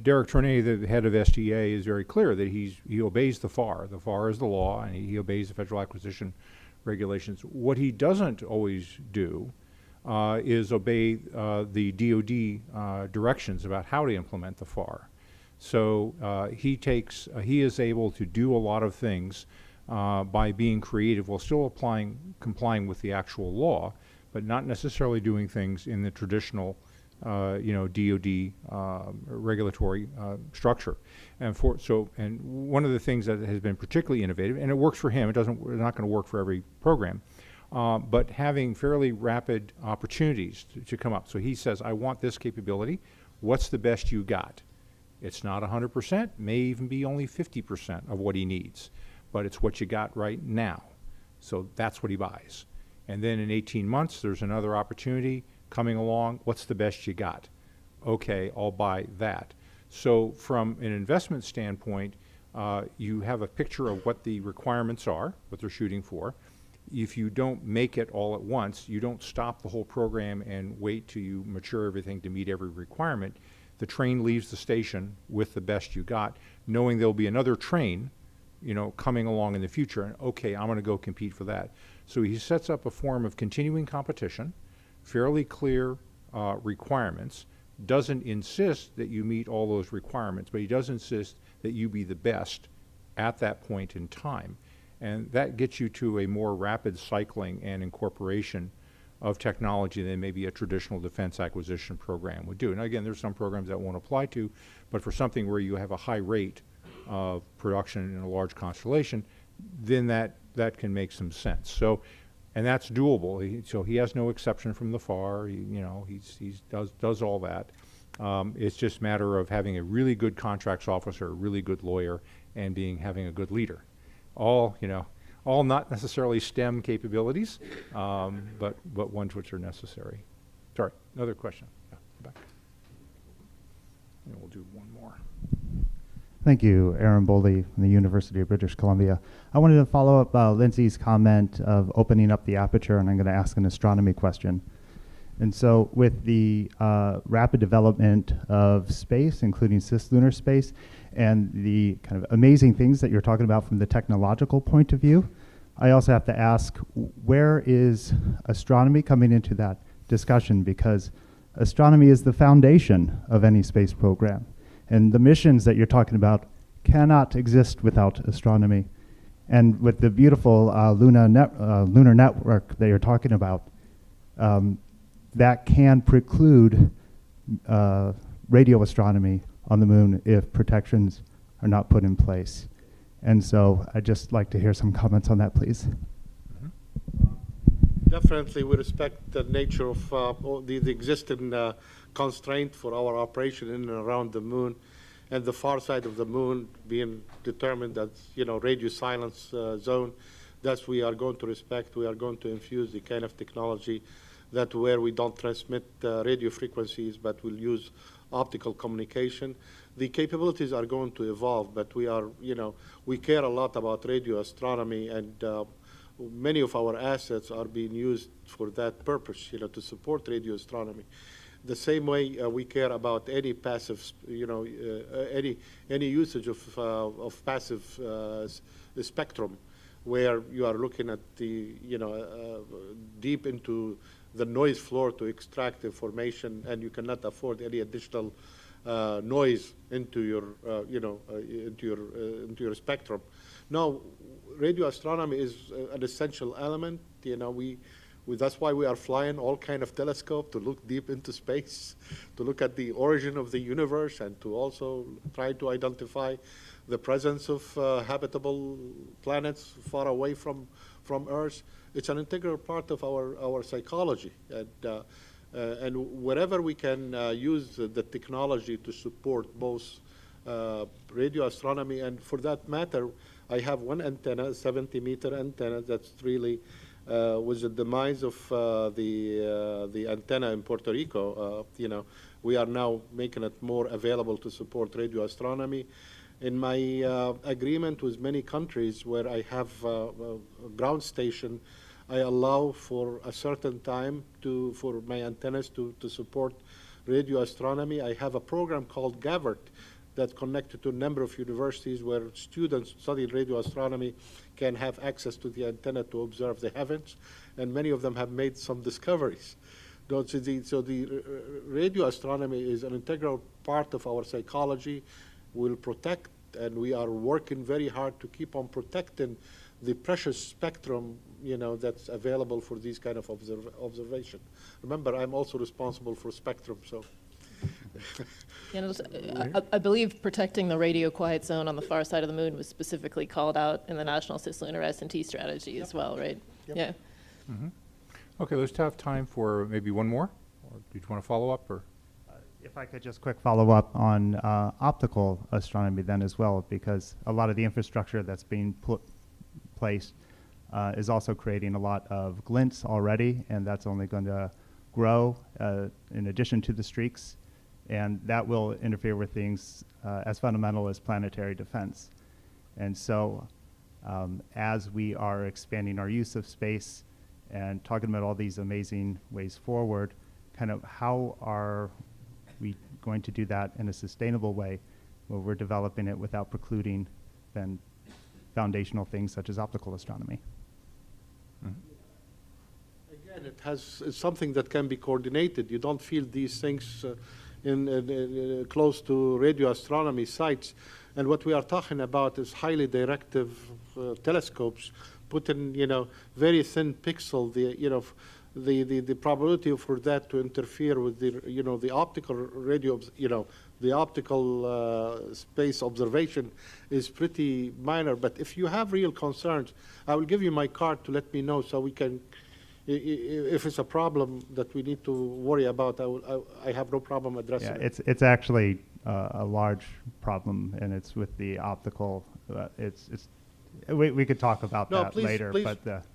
Derek Tournay, the head of SDA, is very clear that he obeys the FAR. The FAR is the law, and he obeys the Federal Acquisition Regulations. What he doesn't always do is obey the DoD directions about how to implement the FAR. So he is able to do a lot of things by being creative while still complying with the actual law, but not necessarily doing things in the traditional DoD regulatory structure. And one of the things that has been particularly innovative, and it works for him, it's not going to work for every program, but having fairly rapid opportunities to come up. So he says, I want this capability. What's the best you got? It's not 100%, may even be only 50% of what he needs, but it's what you got right now. So that's what he buys. And then in 18 months, there's another opportunity coming along. What's the best you got? Okay, I'll buy that. So from an investment standpoint, you have a picture of what the requirements are, what they're shooting for. If you don't make it all at once, you don't stop the whole program and wait till you mature everything to meet every requirement. The train leaves the station with the best you got, knowing there'll be another train, coming along in the future, and okay, I'm going to go compete for that. So he sets up a form of continuing competition, fairly clear requirements, doesn't insist that you meet all those requirements, but he does insist that you be the best at that point in time. And that gets you to a more rapid cycling and incorporation of technology than maybe a traditional defense acquisition program would do. And again, there's some programs that won't apply to, but for something where you have a high rate of production in a large constellation, then that can make some sense. So, and that's doable. So he has no exception from the FAR. He does all that. It's just a matter of having a really good contracts officer, a really good lawyer, and having a good leader. All not necessarily STEM capabilities, but ones which are necessary. Sorry, another question. Yeah, back. And we'll do one more. Thank you, Aaron Boldy from the University of British Columbia. I wanted to follow up Lindsay's comment of opening up the aperture, and I'm going to ask an astronomy question. And so with the rapid development of space, including cislunar space, and the kind of amazing things that you're talking about from the technological point of view, I also have to ask, where is astronomy coming into that discussion? Because astronomy is the foundation of any space program. And the missions that you're talking about cannot exist without astronomy. And with the beautiful lunar network that you're talking about, that can preclude radio astronomy on the moon if protections are not put in place. And so I'd just like to hear some comments on that, please. Definitely, we respect the nature of all the existing constraint for our operation in and around the moon, and the far side of the moon being determined as, you know, radio silence zone. That's we are going to respect. We are going to infuse the kind of technology that where we don't transmit radio frequencies, but we'll use optical communication. The capabilities are going to evolve, but we are, you know, we care a lot about radio astronomy, and many of our assets are being used for that purpose, you know, to support radio astronomy. The same way we care about any passive, you know, any usage of passive spectrum, where you are looking at the, you know, deep into the noise floor to extract information, and you cannot afford any additional noise into your, you know, into your spectrum. Now, radio astronomy is an essential element. You know, that's why we are flying all kind of telescope to look deep into space, to look at the origin of the universe, and to also try to identify the presence of habitable planets far away from Earth. It's an integral part of our psychology, and wherever we can use the technology to support both radio astronomy, and for that matter, I have one antenna, a 70-meter antenna, that's really with the demise of the antenna in Puerto Rico. You know, we are now making it more available to support radio astronomy. In my agreement with many countries where I have a ground station, I allow for a certain time for my antennas to support radio astronomy. I have a program called GAVERT that's connected to a number of universities where students studying radio astronomy can have access to the antenna to observe the heavens, and many of them have made some discoveries. So the radio astronomy is an integral part of our psychology. We'll protect, and we are working very hard to keep on protecting the precious spectrum, you know, that's available for these kind of observation. Remember, I'm also responsible for spectrum, so. You know, I believe protecting the radio quiet zone on the far side of the moon was specifically called out in the National Cis-Lunar S&T strategy as well, right? Yep. Yeah. Mm-hmm. Okay, let's have time for maybe one more. Or did you want to follow up, or? If I could just quick follow up on optical astronomy then as well, because a lot of the infrastructure that's being placed is also creating a lot of glints already, and that's only going to grow in addition to the streaks, and that will interfere with things as fundamental as planetary defense. And so as we are expanding our use of space and talking about all these amazing ways forward, kind of how are we going to do that in a sustainable way where we're developing it without precluding then foundational things such as optical astronomy? Mm-hmm. Again, it's something that can be coordinated. You don't feel these things in close to radio astronomy sites. And what we are talking about is highly directive telescopes, putting, you know, very thin pixel, the probability for that to interfere with the, you know, the optical radio, you know, the optical space observation is pretty minor. But if you have real concerns, I will give you my card to let me know so we can, if it's a problem that we need to worry about, I have no problem addressing it. It's actually a large problem, and it's with the optical. We could talk about that later, please. But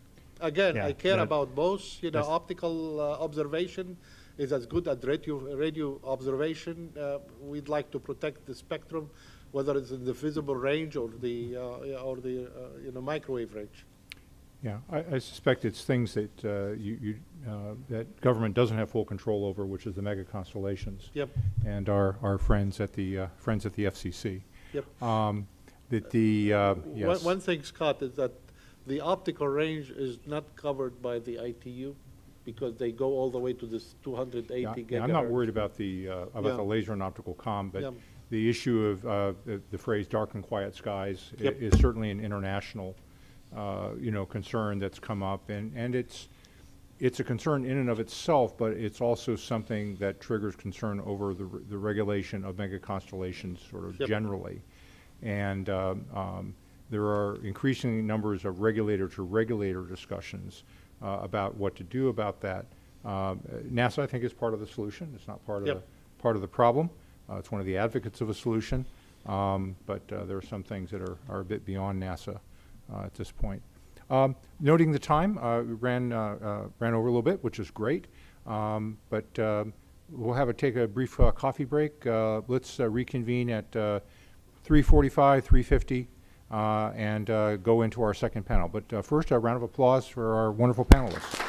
again, yeah, I care about both. You know, optical observation is as good as radio observation. We'd like to protect the spectrum, whether it's in the visible range or the you know, microwave range. Yeah, I suspect it's things that that government doesn't have full control over, which is the mega constellations. Yep. And our friends at the FCC. Yep. Yes. One thing, Scott, is that the optical range is not covered by the ITU because they go all the way to this 280 gigahertz. Yeah, I'm not worried about the laser and optical comm, but the issue of the phrase "dark and quiet skies" is certainly an international you know, concern that's come up, and it's a concern in and of itself, but it's also something that triggers concern over the regulation of mega constellations sort of generally, and there are increasing numbers of regulator-to-regulator discussions about what to do about that. NASA, I think, is part of the solution. It's not part of the problem. It's one of the advocates of a solution, but there are some things that are a bit beyond NASA at this point. Noting the time, we ran over a little bit, which is great, but we'll take a brief coffee break. Let's reconvene at 3:45, 3:50, and go into our second panel. But first, a round of applause for our wonderful panelists.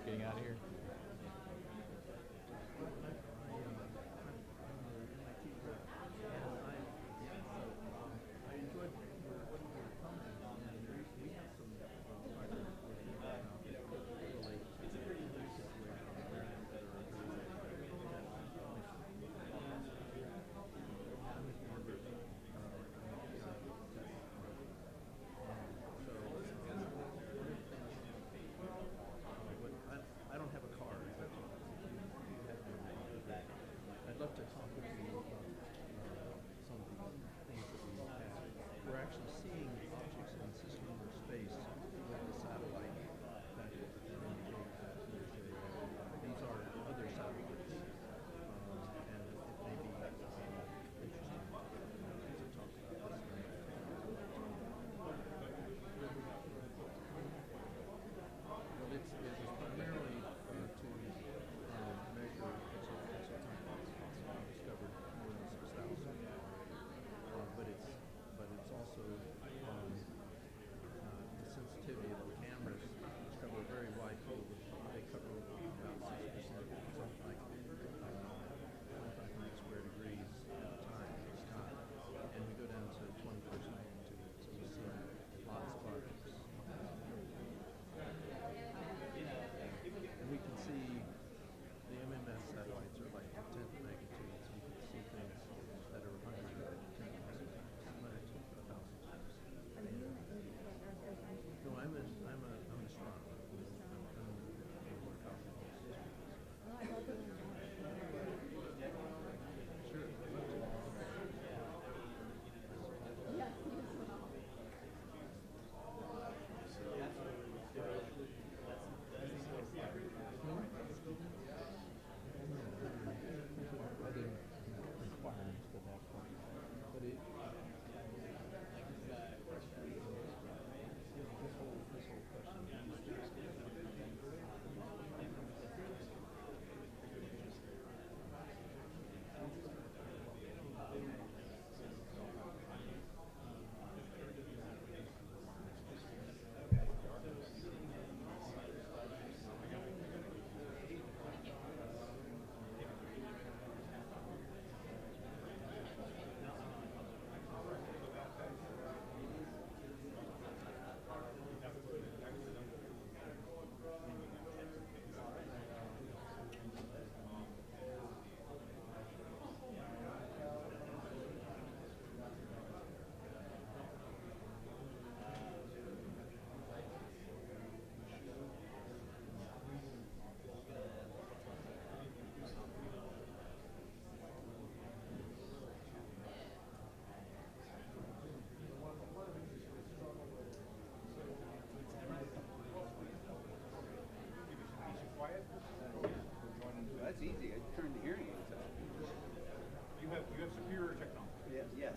getting out of here. I don't have a car. I'd love to talk with you about some of the things that we have. We're actually seeing objects in cislunar space with the satellite that indicate that these are other satellites, and it may be interesting to talk about this. Well, it was primarily to measure exoplanets discovered more than 6,000, but it's also the sensitivity of the cameras cover a very wide field. They cover about 6%, something like 2,500 square degrees at a time in the sky, and we go down to 21st magnitude, so we see lots of objects. And we can see the MMS satellites are like 10th magnitude, so we can see things that are 100 to 10,000 times, 100 to 1,000 times. No, I'm an astronomer. I work out in the Sure. Other requirements for that point, but it. This whole question. That's easy. I turned the hearing aids up. You have superior technology. Yes.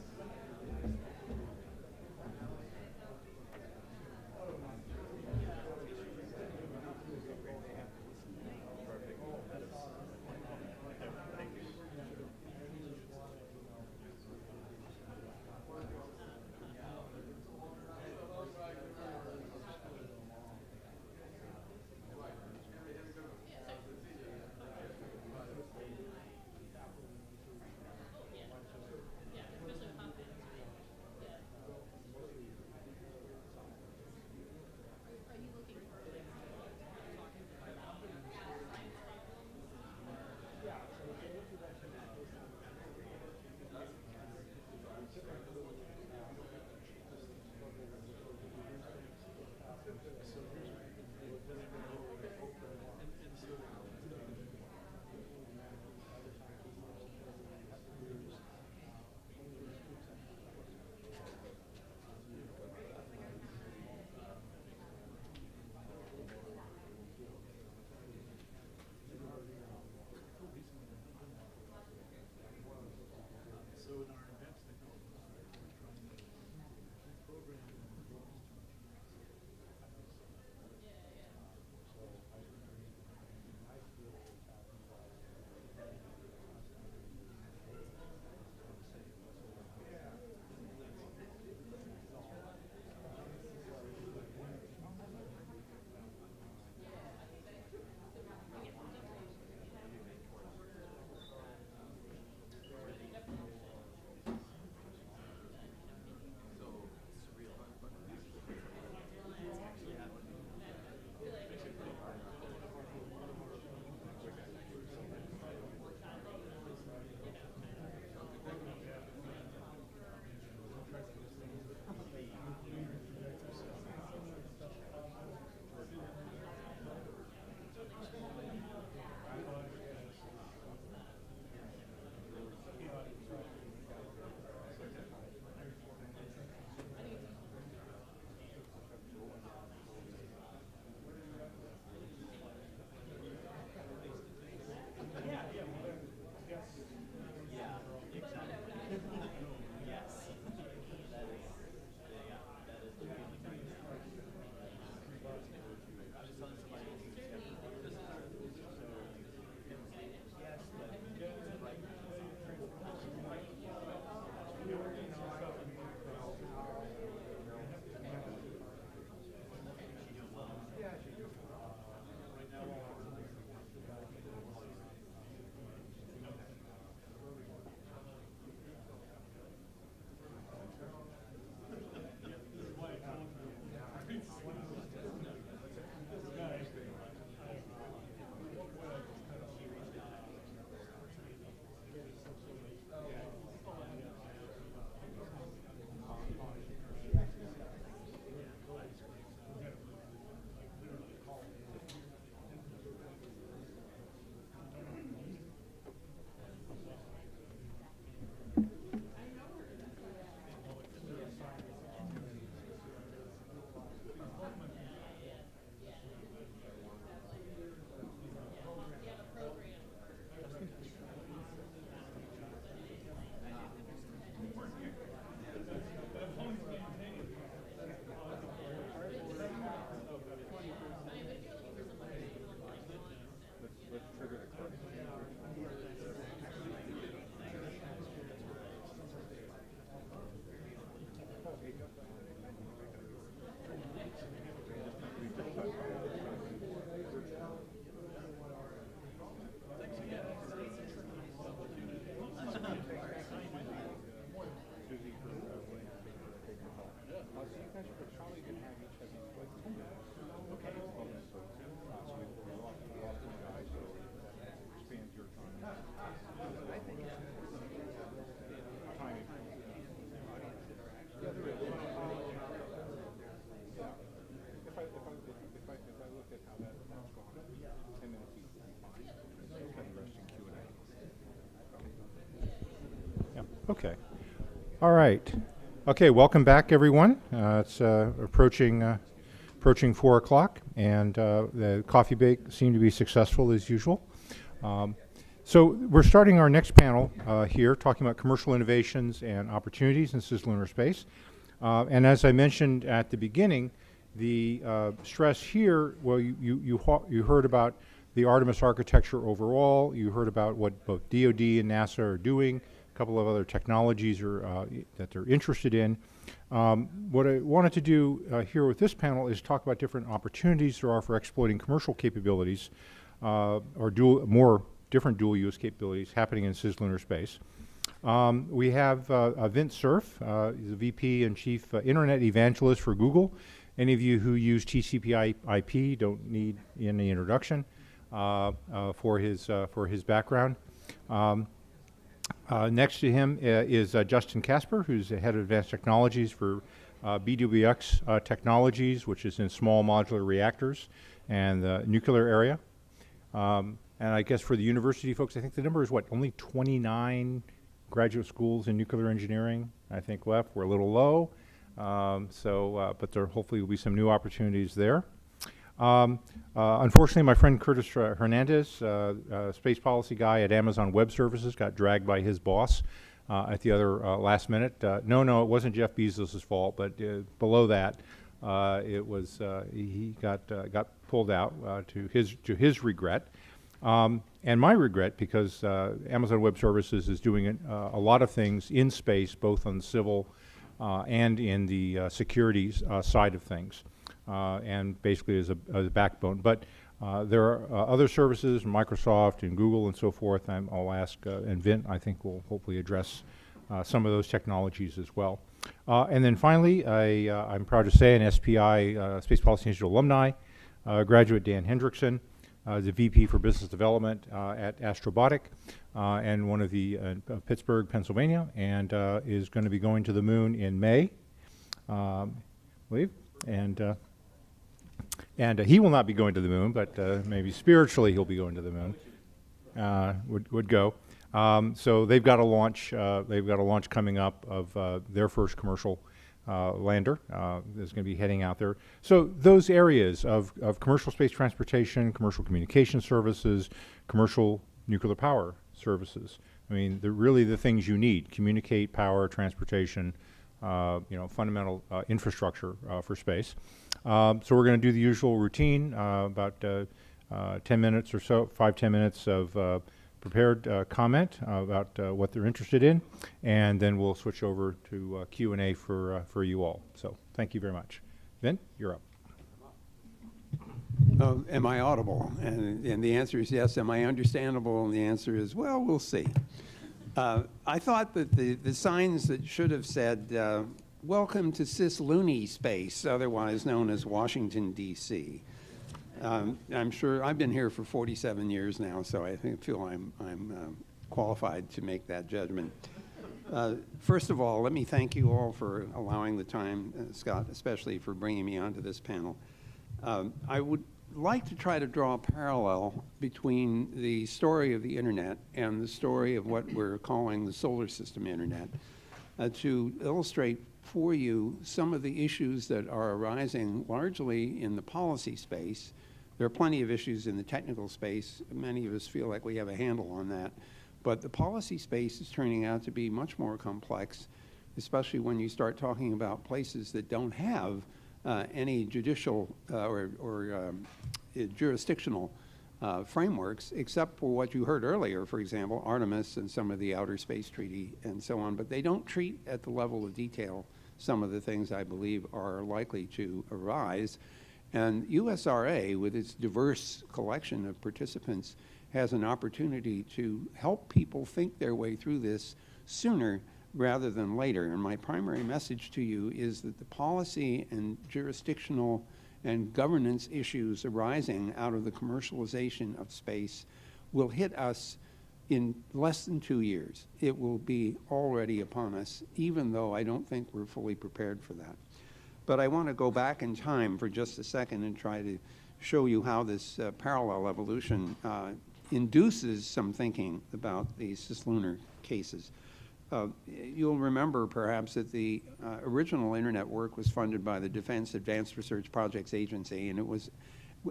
Yeah. Okay. All right. Okay, welcome back, everyone. It's approaching 4 o'clock, and the coffee break seemed to be successful as usual. So we're starting our next panel here, talking about commercial innovations and opportunities in cislunar space. And as I mentioned at the beginning, the stress here, well, you heard about the Artemis architecture overall. You heard about what both DoD and NASA are doing. A couple of other technologies that they're interested in. What I wanted to do here with this panel is talk about different opportunities there are for exploiting commercial capabilities or different dual-use capabilities happening in cislunar space. We have Vint Cerf, he's the VP and Chief Internet Evangelist for Google. Any of you who use TCP/IP don't need any introduction for his background. Next to him is Justin Casper, who's the Head of Advanced Technologies for BWX Technologies, which is in small modular reactors and the nuclear area. And I guess for the university folks, I think the number is what, only 29 graduate schools in nuclear engineering, I think, left. We're a little low, but there hopefully will be some new opportunities there. Unfortunately, my friend Curtis Hernandez, space policy guy at Amazon Web Services, got dragged by his boss at the other last minute. No, it wasn't Jeff Bezos' fault, but below that, it was he got pulled out to his regret. And my regret, because Amazon Web Services is doing a lot of things in space, both on the civil and in the security side of things, and basically as a backbone. But there are other services, Microsoft and Google and so forth. I'll ask, and Vint, I think, will hopefully address some of those technologies as well. And then finally, I'm proud to say an SPI, Space Policy Institute alumni, graduate Dan Hendrickson, the VP for Business Development at Astrobotic, and one of the Pittsburgh, Pennsylvania, and is going to be going to the moon in May, I believe. And he will not be going to the moon, but maybe spiritually he'll be going to the moon. Would go. So they've got a launch. They've got a launch coming up of their first commercial lander is going to be heading out there. So those areas of commercial space transportation, commercial communication services, commercial nuclear power services. I mean, they're really the things you need: communicate, power, transportation, fundamental infrastructure for space. So we're going to do the usual routine, about 10 minutes or so, 5-10 minutes of prepared comment about what they're interested in, and then we'll switch over to Q&A for you all. So thank you very much. Vint, you're up. Am I audible? And the answer is yes. Am I understandable? And the answer is, well, we'll see. I thought that the signs that should have said, welcome to Cis-Lunar space, otherwise known as Washington, D.C. I'm sure I've been here for 47 years now, so I feel I'm qualified to make that judgment. First of all, let me thank you all for allowing the time, Scott, especially for bringing me onto this panel. I would like to try to draw a parallel between the story of the Internet and the story of what we're calling the solar system Internet to illustrate for you some of the issues that are arising largely in the policy space. There are plenty of issues in the technical space. Many of us feel like we have a handle on that. But the policy space is turning out to be much more complex, especially when you start talking about places that don't have any judicial or jurisdictional frameworks, except for what you heard earlier, for example, Artemis and some of the Outer Space Treaty and so on. But they don't treat at the level of detail some of the things I believe are likely to arise. And USRA, with its diverse collection of participants, has an opportunity to help people think their way through this sooner rather than later. And my primary message to you is that the policy and jurisdictional and governance issues arising out of the commercialization of space will hit us in less than 2 years. It will be already upon us, even though I don't think we're fully prepared for that. But I want to go back in time for just a second and try to show you how this parallel evolution induces some thinking about these cislunar cases. You'll remember perhaps that the original internet work was funded by the Defense Advanced Research Projects Agency, and it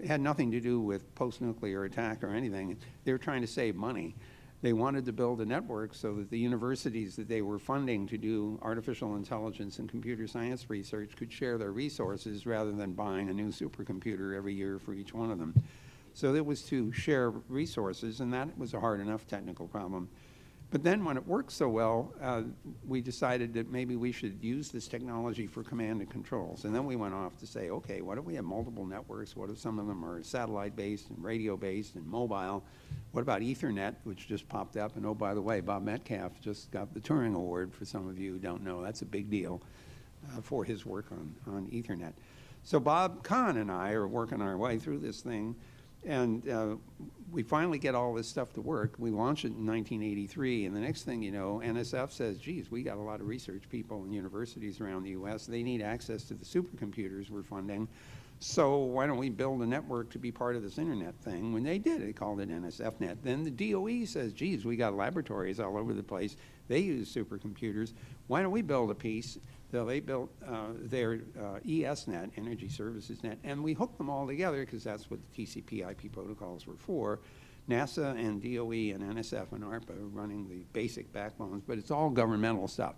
had nothing to do with post-nuclear attack or anything. They were trying to save money. They wanted to build a network so that the universities that they were funding to do artificial intelligence and computer science research could share their resources rather than buying a new supercomputer every year for each one of them. So it was to share resources, and that was a hard enough technical problem. But then when it worked so well, we decided that maybe we should use this technology for command and controls. And then we went off to say, okay, what if we have multiple networks? What if some of them are satellite-based and radio-based and mobile? What about Ethernet, which just popped up? And oh, by the way, Bob Metcalf just got the Turing Award, for some of you who don't know. That's a big deal for his work on Ethernet. So Bob Kahn and I are working our way through this thing. And we finally get all this stuff to work. We launch it in 1983, and the next thing you know, NSF says, geez, we got a lot of research people in universities around the US. They need access to the supercomputers we're funding. So why don't we build a network to be part of this internet thing? When they did, they called it NSFNet. Then the DOE says, geez, we got laboratories all over the place. They use supercomputers. Why don't we build a piece? So they built their ESNet, Energy Services Net, and we hooked them all together because that's what the TCP/IP protocols were for. NASA and DOE and NSF and ARPA are running the basic backbones, but it's all governmental stuff.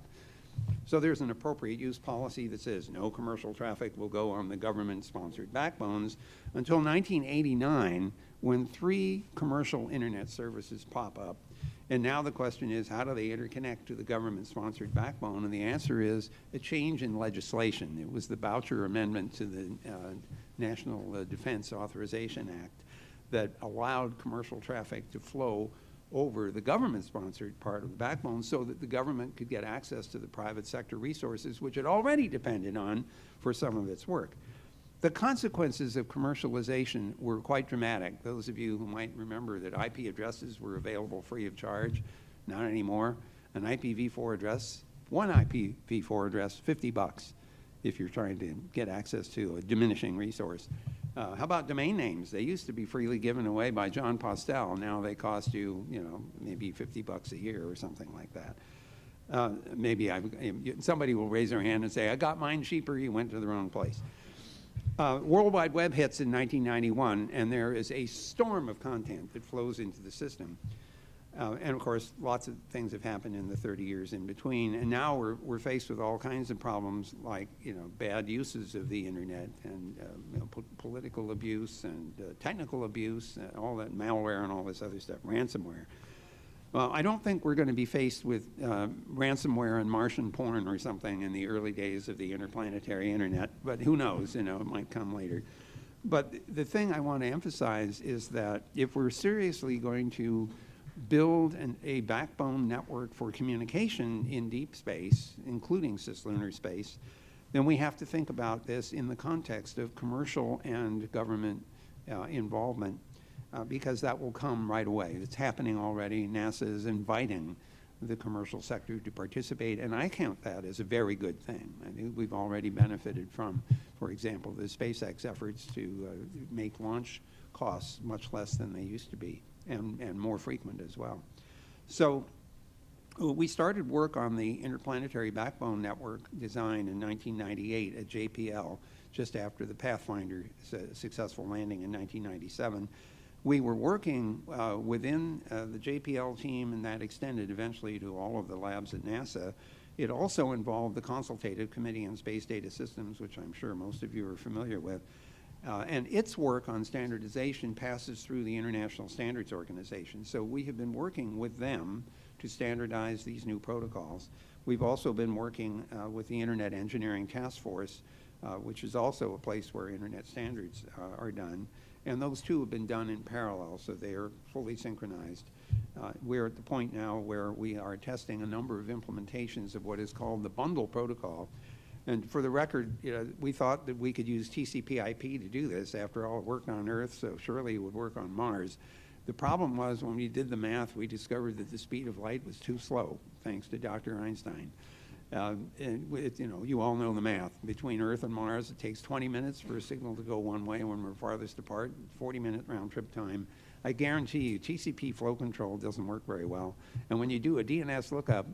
So there's an appropriate use policy that says no commercial traffic will go on the government-sponsored backbones until 1989, when 3 commercial internet services pop up. And now the question is, how do they interconnect to the government-sponsored backbone? And the answer is a change in legislation. It was the Boucher Amendment to the National Defense Authorization Act that allowed commercial traffic to flow over the government-sponsored part of the backbone so that the government could get access to the private sector resources, which it already depended on for some of its work. The consequences of commercialization were quite dramatic. Those of you who might remember that IP addresses were available free of charge, not anymore. An IPv4 address, one IPv4 address, $50 if you're trying to get access to a diminishing resource. How about domain names? They used to be freely given away by John Postel. Now they cost you, maybe $50 a year or something like that. Maybe somebody will raise their hand and say, I got mine cheaper, you went to the wrong place. World Wide Web hits in 1991, and there is a storm of content that flows into the system. And of course, lots of things have happened in the 30 years in between, and now we're faced with all kinds of problems like bad uses of the internet and political abuse and technical abuse, all that malware and all this other stuff, ransomware. Well, I don't think we're going to be faced with ransomware and Martian porn or something in the early days of the interplanetary internet, but who knows, it might come later. But the thing I want to emphasize is that if we're seriously going to build a backbone network for communication in deep space, including cislunar space, then we have to think about this in the context of commercial and government involvement. Because that will come right away. It's happening already. NASA is inviting the commercial sector to participate, and I count that as a very good thing. I think we've already benefited from, for example, the SpaceX efforts to make launch costs much less than they used to be, and more frequent as well. So we started work on the interplanetary backbone network design in 1998 at JPL, just after the Pathfinder successful landing in 1997. We were working within the JPL team, and that extended eventually to all of the labs at NASA. It also involved the Consultative Committee on Space Data Systems, which I'm sure most of you are familiar with. And its work on standardization passes through the International Standards Organization. So we have been working with them to standardize these new protocols. We've also been working with the Internet Engineering Task Force, which is also a place where Internet standards are done. And those two have been done in parallel, so they are fully synchronized. We're at the point now where we are testing a number of implementations of what is called the bundle protocol. And for the record, we thought that we could use TCP/IP to do this. After all, it worked on Earth, so surely it would work on Mars. The problem was when we did the math, we discovered that the speed of light was too slow, thanks to Dr. Einstein. You know, you all know the math. Between Earth and Mars, it takes 20 minutes for a signal to go one way when we're farthest apart, 40-minute round-trip time. I guarantee you, TCP flow control doesn't work very well. And when you do a DNS lookup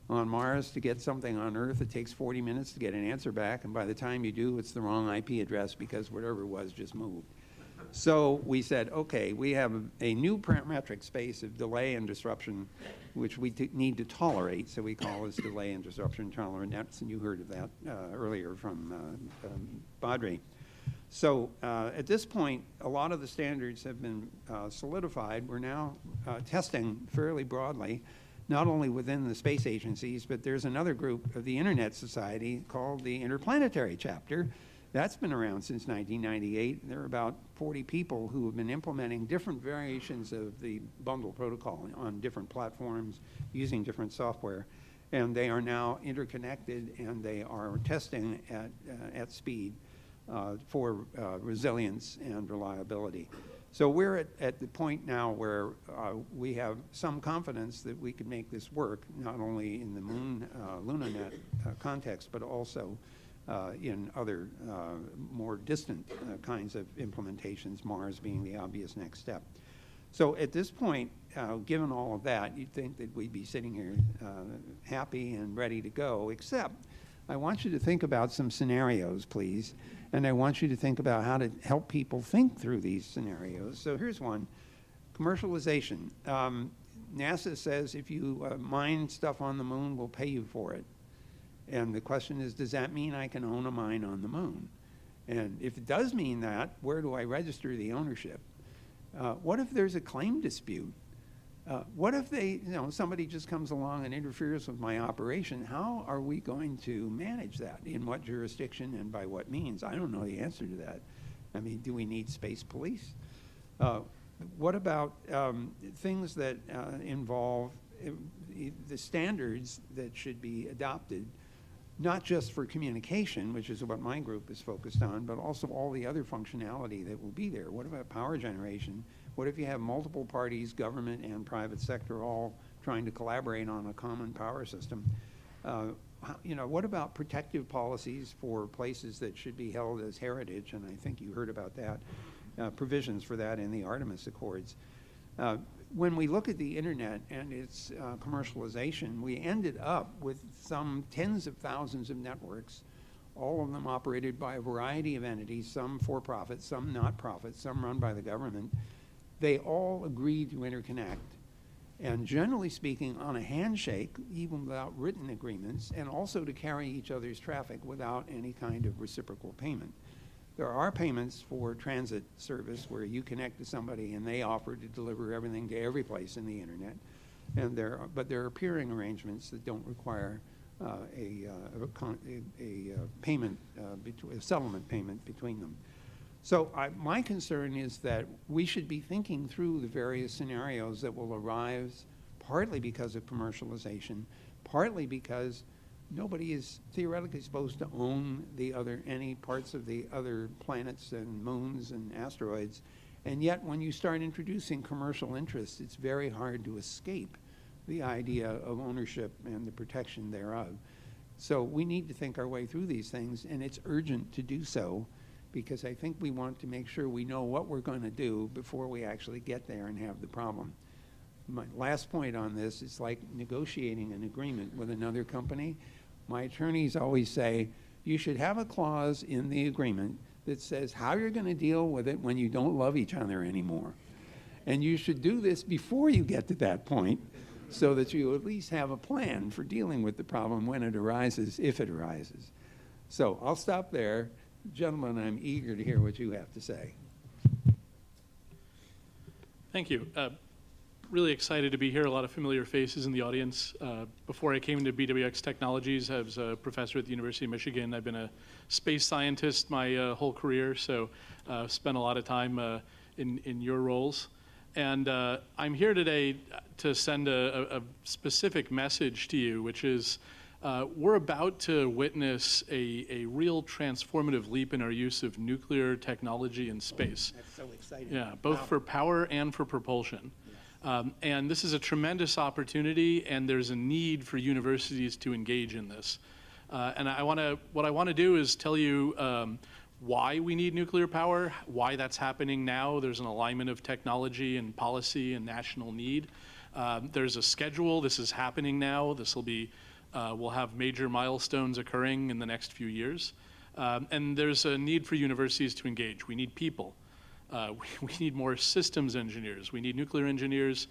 on Mars to get something on Earth, it takes 40 minutes to get an answer back, and by the time you do, it's the wrong IP address because whatever it was just moved. So we said, okay, we have a new parametric space of delay and disruption, which we need to tolerate, so we call this delay and disruption tolerant nets, and you heard of that earlier from Badri. So at this point, a lot of the standards have been solidified. We're now testing fairly broadly, not only within the space agencies, but there's another group of the Internet Society called the Interplanetary Chapter. That's been around since 1998. There are about 40 people who have been implementing different variations of the bundle protocol on different platforms using different software. And they are now interconnected, and they are testing at speed for resilience and reliability. So we're at the point now where we have some confidence that we can make this work, not only in the LunaNet context, but also in other more distant kinds of implementations, Mars being the obvious next step. So at this point, given all of that, you'd think that we'd be sitting here happy and ready to go, except I want you to think about some scenarios, please, and I want you to think about how to help people think through these scenarios. So here's one, commercialization. NASA says if you mine stuff on the moon, we'll pay you for it. And the question is, does that mean I can own a mine on the moon? And if it does mean that, where do I register the ownership? What if there's a claim dispute? What if somebody just comes along and interferes with my operation? How are we going to manage that? In what jurisdiction and by what means? I don't know the answer to that. I mean, do we need space police? What about things that involve the standards that should be adopted, not just for communication, which is what my group is focused on, but also all the other functionality that will be there? What about power generation? What if you have multiple parties, government and private sector, all trying to collaborate on a common power system? What about protective policies for places that should be held as heritage? And I think you heard about that, provisions for that in the Artemis Accords. When we look at the internet and its commercialization, we ended up with some tens of thousands of networks, all of them operated by a variety of entities, some for-profit, some not-profit, some run by the government. They all agreed to interconnect, and generally speaking, on a handshake, even without written agreements, and also to carry each other's traffic without any kind of reciprocal payment. There are payments for transit service where you connect to somebody and they offer to deliver everything to every place in the internet. But there are peering arrangements that don't require a settlement payment between them. So my concern is that we should be thinking through the various scenarios that will arise, partly because of commercialization, partly because nobody is theoretically supposed to own any parts of the other planets and moons and asteroids. And yet, when you start introducing commercial interests, it's very hard to escape the idea of ownership and the protection thereof. So we need to think our way through these things, and it's urgent to do so, because I think we want to make sure we know what we're going to do before we actually get there and have the problem. My last point on this is like negotiating an agreement with another company. My attorneys always say, you should have a clause in the agreement that says how you're going to deal with it when you don't love each other anymore. And you should do this before you get to that point so that you at least have a plan for dealing with the problem when it arises, if it arises. So I'll stop there. Gentlemen, I'm eager to hear what you have to say. Thank you. Really excited to be here. A lot of familiar faces in the audience. Before I came into BWX Technologies, I was a professor at the University of Michigan. I've been a space scientist my whole career, so spent a lot of time in your roles. And I'm here today to send a specific message to you, which is we're about to witness a real transformative leap in our use of nuclear technology in space. That's so exciting. Yeah, both for power and for propulsion. And this is a tremendous opportunity, and there's a need for universities to engage in this. And what I want to do is tell you why we need nuclear power, why that's happening now. There's an alignment of technology and policy and national need. There's a schedule. This is happening now. This will be, we'll have major milestones occurring in the next few years. And there's a need for universities to engage. We need people. We need more systems engineers. We need nuclear engineers.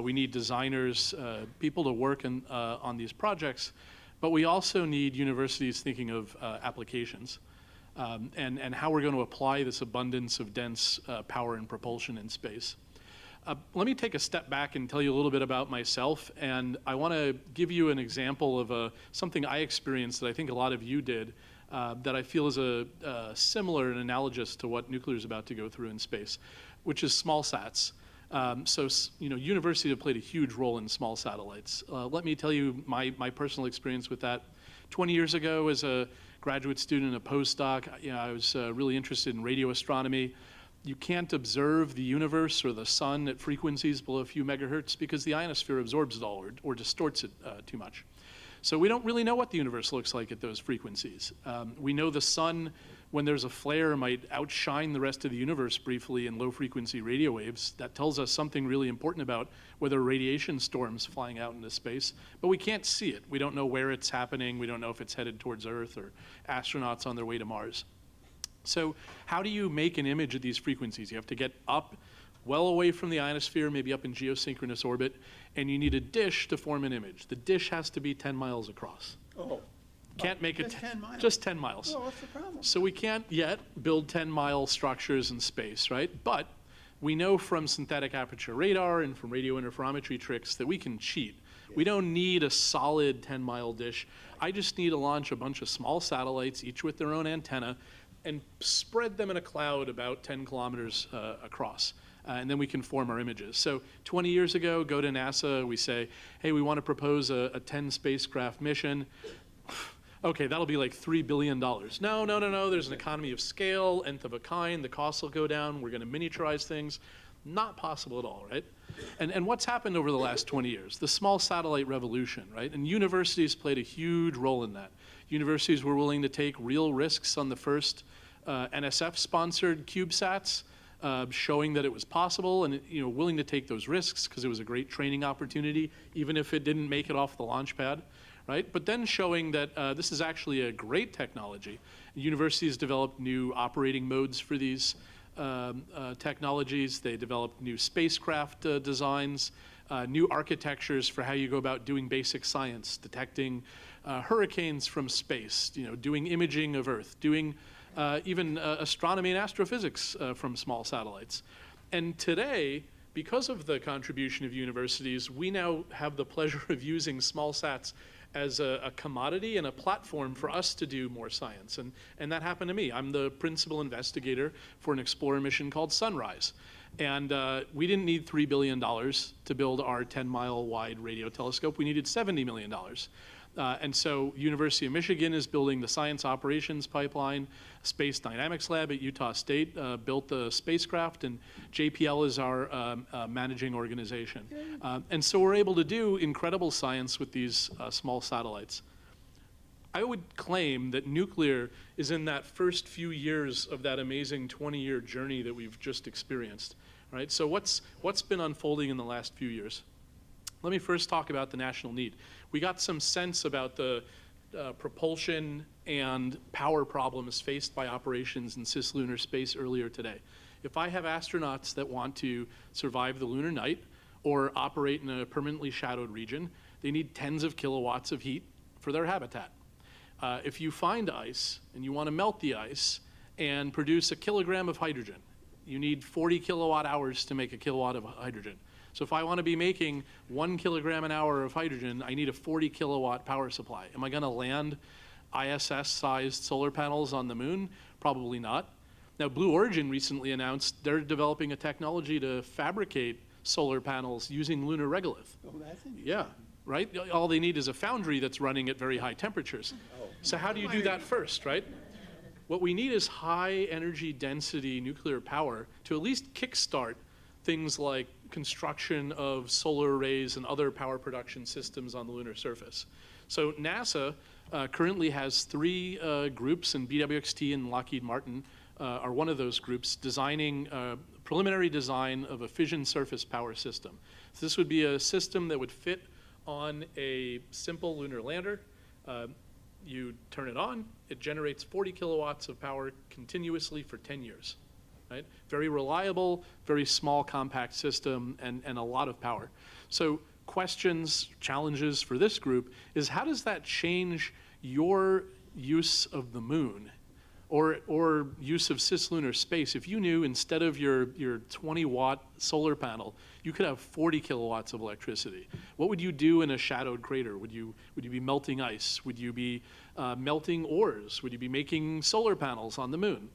We need designers, people to work on these projects. But we also need universities thinking of applications and how we're going to apply this abundance of dense power and propulsion in space. Let me take a step back and tell you a little bit about myself. And I want to give you an example of something I experienced that I think a lot of you did that I feel is similar and analogous to what nuclear is about to go through in space, which is small sats. So, universities have played a huge role in small satellites. Let me tell you my personal experience with that. 20 years ago, as a graduate student and a postdoc, I was really interested in radio astronomy. You can't observe the universe or the sun at frequencies below a few megahertz because the ionosphere absorbs it all or distorts it too much. So we don't really know what the universe looks like at those frequencies. We know the sun, when there's a flare, might outshine the rest of the universe briefly in low-frequency radio waves. That tells us something really important about whether radiation storms flying out into space, but we can't see it. We don't know where it's happening. We don't know if it's headed towards Earth or astronauts on their way to Mars. So how do you make an image at these frequencies? You have to get up well away from the ionosphere, maybe up in geosynchronous orbit, and you need a dish to form an image. The dish has to be 10 miles across. Oh. Can't make just 10 miles? Just 10 miles. Oh, what's the problem? So we can't yet build 10-mile structures in space, right? But we know from synthetic aperture radar and from radio interferometry tricks that we can cheat. We don't need a solid 10-mile dish. I just need to launch a bunch of small satellites, each with their own antenna, and spread them in a cloud about 10 kilometers across. And then we can form our images. So 20 years ago, go to NASA, we say, hey, we want to propose a 10 spacecraft mission. Okay, that'll be like $3 billion. No, there's an economy of scale, nth of a kind, the costs will go down, we're going to miniaturize things. Not possible at all, right? And what's happened over the last 20 years? The small satellite revolution, right? And universities played a huge role in that. Universities were willing to take real risks on the first NSF-sponsored CubeSats, showing that it was possible and willing to take those risks because it was a great training opportunity, even if it didn't make it off the launch pad, right? But then showing that this is actually a great technology. Universities developed new operating modes for these technologies. They developed new spacecraft designs, new architectures for how you go about doing basic science, detecting hurricanes from space, doing imaging of Earth, doing even astronomy and astrophysics from small satellites. And today, because of the contribution of universities, we now have the pleasure of using small sats as a commodity and a platform for us to do more science. And that happened to me. I'm the principal investigator for an Explorer mission called Sunrise. And we didn't need $3 billion to build our 10-mile wide radio telescope. We needed $70 million. And so University of Michigan is building the science operations pipeline. Space Dynamics Lab at Utah State built the spacecraft, and JPL is our managing organization. And so we're able to do incredible science with these small satellites. I would claim that nuclear is in that first few years of that amazing 20-year journey that we've just experienced. Right? So what's been unfolding in the last few years? Let me first talk about the national need. We got some sense about the propulsion and power problems faced by operations in cislunar space earlier today. If I have astronauts that want to survive the lunar night or operate in a permanently shadowed region, they need tens of kilowatts of heat for their habitat. If you find ice and you want to melt the ice and produce a kilogram of hydrogen, you need 40 kilowatt hours to make a kilowatt of hydrogen. So if I want to be making 1 kilogram an hour of hydrogen, I need a 40 kilowatt power supply. Am I going to land ISS-sized solar panels on the moon? Probably not. Now, Blue Origin recently announced they're developing a technology to fabricate solar panels using lunar regolith. Oh, that's interesting. Yeah, right? All they need is a foundry that's running at very high temperatures. Oh. So how do you do that first, right? What we need is high energy density nuclear power to at least kickstart things like construction of solar arrays and other power production systems on the lunar surface. So NASA currently has 3 groups, and BWXT and Lockheed Martin are one of those groups, designing preliminary design of a fission surface power system. So this would be a system that would fit on a simple lunar lander. You turn it on, it generates 40 kilowatts of power continuously for 10 years. Right? Very reliable, very small, compact system, and a lot of power. So questions, challenges for this group is, how does that change your use of the moon or use of cislunar space? If you knew instead of your 20-watt solar panel, you could have 40 kilowatts of electricity, what would you do in a shadowed crater? Would you be melting ice? Would you be melting ores? Would you be making solar panels on the moon?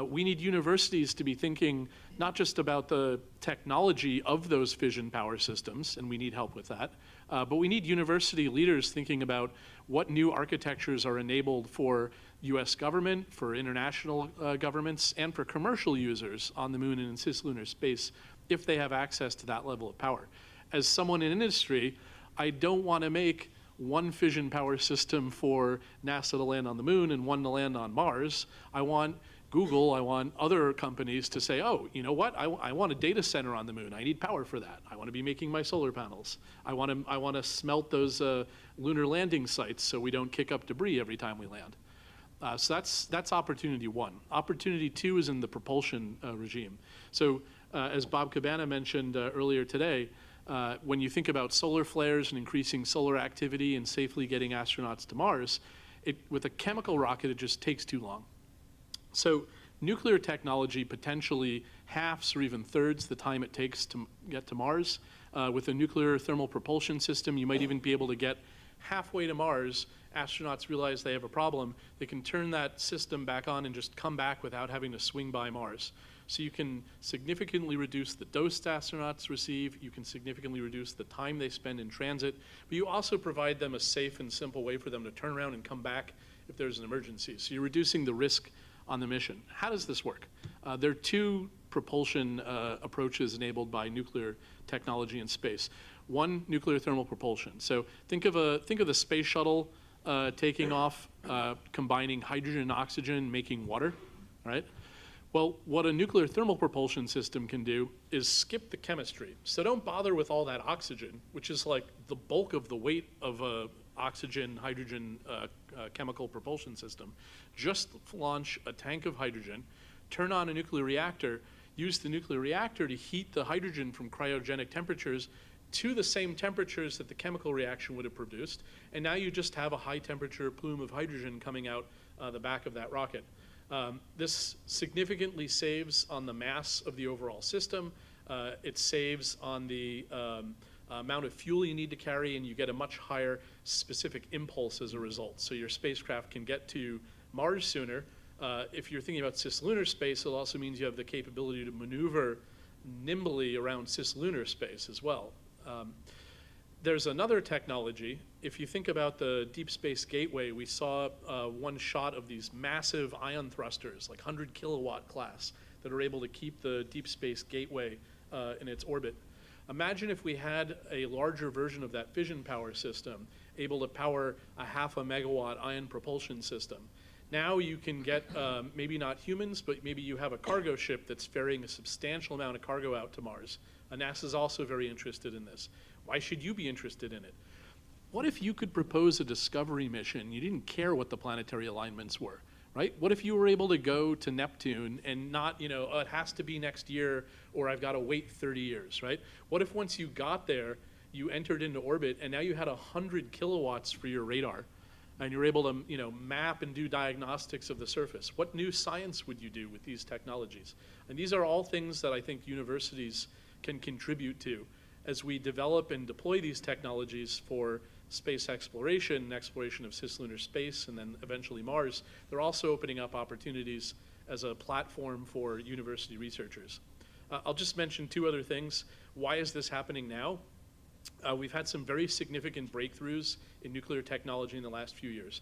We need universities to be thinking not just about the technology of those fission power systems, and we need help with that, but we need university leaders thinking about what new architectures are enabled for US government, for international governments, and for commercial users on the moon and in cislunar space if they have access to that level of power. As someone in industry, I don't want to make one fission power system for NASA to land on the moon and one to land on Mars. I want Google, I want other companies to say, oh, you know what, I want a data center on the moon. I need power for that. I want to be making my solar panels. I want to smelt those lunar landing sites so we don't kick up debris every time we land. So that's opportunity 1. Opportunity 2 is in the propulsion regime. So as Bob Cabana mentioned earlier today, when you think about solar flares and increasing solar activity and safely getting astronauts to Mars, with a chemical rocket, it just takes too long. So nuclear technology potentially halves or even thirds the time it takes to get to Mars. With a nuclear thermal propulsion system, you might even be able to get halfway to Mars. Astronauts realize they have a problem. They can turn that system back on and just come back without having to swing by Mars. So you can significantly reduce the dose astronauts receive. You can significantly reduce the time they spend in transit. But you also provide them a safe and simple way for them to turn around and come back if there's an emergency. So you're reducing the risk on the mission. How does this work? There are 2 propulsion approaches enabled by nuclear technology in space. One, nuclear thermal propulsion. So think of the space shuttle taking off, combining hydrogen and oxygen, making water, right? Well, what a nuclear thermal propulsion system can do is skip the chemistry. So don't bother with all that oxygen, which is like the bulk of the weight of a oxygen, hydrogen chemical propulsion system. Just launch a tank of hydrogen, turn on a nuclear reactor, use the nuclear reactor to heat the hydrogen from cryogenic temperatures to the same temperatures that the chemical reaction would have produced, and now you just have a high temperature plume of hydrogen coming out the back of that rocket. This significantly saves on the mass of the overall system. It saves on the amount of fuel you need to carry, and you get a much higher specific impulse as a result. So your spacecraft can get to Mars sooner. If you're thinking about cislunar space, it also means you have the capability to maneuver nimbly around cislunar space as well. There's another technology. If you think about the Deep Space Gateway, we saw one shot of these massive ion thrusters, like 100 kilowatt class, that are able to keep the Deep Space Gateway in its orbit. Imagine if we had a larger version of that fission power system, able to power a 0.5 megawatt ion propulsion system. Now you can get, maybe not humans, but maybe you have a cargo ship that's ferrying a substantial amount of cargo out to Mars. NASA's also very interested in this. Why should you be interested in it? What if you could propose a discovery mission? You didn't care what the planetary alignments were, right? What if you were able to go to Neptune and not, oh, it has to be next year, or I've got to wait 30 years, right? What if once you got there, you entered into orbit, and now you had 100 kilowatts for your radar, and you're able to, map and do diagnostics of the surface? What new science would you do with these technologies? And these are all things that I think universities can contribute to as we develop and deploy these technologies for space exploration and exploration of cislunar space and then eventually Mars. They're also opening up opportunities as a platform for university researchers. I'll just mention 2 other things. Why is this happening now? We've had some very significant breakthroughs in nuclear technology in the last few years.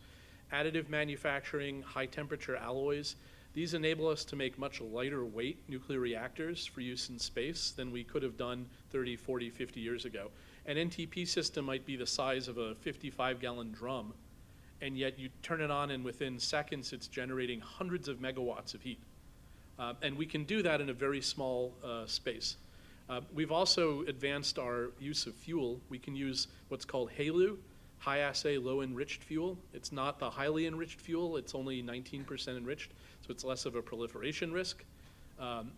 Additive manufacturing, high temperature alloys, These enable us to make much lighter weight nuclear reactors for use in space than we could have done 30, 40, 50 years ago. An NTP system might be the size of a 55-gallon drum, and yet you turn it on and within seconds it's generating hundreds of megawatts of heat. And we can do that in a very small space. We've also advanced our use of fuel. We can use what's called HALEU, high assay low enriched fuel. It's not the highly enriched fuel, it's only 19% enriched, so it's less of a proliferation risk.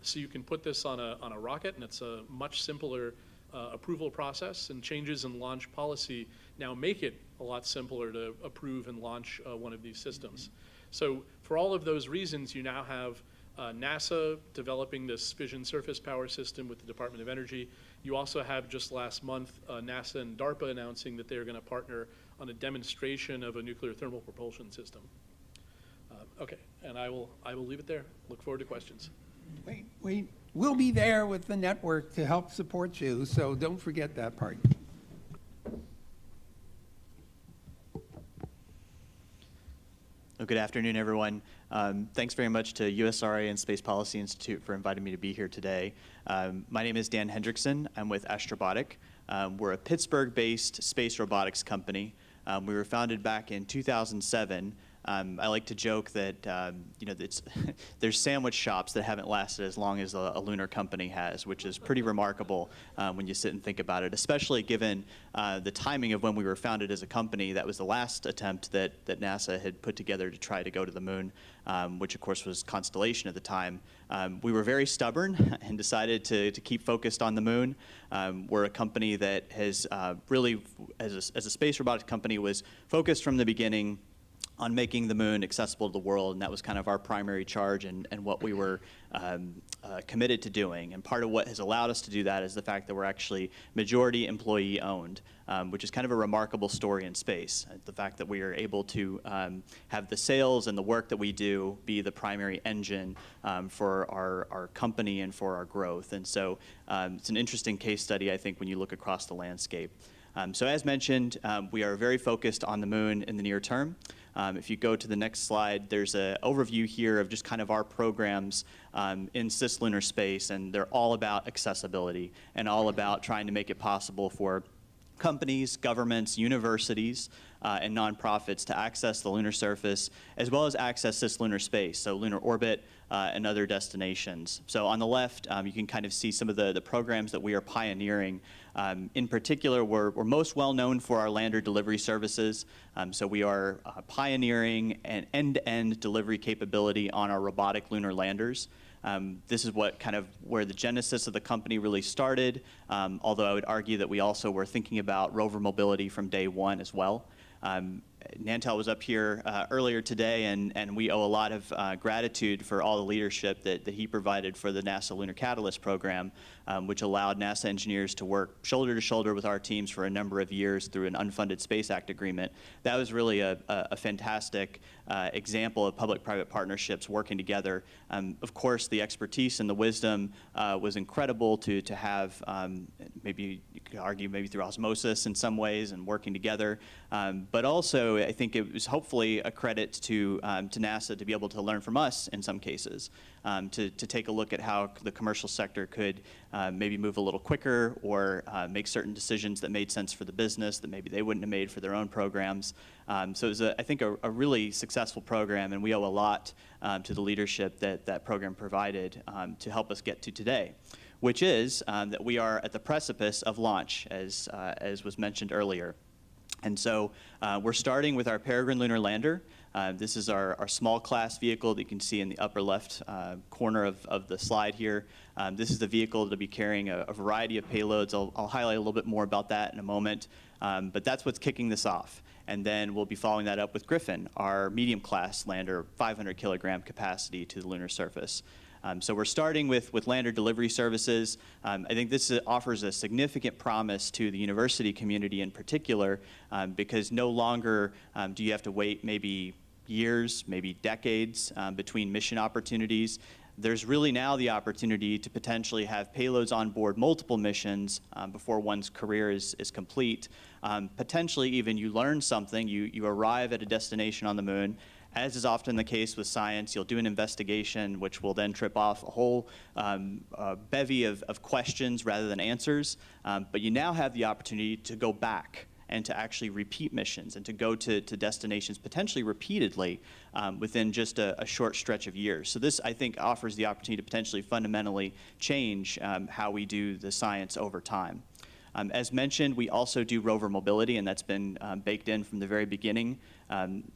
So you can put this on a rocket, and it's a much simpler approval process, and changes in launch policy now make it a lot simpler to approve and launch one of these systems. So for all of those reasons, you now have NASA developing this fission surface power system with the Department of Energy. You also have, just last month, NASA and DARPA announcing that they're going to partner on a demonstration of a nuclear thermal propulsion system. Okay, and I will leave it there. Look forward to questions. We'll be there with the network to help support you, so don't forget that part. Well, good afternoon, everyone. Thanks very much to USRA and Space Policy Institute for inviting me to be here today. My name is Dan Hendrickson. I'm with Astrobotic. We're a Pittsburgh-based space robotics company. We were founded back in 2007. I like to joke that there's sandwich shops that haven't lasted as long as a lunar company has, which is pretty remarkable when you sit and think about it, especially given the timing of when we were founded as a company. That was the last attempt that NASA had put together to try to go to the moon, which of course was Constellation at the time. We were very stubborn and decided to keep focused on the moon. We're a company that has really, as a space robotics company, was focused from the beginning on making the moon accessible to the world, and that was kind of our primary charge and what we were committed to doing. And part of what has allowed us to do that is the fact that we're actually majority employee owned, which is kind of a remarkable story in space. The fact that we are able to have the sales and the work that we do be the primary engine for our company and for our growth. And so it's an interesting case study, I think, when you look across the landscape. So as mentioned, we are very focused on the moon in the near term. If you go to the next slide, there's an overview here of just kind of our programs in cislunar space, and they're all about accessibility and all about trying to make it possible for companies, governments, universities, and nonprofits to access the lunar surface, as well as access cislunar space, so lunar orbit and other destinations. So on the left, you can kind of see some of the programs that we are pioneering. In particular, we're most well known for our lander delivery services. So we are pioneering an end-to-end delivery capability on our robotic lunar landers. This is where the genesis of the company really started, although I would argue that we also were thinking about rover mobility from day one as well. Nantel was up here earlier today, and we owe a lot of gratitude for all the leadership that he provided for the NASA Lunar Catalyst program, which allowed NASA engineers to work shoulder to shoulder with our teams for a number of years through an unfunded Space Act agreement. That was really a fantastic example of public-private partnerships working together. Of course, the expertise and the wisdom was incredible to have, maybe you could argue maybe through osmosis in some ways and working together, but also I think it was hopefully a credit to NASA to be able to learn from us in some cases, to take a look at how the commercial sector could maybe move a little quicker or make certain decisions that made sense for the business that maybe they wouldn't have made for their own programs. So it was, I think, a really successful program, and we owe a lot to the leadership that program provided to help us get to today, which is that we are at the precipice of launch, as was mentioned earlier. And so we're starting with our Peregrine Lunar Lander. This is our small class vehicle that you can see in the upper left corner of the slide here. This is the vehicle that will be carrying a variety of payloads. I'll highlight a little bit more about that in a moment, but that's what's kicking this off. And then we'll be following that up with Griffin, our medium class lander, 500 kilogram capacity to the lunar surface. So we're starting with lander delivery services. I think this offers a significant promise to the university community in particular, because no longer do you have to wait maybe years, maybe decades between mission opportunities. There's really now the opportunity to potentially have payloads on board multiple missions before one's career is complete. Potentially even you learn something, you arrive at a destination on the moon, as is often the case with science, you'll do an investigation, which will then trip off a whole bevy of questions rather than answers. But you now have the opportunity to go back and to actually repeat missions and to go to destinations potentially repeatedly within just a short stretch of years. So this, I think, offers the opportunity to potentially fundamentally change how we do the science over time. As mentioned, we also do rover mobility, and that's been baked in from the very beginning.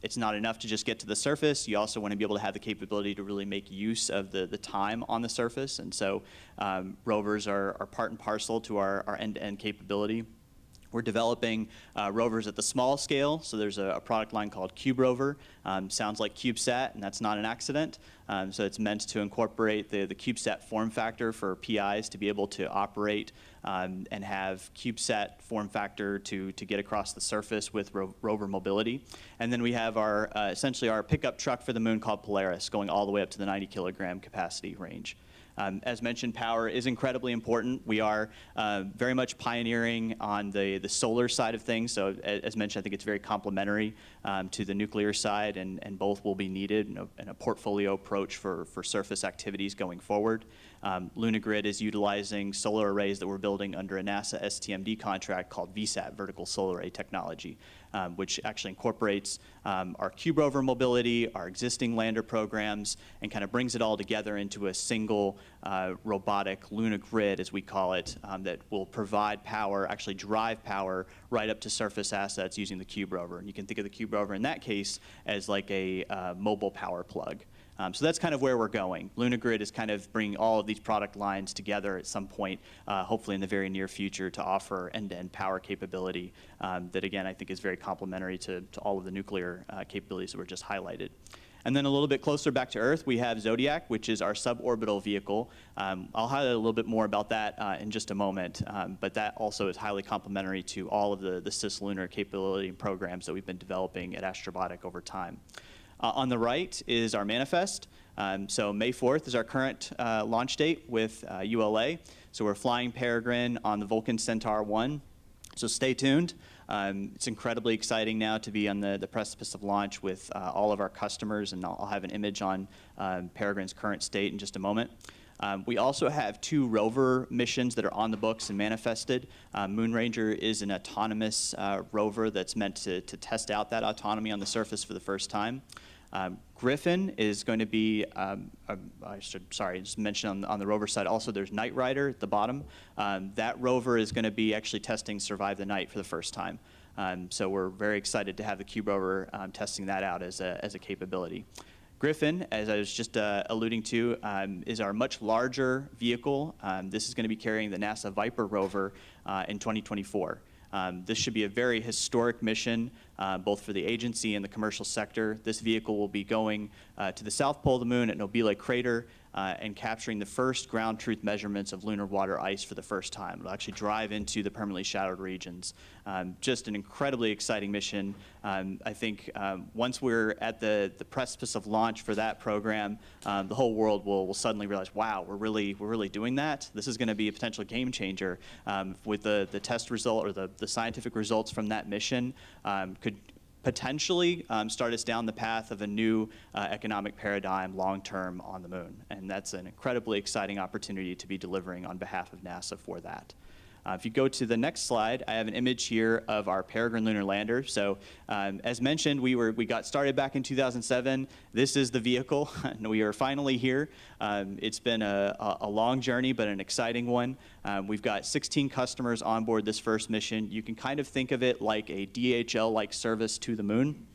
It's not enough to just get to the surface. You also want to be able to have the capability to really make use of the time on the surface. And so rovers are part and parcel to our end-to-end capability. We're developing rovers at the small scale, so there's a product line called Cube Rover. Sounds like CubeSat, and that's not an accident. So it's meant to incorporate the CubeSat form factor for PIs to be able to operate and have CubeSat form factor to get across the surface with rover mobility. And then we have our essentially our pickup truck for the moon called Polaris, going all the way up to the 90-kilogram capacity range. As mentioned, power is incredibly important. We are very much pioneering on the solar side of things. So as mentioned, I think it's very complementary to the nuclear side, and both will be needed in a portfolio approach for surface activities going forward. LunaGrid is utilizing solar arrays that we're building under a NASA STMD contract called VSAT, Vertical Solar Array Technology, which actually incorporates our Cube Rover mobility, our existing lander programs, and kind of brings it all together into a single robotic LunaGrid, as we call it, that will provide power, actually drive power right up to surface assets using the Cube Rover. And you can think of the Cube Rover in that case as like a mobile power plug. So that's kind of where we're going. LunaGrid is kind of bringing all of these product lines together at some point, hopefully in the very near future, to offer end-to-end power capability that, again, I think is very complementary to all of the nuclear capabilities that were just highlighted. And then a little bit closer back to Earth, we have Zodiac, which is our suborbital vehicle. I'll highlight a little bit more about that in just a moment, but that also is highly complementary to all of the Cis-Lunar capability programs that we've been developing at Astrobotic over time. On the right is our manifest. So May 4th is our current launch date with ULA. So we're flying Peregrine on the Vulcan Centaur 1. So stay tuned. It's incredibly exciting now to be on the precipice of launch with all of our customers, and I'll have an image on Peregrine's current state in just a moment. We also have 2 rover missions that are on the books and manifested. Moon Ranger is an autonomous rover that's meant to test out that autonomy on the surface for the first time. Griffin is going to be, just mention on the rover side also, there's Night Rider at the bottom. That rover is going to be actually testing Survive the Night for the first time. So we're very excited to have the Cube Rover testing that out as a capability. Griffin, as I was just alluding to, is our much larger vehicle. This is going to be carrying the NASA Viper rover in 2024. This should be a very historic mission, both for the agency and the commercial sector. This vehicle will be going to the South Pole of the Moon at Nobile Crater and capturing the first ground truth measurements of lunar water ice for the first time. It'll actually drive into the permanently shadowed regions. Just an incredibly exciting mission. I think once we're at the precipice of launch for that program, the whole world will suddenly realize, wow, we're really doing that. This is going to be a potential game changer with the test result or the scientific results from that mission could potentially start us down the path of a new economic paradigm long-term on the moon. And that's an incredibly exciting opportunity to be delivering on behalf of NASA for that. If you go to the next slide, I have an image here of our Peregrine lunar lander. So as mentioned, we got started back in 2007. This is the vehicle, and we are finally here. It's been a long journey, but an exciting one. We've got 16 customers on board this first mission. You can kind of think of it like a DHL-like service to the moon.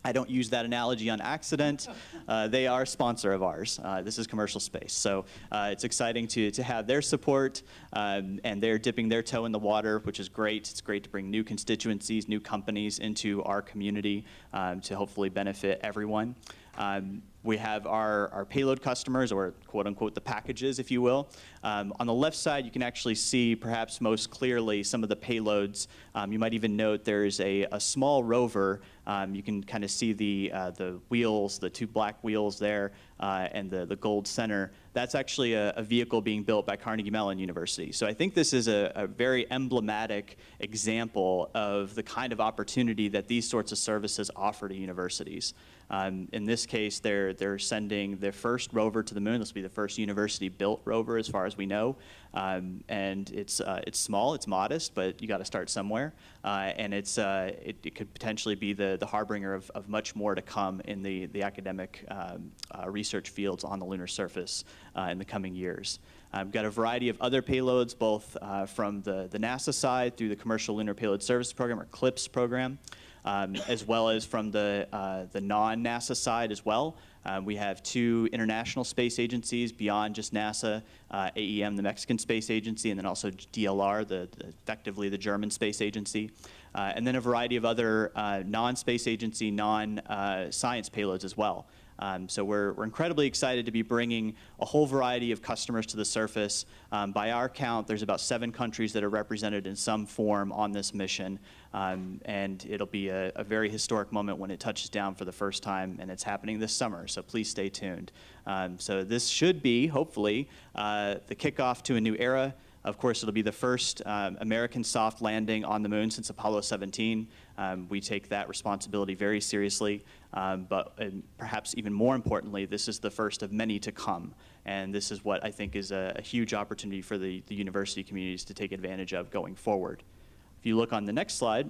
I don't use that analogy on accident. They are a sponsor of ours. This is commercial space. So it's exciting to have their support, and they're dipping their toe in the water, which is great. It's great to bring new constituencies, new companies into our community to hopefully benefit everyone. We have our payload customers, or quote unquote the packages, if you will. On the left side, you can actually see perhaps most clearly some of the payloads. You might even note there's a small rover You can kind of see the wheels, the two black wheels there, and the gold center. That's actually a vehicle being built by Carnegie Mellon University. So I think this is a very emblematic example of the kind of opportunity that these sorts of services offer to universities. In this case, they're sending their first rover to the moon. This will be the first university-built rover, as far as we know. And it's small, it's modest, but you got to start somewhere. And it could potentially be the harbinger of much more to come in the academic research fields on the lunar surface in the coming years. We've got a variety of other payloads, both from the NASA side through the Commercial Lunar Payload Services Program, or CLPS program, as well as from the non-NASA side as well. We have 2 international space agencies beyond just NASA, AEM, the Mexican Space Agency, and then also DLR, effectively the German Space Agency. And then a variety of other non-space agency, non-science payloads as well. So we're incredibly excited to be bringing a whole variety of customers to the surface. By our count, there's about 7 countries that are represented in some form on this mission. And it'll be a very historic moment when it touches down for the first time, and it's happening this summer, so please stay tuned. So this should be, hopefully, the kickoff to a new era. Of course, it'll be the first American soft landing on the moon since Apollo 17. We take that responsibility very seriously, but perhaps even more importantly, this is the first of many to come. And this is what I think is a huge opportunity for the university communities to take advantage of going forward. If you look on the next slide,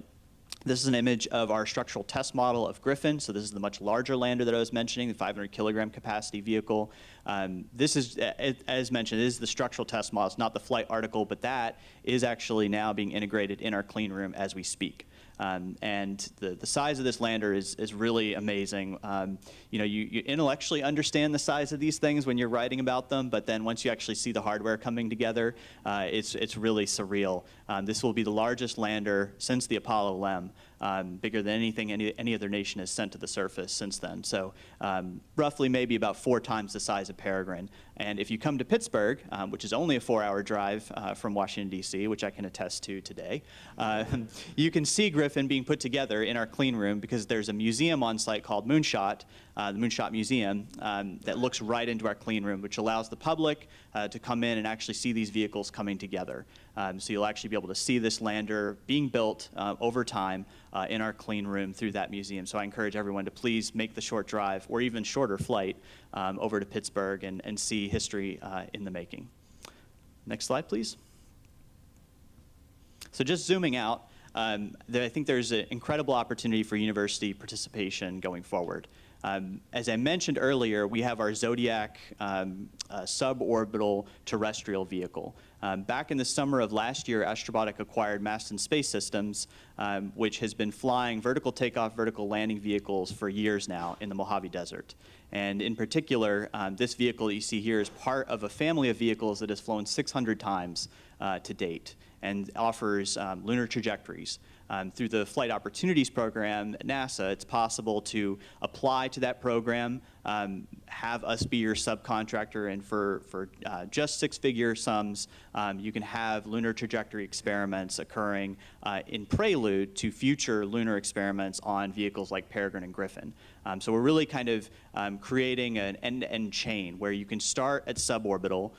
this is an image of our structural test model of Griffin. So this is the much larger lander that I was mentioning, the 500 kilogram capacity vehicle. This is, as mentioned, is the structural test model. It's not the flight article, but that is actually now being integrated in our clean room as we speak. And the size of this lander is really amazing. You know, you intellectually understand the size of these things when you're writing about them, but then once you actually see the hardware coming together, it's really surreal. This will be the largest lander since the Apollo LEM, bigger than anything any other nation has sent to the surface since then. So roughly maybe about 4 times the size of Peregrine. And if you come to Pittsburgh, which is only a 4-hour drive from Washington, D.C., which I can attest to today, you can see Griffin being put together in our clean room because there's a museum on site called Moonshot, the Moonshot Museum, that looks right into our clean room, which allows the public to come in and actually see these vehicles coming together. So you'll actually be able to see this lander being built over time in our clean room through that museum. So I encourage everyone to please make the short drive or even shorter flight over to Pittsburgh and see history in the making. Next slide, please. So just zooming out, I think there's an incredible opportunity for university participation going forward. As I mentioned earlier, we have our Zodiac suborbital terrestrial vehicle. Back in the summer of last year, Astrobotic acquired Masten Space Systems, which has been flying vertical takeoff, vertical landing vehicles for years now in the Mojave Desert. And in particular, this vehicle that you see here is part of a family of vehicles that has flown 600 times to date and offers lunar trajectories. Through the Flight Opportunities Program at NASA, it's possible to apply to that program, have us be your subcontractor, and for just 6-figure sums, you can have lunar trajectory experiments occurring in prelude to future lunar experiments on vehicles like Peregrine and Griffin. So we're really kind of creating an end-to-end chain where you can start at suborbital.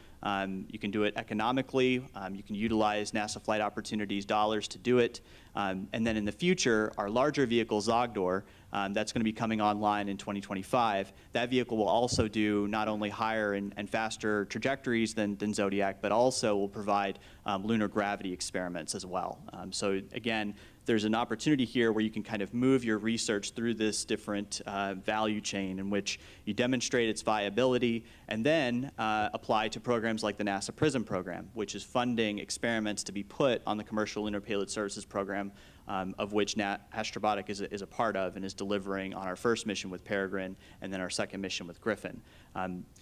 You can do it economically. You can utilize NASA Flight Opportunities dollars to do it. And then in the future, our larger vehicle, Zogdor, that's going to be coming online in 2025. That vehicle will also do not only higher and faster trajectories than Zodiac, but also will provide lunar gravity experiments as well. So again, there's an opportunity here where you can kind of move your research through this different value chain in which you demonstrate its viability and then apply to programs like the NASA PRISM program, which is funding experiments to be put on the Commercial Lunar Payload Services program, of which Astrobotic is a part of and is delivering on our first mission with Peregrine and then our second mission with Griffin.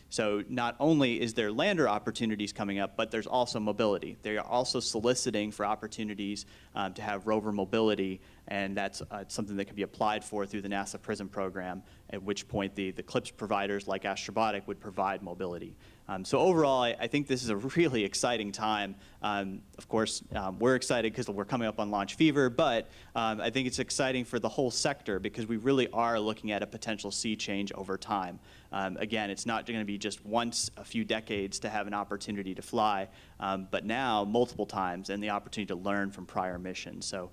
So not only is there lander opportunities coming up, but there's also mobility. They are also soliciting for opportunities to have rover mobility, and that's something that can be applied for through the NASA PRISM program, at which point the CLPS providers like Astrobotic would provide mobility. So overall, I think this is a really exciting time. Of course, we're excited because we're coming up on launch fever, but but I think it's exciting for the whole sector because we really are looking at a potential sea change over time. Again, it's not going to be just once a few decades to have an opportunity to fly, but now multiple times and the opportunity to learn from prior missions. So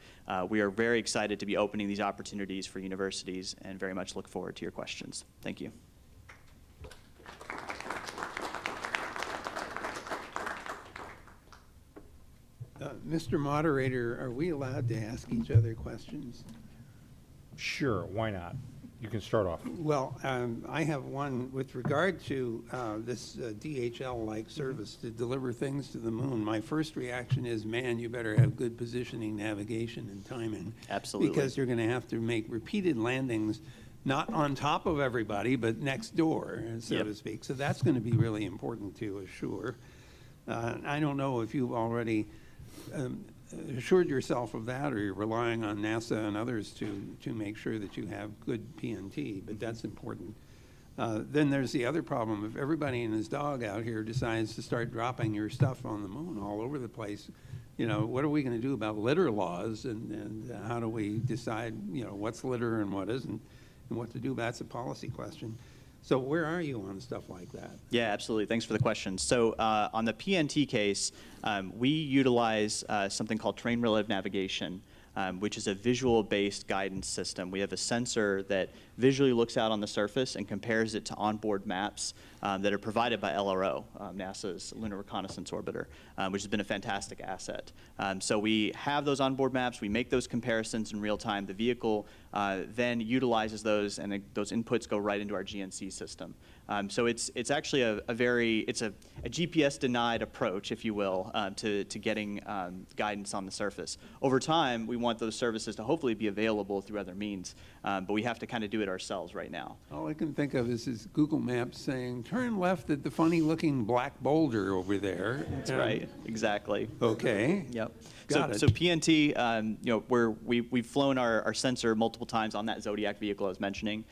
we are very excited to be opening these opportunities for universities and very much look forward to your questions. Thank you. Mr. Moderator, are we allowed to ask each other questions? Sure, why not? You can start off. Well, I have one with regard to this DHL-like service to deliver things to the moon. My first reaction is, man, you better have good positioning, navigation, and timing. Absolutely. Because you're going to have to make repeated landings, not on top of everybody, but next door, so to speak. So that's going to be really important to assure. I don't know if you've already assured yourself of that, or you're relying on NASA and others to make sure that you have good PNT, but that's important. Then there's the other problem. If everybody and his dog out here decides to start dropping your stuff on the moon all over the place, you know, what are we going to do about litter laws, and how do we decide, you know, what's litter and what isn't, and what to do? That's a policy question. So where are you on stuff like that? Yeah, absolutely. Thanks for the question. So on the PNT case, we utilize something called terrain relative navigation, which is a visual-based guidance system. We have a sensor that visually looks out on the surface and compares it to onboard maps that are provided by LRO, NASA's Lunar Reconnaissance Orbiter, which has been a fantastic asset. So we have those onboard maps. We make those comparisons in real time. The vehicle then utilizes those, and those inputs go right into our GNC system. So it's actually a GPS-denied approach, if you will, to getting guidance on the surface. Over time, we want those services to hopefully be available through other means, but we have to kind of do it ourselves right now. All I can think of is Google Maps saying, turn left at the funny-looking black boulder over there. That's right, exactly. Okay. Yep. Got it. So PNT, you know, we've flown our sensor multiple times on that Zodiac vehicle I was mentioning,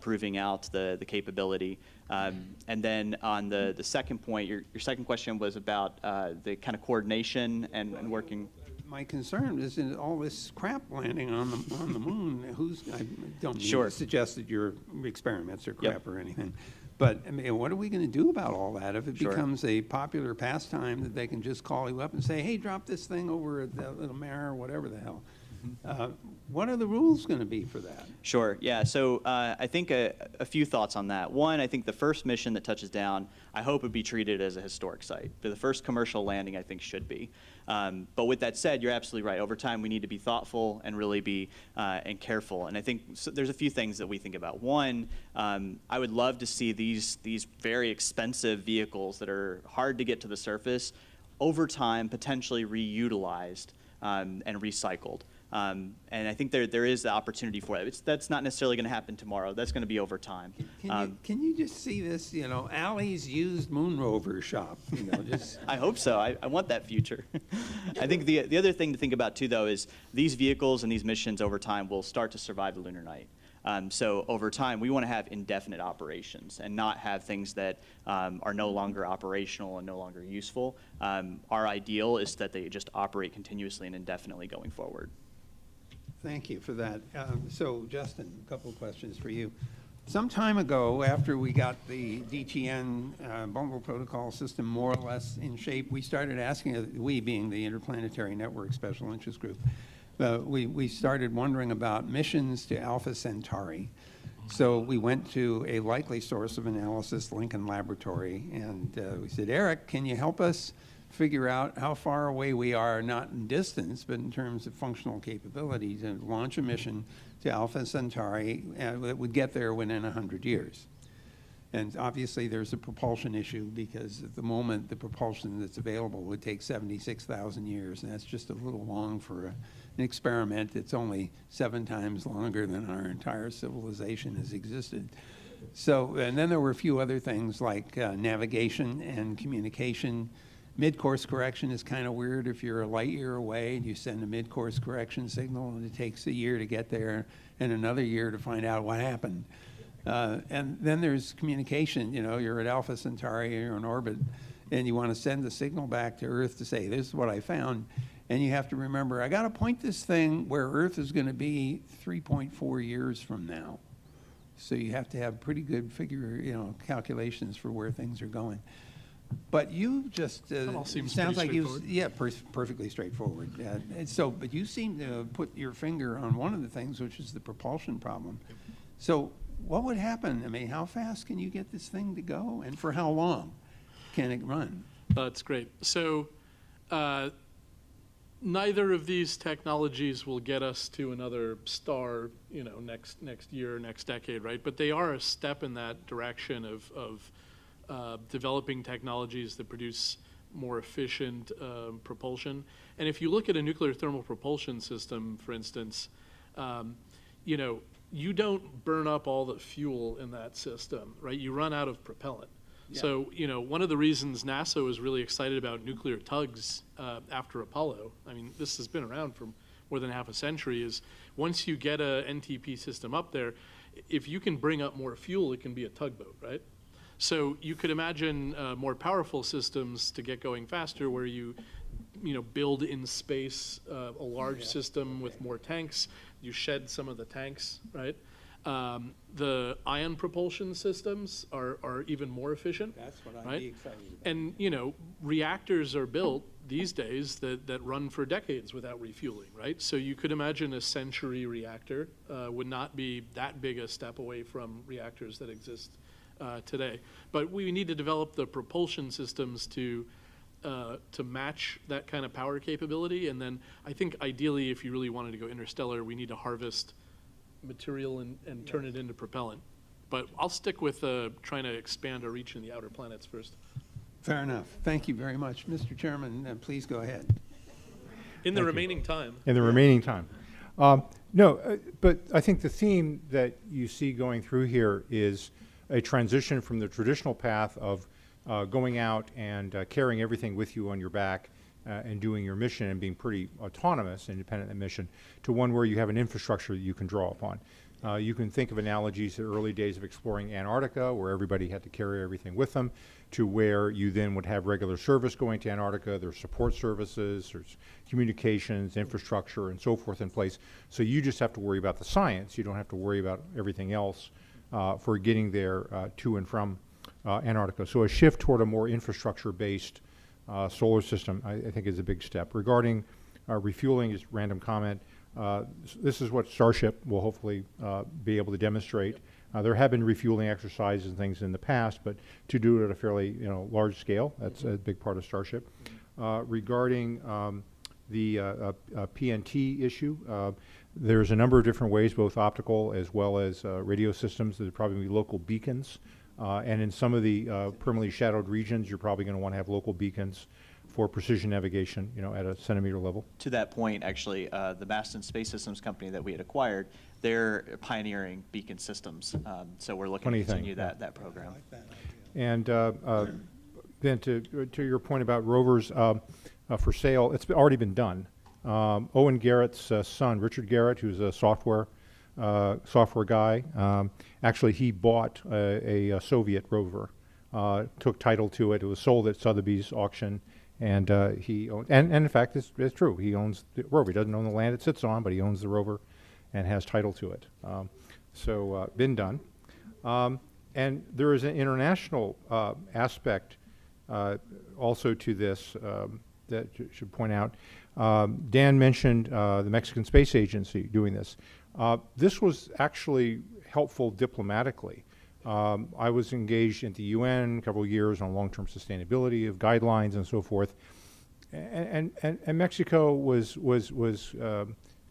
proving out the capability. And then on the second point, your second question was about the kind of coordination and working. My concern is in all this crap landing on the moon. I don't mean to suggest that your experiments are crap or anything, but I mean, what are we going to do about all that if it becomes a popular pastime that they can just call you up and say, hey, drop this thing over at that little mare or whatever the hell? What are the rules going to be for that? Sure, yeah. So I think a few thoughts on that. One, I think the first mission that touches down, I hope would be treated as a historic site. The first commercial landing, I think, should be. But with that said, you're absolutely right. Over time, we need to be thoughtful and really be and careful. And I think there's a few things that we think about. One, I would love to see these very expensive vehicles that are hard to get to the surface, over time, potentially reutilized and recycled. And I think there is the opportunity for that. That's not necessarily going to happen tomorrow. That's going to be over time. Can you just see this, you know, Allie's used moon rover shop, you know, just. I hope so. I want that future. I think the other thing to think about too, though, is these vehicles and these missions over time will start to survive the lunar night. So over time, we want to have indefinite operations and not have things that are no longer operational and no longer useful. Our ideal is that they just operate continuously and indefinitely going forward. Thank you for that. So, Justin, a couple of questions for you. Some time ago, after we got the DTN bungle protocol system more or less in shape, we started asking, we being the Interplanetary Network Special Interest Group, we started wondering about missions to Alpha Centauri. So we went to a likely source of analysis, Lincoln Laboratory, and we said, Eric, can you help us figure out how far away we are, not in distance, but in terms of functional capability, to launch a mission to Alpha Centauri that would get there within 100 years. And obviously there's a propulsion issue, because at the moment the propulsion that's available would take 76,000 years, and that's just a little long for an experiment. It's only 7 times longer than our entire civilization has existed. So, and then there were a few other things like navigation and communication. Mid-course correction is kind of weird. If you're a light year away and you send a mid-course correction signal, and it takes a year to get there and another year to find out what happened. And then there's communication. You know, you're at Alpha Centauri, you're in orbit, and you want to send the signal back to Earth to say, this is what I found. And you have to remember, I got to point this thing where Earth is going to be 3.4 years from now. So you have to have pretty good calculations for where things are going. But you just That all seems sounds like pretty perfectly straightforward. But you seem to put your finger on one of the things, which is the propulsion problem. So what would happen? I mean, how fast can you get this thing to go, and for how long can it run? That's great. So neither of these technologies will get us to another star, next year, next decade, right? But they are a step in that direction of developing technologies that produce more efficient propulsion. And if you look at a nuclear thermal propulsion system, for instance, you don't burn up all the fuel in that system, right? You run out of propellant. Yeah. So, one of the reasons NASA was really excited about nuclear tugs after Apollo, I mean, this has been around for more than half a century, is once you get a NTP system up there, if you can bring up more fuel, it can be a tugboat, right? So you could imagine more powerful systems to get going faster, where you build in space a large system with more tanks. You shed some of the tanks, right? The ion propulsion systems are even more efficient. That's what I'd be excited about. And reactors are built these days that run for decades without refueling, right? So you could imagine a century reactor would not be that big a step away from reactors that exist today. But we need to develop the propulsion systems to match that kind of power capability. And then I think ideally, if you really wanted to go interstellar, we need to harvest material and turn it into propellant. But I'll stick with trying to expand our reach in the outer planets first. Fair enough. Thank you very much. Mr. Chairman, please go ahead. In the remaining time. In the remaining time. But I think the theme that you see going through here is a transition from the traditional path of going out and carrying everything with you on your back and doing your mission and being pretty autonomous, independent of the mission, to one where you have an infrastructure that you can draw upon. You can think of analogies to the early days of exploring Antarctica, where everybody had to carry everything with them, to where you then would have regular service going to Antarctica. There's support services, there's communications, infrastructure, and so forth in place. So you just have to worry about the science. You don't have to worry about everything else for getting there to and from Antarctica. So a shift toward a more infrastructure-based solar system, I think, is a big step. Regarding refueling, just random comment, this is what Starship will hopefully be able to demonstrate. There have been refueling exercises and things in the past, but to do it at a fairly large scale, that's a big part of Starship. Regarding the PNT issue, there's a number of different ways, both optical as well as radio systems. There's probably local beacons. And in some of the permanently shadowed regions, you're probably going to want to have local beacons for precision navigation, at a centimeter level. To that point, actually, the Maston Space Systems company that we had acquired, they're pioneering beacon systems. So we're looking to continue that program. And then to your point about rovers for sale, it's already been done. Owen Garrett's son, Richard Garrett, who's a software guy, actually he bought a Soviet rover, took title to it. It was sold at Sotheby's auction, and he owned, and in fact it's true, he owns the rover. He doesn't own the land it sits on, but he owns the rover and has title to it. So been done. And there is an international aspect also to this that should point out. Dan mentioned the Mexican Space Agency doing this. This was actually helpful diplomatically. I was engaged at the UN several years on long-term sustainability of guidelines and so forth, and Mexico was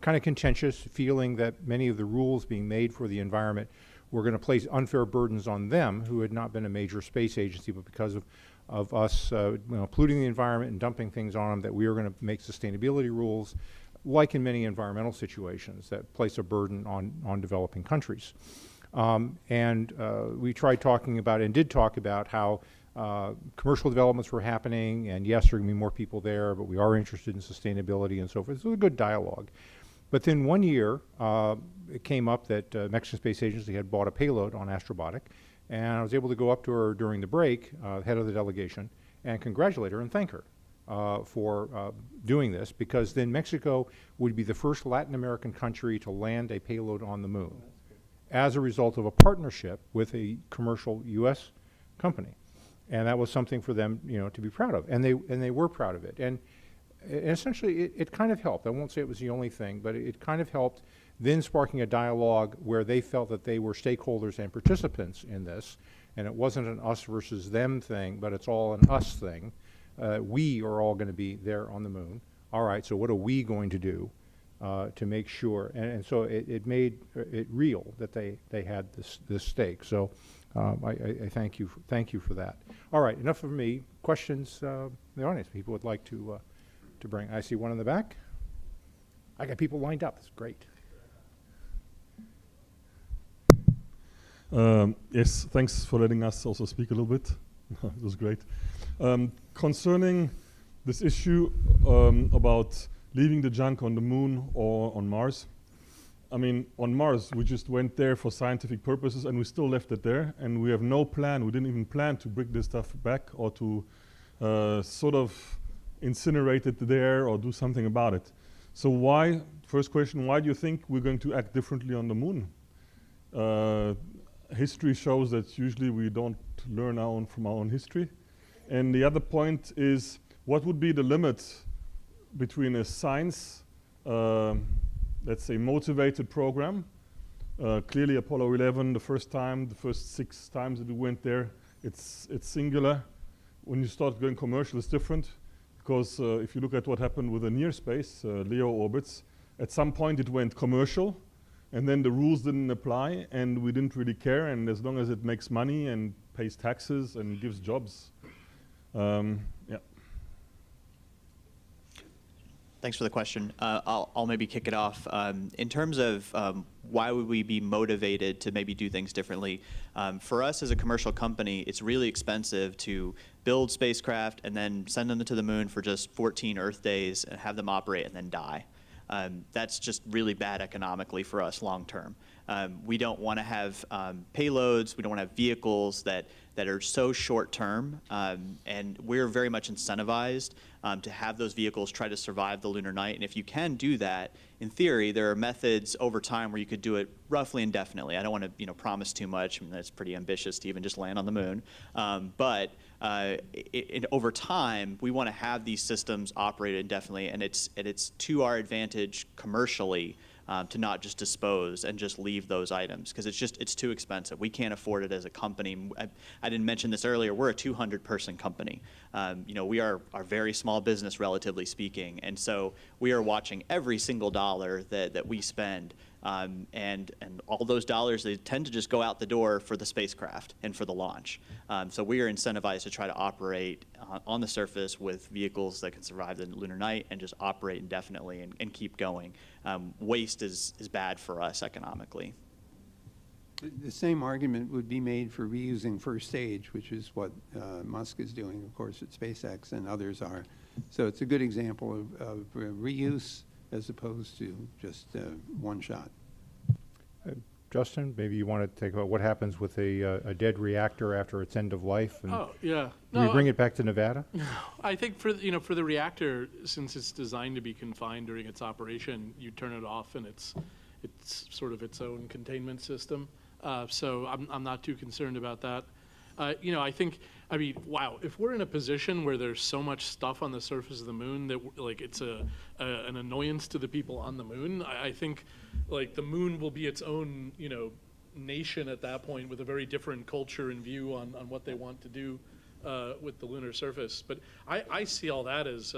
kind of contentious, feeling that many of the rules being made for the environment were going to place unfair burdens on them, who had not been a major space agency, but because of us polluting the environment and dumping things on them, that we were going to make sustainability rules, like in many environmental situations, that place a burden on developing countries. And we tried talking about and did talk about how commercial developments were happening, and yes, there are going to be more people there, but we are interested in sustainability and so forth. So it was a good dialogue. But then one year, it came up that Mexican Space Agency had bought a payload on Astrobotic, and I was able to go up to her during the break, head of the delegation, and congratulate her and thank her. for doing this, because then Mexico would be the first Latin American country to land a payload on the moon as a result of a partnership with a commercial U.S. company. And that was something for them, you know, to be proud of. And they were proud of it. And essentially, it kind of helped. I won't say it was the only thing, but it kind of helped, then sparking a dialogue where they felt that they were stakeholders and participants in this. And it wasn't an us versus them thing, but it's all an us thing. We are all going to be there on the moon. All right, so what are we going to do to make sure? And so it made it real that they had this stake. So I thank you for that. All right, enough of me. Questions in the audience? People would like to bring. I see one in the back. I got people lined up. It's great. Yes, thanks for letting us also speak a little bit. It was great. Concerning this issue about leaving the junk on the moon or on Mars, I mean, on Mars, we just went there for scientific purposes and we still left it there, and we have no plan, we didn't even plan to bring this stuff back or to sort of incinerate it there or do something about it. So why, first question, why do you think we're going to act differently on the moon? History shows that usually we don't learn from our own history. And the other point is, what would be the limit between a science, let's say, motivated program? Clearly Apollo 11, the first 6 times that we went there, it's singular. When you start going commercial, it's different. Because if you look at what happened with the near space, LEO orbits, at some point it went commercial, and then the rules didn't apply, and we didn't really care, and as long as it makes money and pays taxes and gives jobs. Yeah. Thanks for the question. I'll maybe kick it off. In terms of why would we be motivated to maybe do things differently, for us as a commercial company, it's really expensive to build spacecraft and then send them to the moon for just 14 Earth days and have them operate and then die. That's just really bad economically for us long term. We don't want to have payloads, we don't want to have vehicles that are so short term, and we're very much incentivized to have those vehicles try to survive the lunar night. And if you can do that, in theory, there are methods over time where you could do it roughly indefinitely. I don't want to promise too much. I mean, that's pretty ambitious to even just land on the moon. But over time, we want to have these systems operated indefinitely, and it's to our advantage commercially to not just dispose and just leave those items, because it's too expensive. We can't afford it as a company. I didn't mention this earlier. We're a 200-person company. We are a very small business, relatively speaking, and so we are watching every single dollar that we spend. And all those dollars, they tend to just go out the door for the spacecraft and for the launch. So we are incentivized to try to operate on the surface with vehicles that can survive the lunar night and just operate indefinitely and keep going. Waste is bad for us economically. The same argument would be made for reusing first stage, which is what Musk is doing, of course, at SpaceX, and others are. So it's a good example of reuse as opposed to just one shot. Justin, maybe you want to take about what happens with a dead reactor after its end of life. And oh, yeah. Do we bring it back to Nevada? I think for the reactor, since it's designed to be confined during its operation, you turn it off and it's sort of its own containment system. So I'm not too concerned about that. I mean, wow, if we're in a position where there's so much stuff on the surface of the moon that it's an annoyance to the people on the moon, I think the moon will be its own, nation at that point with a very different culture and view on what they want to do with the lunar surface. But I see all that as,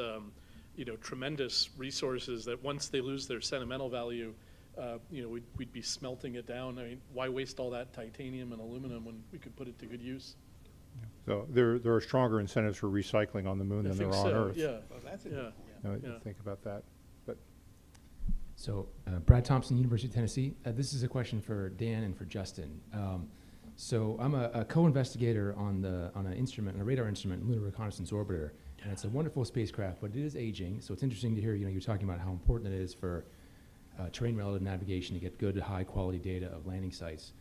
tremendous resources that once they lose their sentimental value, we'd be smelting it down. I mean, why waste all that titanium and aluminum when we could put it to good use? So there are stronger incentives for recycling on the moon than there are on Earth. Yeah. Well, that's a Think about that. But So Brad Thompson, University of Tennessee. This is a question for Dan and for Justin. So I'm a co-investigator on a radar instrument, Lunar Reconnaissance Orbiter, and it's a wonderful spacecraft, but it is aging. So it's interesting to hear you're talking about how important it is for terrain relative navigation to get good, high quality data of landing sites.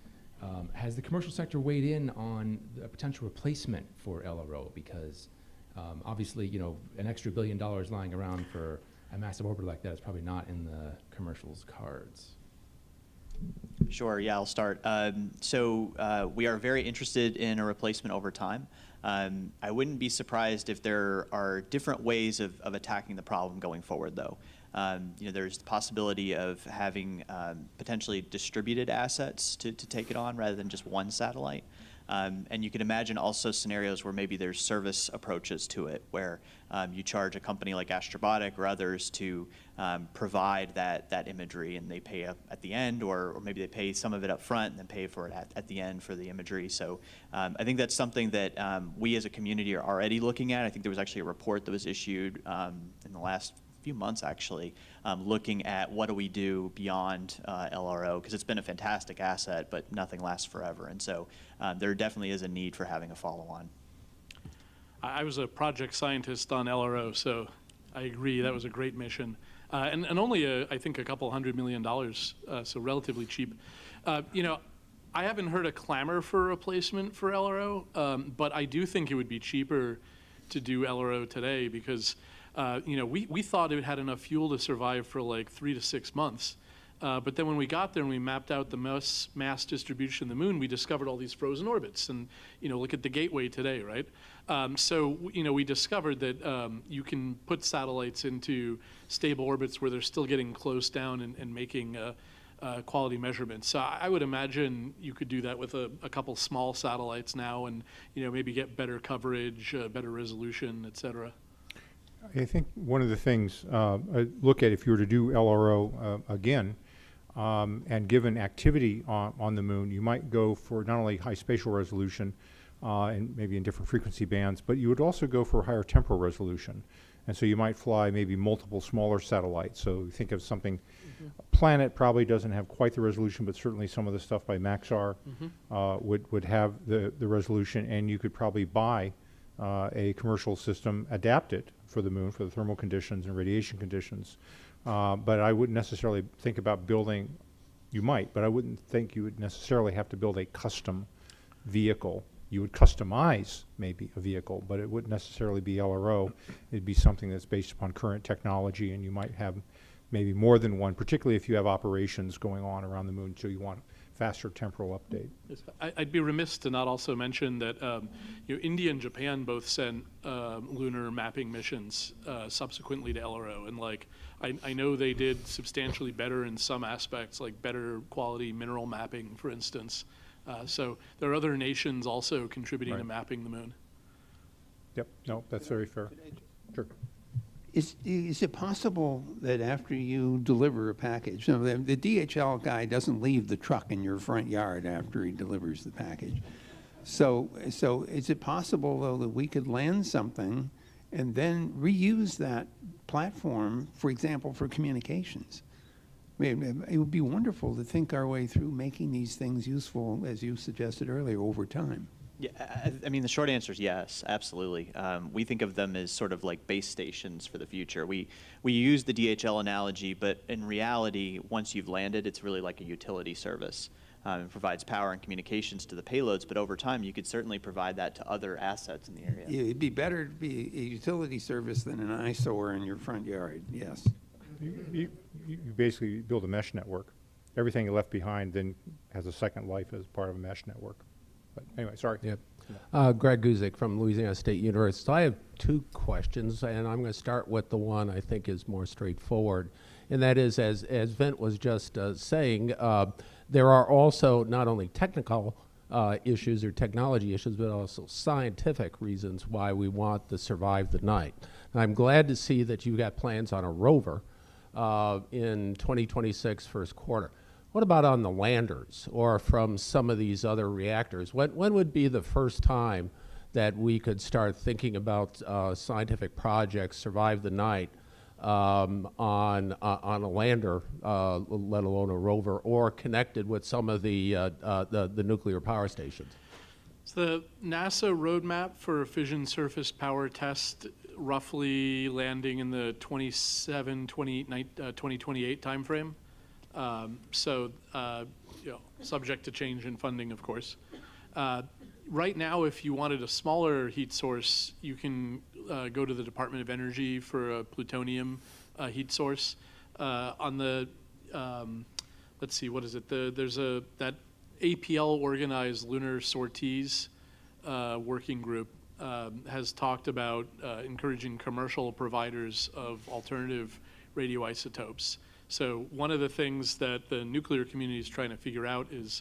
Has the commercial sector weighed in on a potential replacement for LRO? Because Obviously, you know, an extra $1 billion lying around for a massive orbiter like that is probably not in the commercial's cards. Sure, yeah, I'll start. We are very interested in a replacement over time. I wouldn't be surprised if there are different ways of attacking the problem going forward, though. You know, there's the possibility of having potentially distributed assets to take it on rather than just one satellite. And you can imagine also scenarios where maybe there's service approaches to it, where you charge a company like Astrobotic or others to provide that imagery, and they pay at the end, or maybe they pay some of it up front and then pay for it at the end for the imagery. So I think that's something that we as a community are already looking at. I think there was actually a report that was issued in the last few months, actually, looking at what do we do beyond LRO, because it's been a fantastic asset, but nothing lasts forever. And so there definitely is a need for having a follow-on. I was a project scientist on LRO, so I agree that was a great mission. And only, I think, a couple $100 million, so relatively cheap. You know, I haven't heard a clamor for a replacement for LRO, but I do think it would be cheaper to do LRO today because you know, we thought it had enough fuel to survive for like 3 to 6 months. But then when we got there and we mapped out the mass distribution of the moon, we discovered all these frozen orbits. And, you know, look at the Gateway today, right? So, you know, we discovered that you can put satellites into stable orbits where they're still getting close down and making quality measurements. So I would imagine you could do that with a couple small satellites now and, you know, maybe get better coverage, better resolution, et cetera. I think one of the things I look at if you were to do LRO again, and given activity on the moon, you might go for not only high spatial resolution and maybe in different frequency bands, but you would also go for higher temporal resolution. And so you might fly maybe multiple smaller satellites. So think of something, Planet probably doesn't have quite the resolution, but certainly some of the stuff by Maxar would have the resolution, and you could probably buy a commercial system adapted for the moon, for the thermal conditions and radiation conditions. But I wouldn't necessarily think about building, you might, but I wouldn't think you would necessarily have to build a custom vehicle. You would customize maybe a vehicle, but it wouldn't necessarily be LRO. It'd be something that's based upon current technology, and you might have maybe more than one, particularly if you have operations going on around the moon, so you want faster temporal update. Yes, I'd be remiss to not also mention that you know, India and Japan both sent lunar mapping missions subsequently to LRO, and like I know they did substantially better in some aspects, like better quality mineral mapping, for instance. So there are other nations also contributing to mapping the moon. Yep, no, that's very fair. Sure. Is it possible that after you deliver a package, you know, the DHL guy doesn't leave the truck in your front yard after he delivers the package? So is it possible, though, that we could land something and then reuse that platform, for example, for communications? I mean, it would be wonderful to think our way through making these things useful, as you suggested earlier, over time. Yeah, I mean, the short answer is yes, absolutely. We think of them as sort of like base stations for the future. We use the DHL analogy, but in reality, once you've landed, it's really like a utility service. It provides power and communications to the payloads, but over time, you could certainly provide that to other assets in the area. Yeah, it'd be better to be a utility service than an eyesore in your front yard, yes. You basically build a mesh network. Everything you left behind then has a second life as part of a mesh network. But anyway, sorry. Yep. Greg Guzik from Louisiana State University. So I have two questions, and I'm going to start with the one I think is more straightforward, and that is, as Vint was just saying, there are also not only technical issues or technology issues, but also scientific reasons why we want to survive the night. And I'm glad to see that you've got plans on a rover in 2026 first quarter. What about on the landers or from some of these other reactors? When would be the first time that we could start thinking about scientific projects, survive the night, on a lander, let alone a rover, or connected with some of the nuclear power stations? So the NASA roadmap for a fission surface power test roughly landing in the 2028 timeframe. So, you know, subject to change in funding, of course. Right now, if you wanted a smaller heat source, you can go to the Department of Energy for a plutonium heat source. On the, let's see, what is it? There's that APL organized lunar sorties working group has talked about encouraging commercial providers of alternative radioisotopes. So one of the things that the nuclear community is trying to figure out is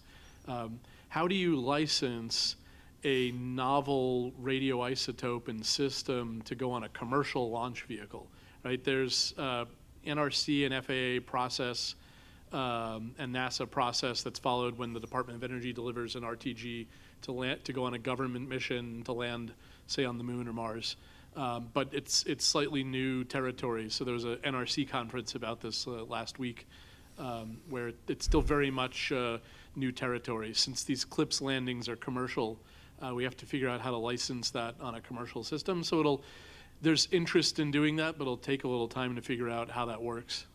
how do you license a novel radioisotope and system to go on a commercial launch vehicle, right? There's NRC and FAA process and NASA process that's followed when the Department of Energy delivers an RTG to go on a government mission to land, say, on the moon or Mars. But it's slightly new territory. So there was an NRC conference about this last week where it's still very much new territory. Since these CLIPS landings are commercial, we have to figure out how to license that on a commercial system. So there's interest in doing that, but it'll take a little time to figure out how that works.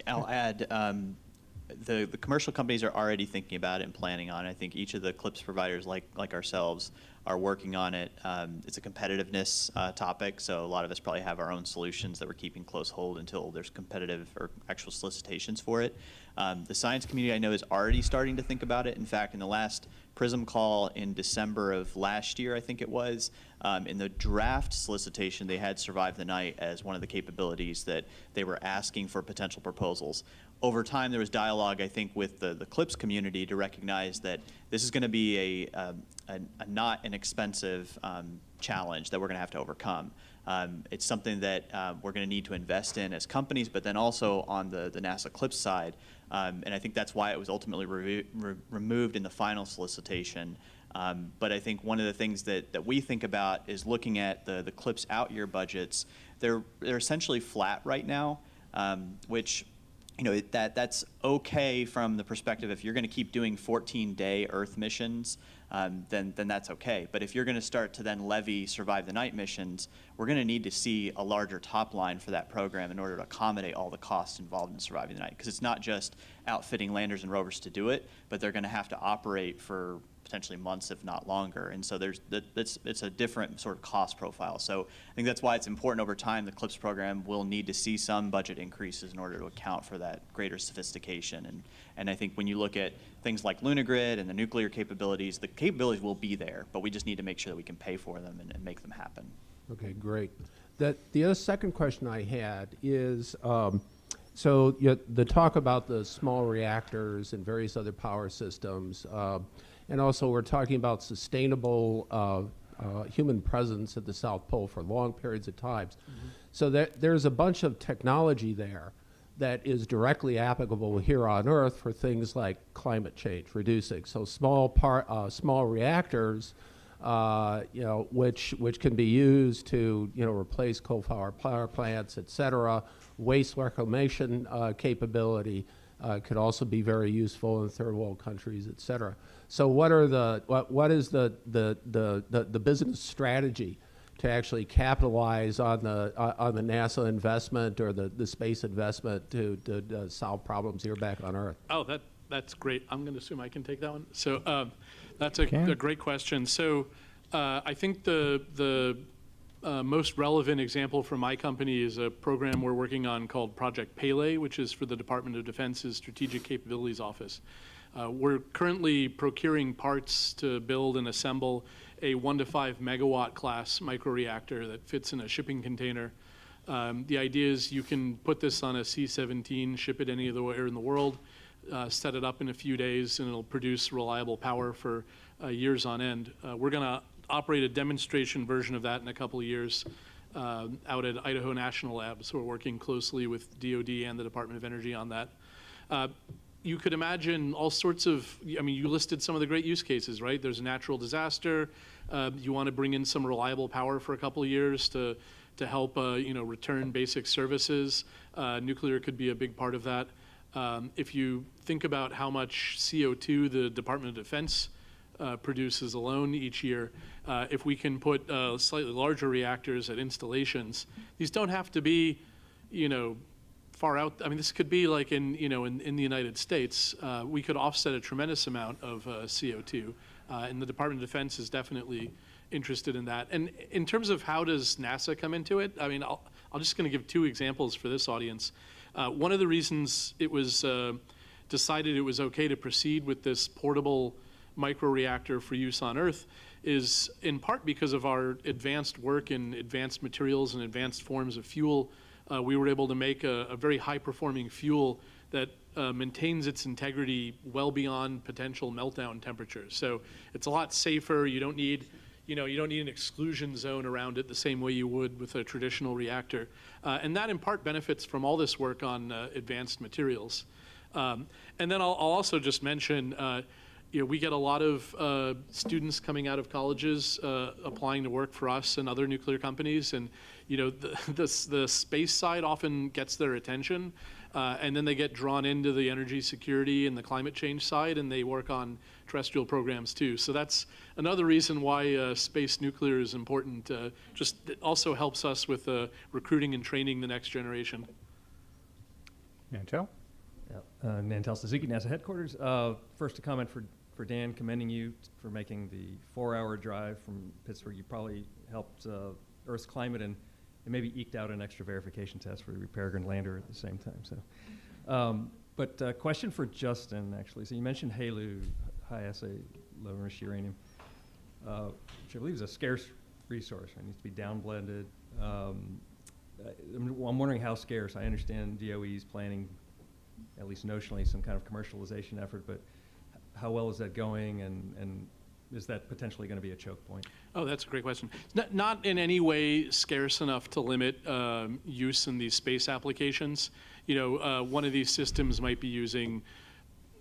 I'll add, the commercial companies are already thinking about it and planning on it. I think each of the CLIPS providers, like ourselves, are working on it. It's a competitiveness topic, so a lot of us probably have our own solutions that we're keeping close hold until there's competitive or actual solicitations for it. The science community, I know, is already starting to think about it. In fact, in the last PRISM call in December of last year, I think it was, in the draft solicitation, they had Survive the Night as one of the capabilities that they were asking for potential proposals. Over time, there was dialogue, I think, with the CLIPS community to recognize that this is going to be a not inexpensive challenge that we're going to have to overcome. It's something that we're going to need to invest in as companies, but then also on the NASA CLIPS side. And I think that's why it was ultimately removed in the final solicitation. But I think one of the things that we think about is looking at the CLIPS out-year budgets. They're essentially flat right now, which, you know, that's okay from the perspective if you're going to keep doing 14-day Earth missions, then that's okay. But if you're going to start to then levy Survive the Night missions, we're going to need to see a larger top line for that program in order to accommodate all the costs involved in surviving the night. Because it's not just outfitting landers and rovers to do it, but they're going to have to operate for potentially months, if not longer. And so it's a different sort of cost profile. So I think that's why it's important over time the CLIPS program will need to see some budget increases in order to account for that greater sophistication. And I think when you look at things like Lunagrid and the nuclear capabilities, the capabilities will be there, but we just need to make sure that we can pay for them and make them happen. Okay, great. The other second question I had is, so the talk about the small reactors and various other power systems, and also we're talking about sustainable human presence at the South Pole for long periods of times. Mm-hmm. So there's a bunch of technology there that is directly applicable here on Earth for things like climate change, reducing. So small reactors, which can be used to replace coal-fired power plants, et cetera. Waste reclamation capability could also be very useful in third world countries, et cetera. So what is the business strategy to actually capitalize on the NASA investment or the space investment to solve problems here back on Earth? Oh, that's great. I'm going to assume I can take that one. So that's a great question. So I think the most relevant example for my company is a program we're working on called Project Pele, which is for the Department of Defense's Strategic Capabilities Office. We're currently procuring parts to build and assemble a 1 to 5 megawatt class microreactor that fits in a shipping container. The idea is you can put this on a C-17, ship it anywhere in the world, set it up in a few days, and it'll produce reliable power for years on end. We're going to operate a demonstration version of that in a couple of years out at Idaho National Lab. So we're working closely with DoD and the Department of Energy on that. You could imagine all sorts of, I mean, you listed some of the great use cases, right? There's a natural disaster. You want to bring in some reliable power for a couple of years to help, return basic services. Nuclear could be a big part of that. If you think about how much CO2 the Department of Defense produces alone each year, if we can put slightly larger reactors at installations, these don't have to be, far out. I mean, this could be like in the United States. We could offset a tremendous amount of CO2 And the Department of Defense is definitely interested in that. And in terms of how does NASA come into it, I mean, I'm just going to give 2 examples for this audience. One of the reasons it was decided it was okay to proceed with this portable microreactor for use on Earth is in part because of our advanced work in advanced materials and advanced forms of fuel. We were able to make a very high-performing fuel that maintains its integrity well beyond potential meltdown temperatures. So it's a lot safer. You don't need an exclusion zone around it the same way you would with a traditional reactor. And that in part benefits from all this work on advanced materials. And then I'll also just mention, we get a lot of students coming out of colleges applying to work for us and other nuclear companies, and the space side often gets their attention, and then they get drawn into the energy security and the climate change side, and they work on terrestrial programs too. So that's another reason why space nuclear is important. Just it also helps us with recruiting and training the next generation. Nantel? Nantel Suzuki, NASA headquarters. First, a comment for Dan, commending you for making the 4-hour drive from Pittsburgh. You probably helped Earth's climate and maybe eked out an extra verification test for the Peregrine lander at the same time. So, but question for Justin, actually. So you mentioned HALEU, high-assay low-enriched uranium, which I believe is a scarce resource. It needs to be downblended. I'm wondering how scarce. I understand DOE is planning, at least notionally, some kind of commercialization effort, but how well is that going, and is that potentially going to be a choke point? Oh, that's a great question. It's not in any way scarce enough to limit use in these space applications. One of these systems might be using,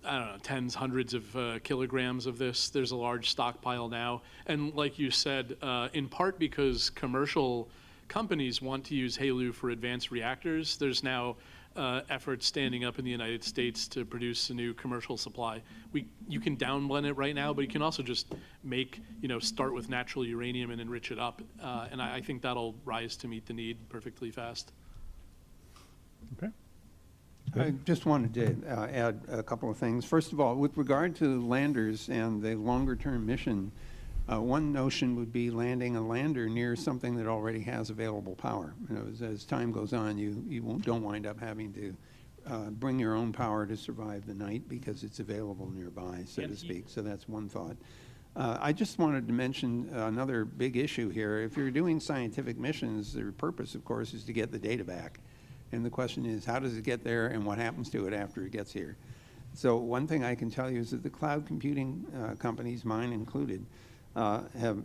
I don't know, tens, hundreds of kilograms of this. There's a large stockpile now. And like you said, in part because commercial companies want to use HALEU for advanced reactors, there's now efforts standing up in the United States to produce a new commercial supply. You can downblend it right now, but you can also just start with natural uranium and enrich it up. And I think that'll rise to meet the need perfectly fast. Okay. I just wanted to add a couple of things. First of all, with regard to landers and the longer-term mission, one notion would be landing a lander near something that already has available power. As time goes on, you don't wind up having to bring your own power to survive the night because it's available nearby, so to speak. So that's one thought. I just wanted to mention another big issue here. If you're doing scientific missions, their purpose, of course, is to get the data back. And the question is, how does it get there and what happens to it after it gets here? So one thing I can tell you is that the cloud computing companies, mine included, have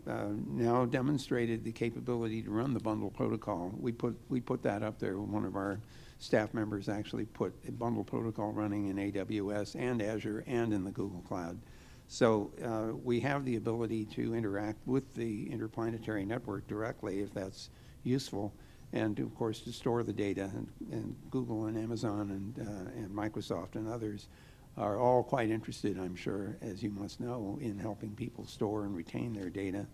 now demonstrated the capability to run the bundle protocol. We put that up there. One of our staff members actually put a bundle protocol running in AWS and Azure and in the Google Cloud. So we have the ability to interact with the interplanetary network directly if that's useful, and of course to store the data. And Google and Amazon and Microsoft and others are all quite interested, I'm sure, as you must know, in helping people store and retain their data,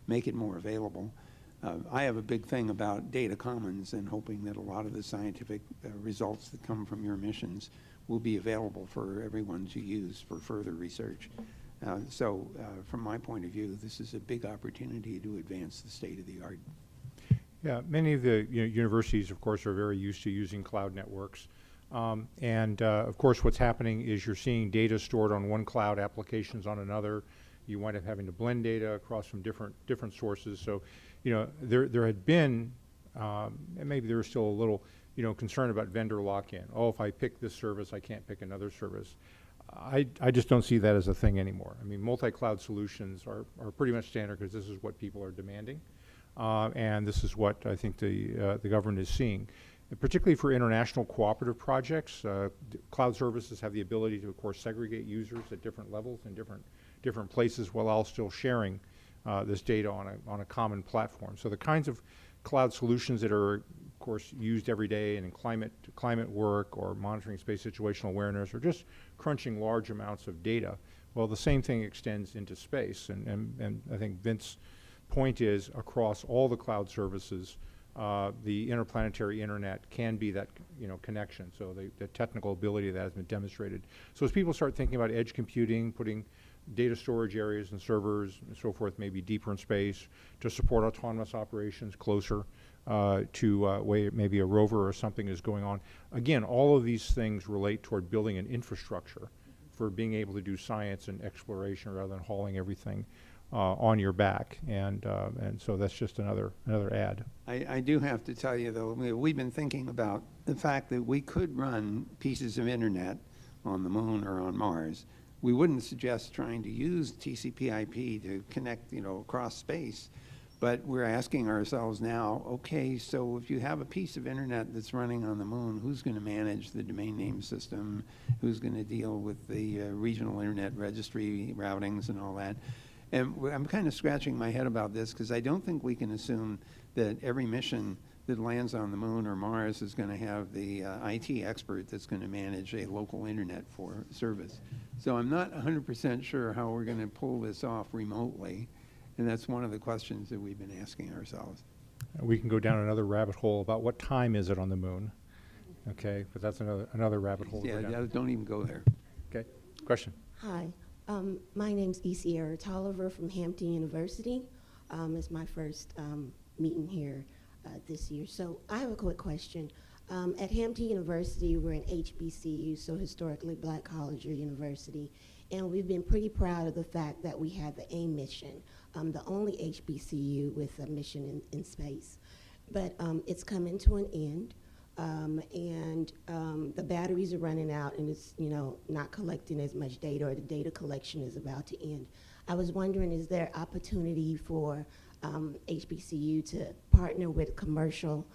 make it more available. I have a big thing about data commons and hoping that a lot of the scientific results that come from your missions will be available for everyone to use for further research. So from my point of view, this is a big opportunity to advance the state of the art. Yeah, many of the universities, of course, are very used to using cloud networks. Of course, what's happening is you're seeing data stored on one cloud, applications on another. You wind up having to blend data across from different sources. So, there had been, and maybe there was still a little, concern about vendor lock-in. Oh, if I pick this service, I can't pick another service. I just don't see that as a thing anymore. I mean, multi-cloud solutions are pretty much standard because this is what people are demanding, and this is what I think the government is seeing. Particularly for international cooperative projects, cloud services have the ability to, of course, segregate users at different levels in different places while all still sharing this data on a common platform. So the kinds of cloud solutions that are, of course, used every day in climate work or monitoring space situational awareness or just crunching large amounts of data, well, the same thing extends into space. And I think Vince's point is across all the cloud services, the interplanetary internet can be that connection. So the technical ability of that has been demonstrated. So as people start thinking about edge computing, putting data storage areas and servers and so forth, maybe deeper in space, to support autonomous operations closer to where maybe a rover or something is going on. Again, all of these things relate toward building an infrastructure for being able to do science and exploration rather than hauling everything on your back, and so that's just another add. I do have to tell you, though, we've been thinking about the fact that we could run pieces of internet on the moon or on Mars. We wouldn't suggest trying to use TCP/IP to connect, across space, but we're asking ourselves now, okay, so if you have a piece of internet that's running on the moon, who's going to manage the domain name system? Who's going to deal with the regional internet registry routings and all that? And I'm kind of scratching my head about this because I don't think we can assume that every mission that lands on the moon or Mars is going to have the IT expert that's going to manage a local internet for service. So I'm not 100% sure how we're going to pull this off remotely, and that's one of the questions that we've been asking ourselves. We can go down another rabbit hole about what time is it on the moon, okay? But that's another rabbit hole. Yeah, don't even go there. Okay, question. Hi, my name's Sierra Tolliver from Hampton University. It's my first meeting here this year. So I have a quick question. At Hampton University, we're an HBCU, so historically black college or university, and we've been pretty proud of the fact that we have the AIM mission, the only HBCU with a mission in space. But it's coming to an end, and the batteries are running out, and it's not collecting as much data, or the data collection is about to end. I was wondering, is there opportunity for HBCU to partner with commercial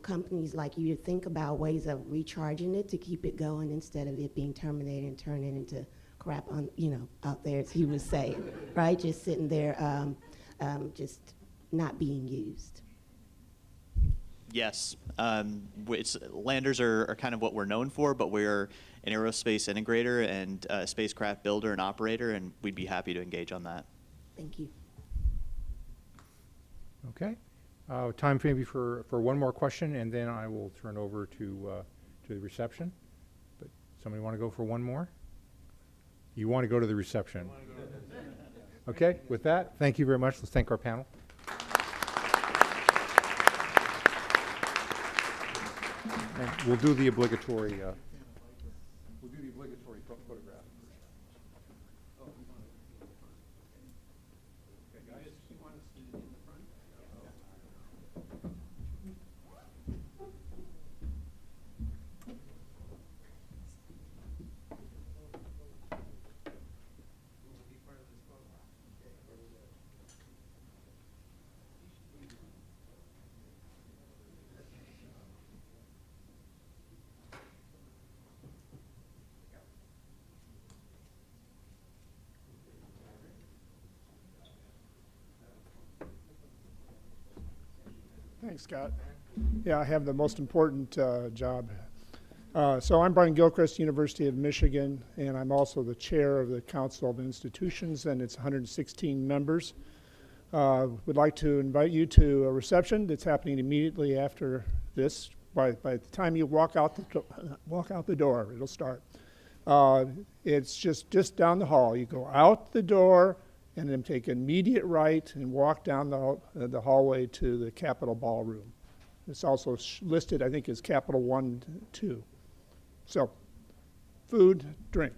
companies like you to think about ways of recharging it to keep it going instead of it being terminated and turning into crap on, out there, as he was saying, right? Just sitting there, just not being used. Yes, landers are kind of what we're known for, but we're an aerospace integrator and a spacecraft builder and operator, and we'd be happy to engage on that. Thank you. Okay. Time maybe for one more question, and then I will turn over to the reception. But somebody want to go for one more? You want to go to the reception? Okay. With that, thank you very much. Let's thank our panel. And we'll do the obligatory. Photograph. Thanks, Scott. Yeah, I have the most important job. So I'm Brian Gilchrist, University of Michigan, and I'm also the chair of the Council of Institutions, and it's 116 members. Would like to invite you to a reception that's happening immediately after this. By the time you walk out the door, it'll start. It's just down the hall. You go out the door and then take an immediate right and walk down the hallway to the Capitol Ballroom. It's also listed, I think, as Capitol 1, 2. So, food, drink.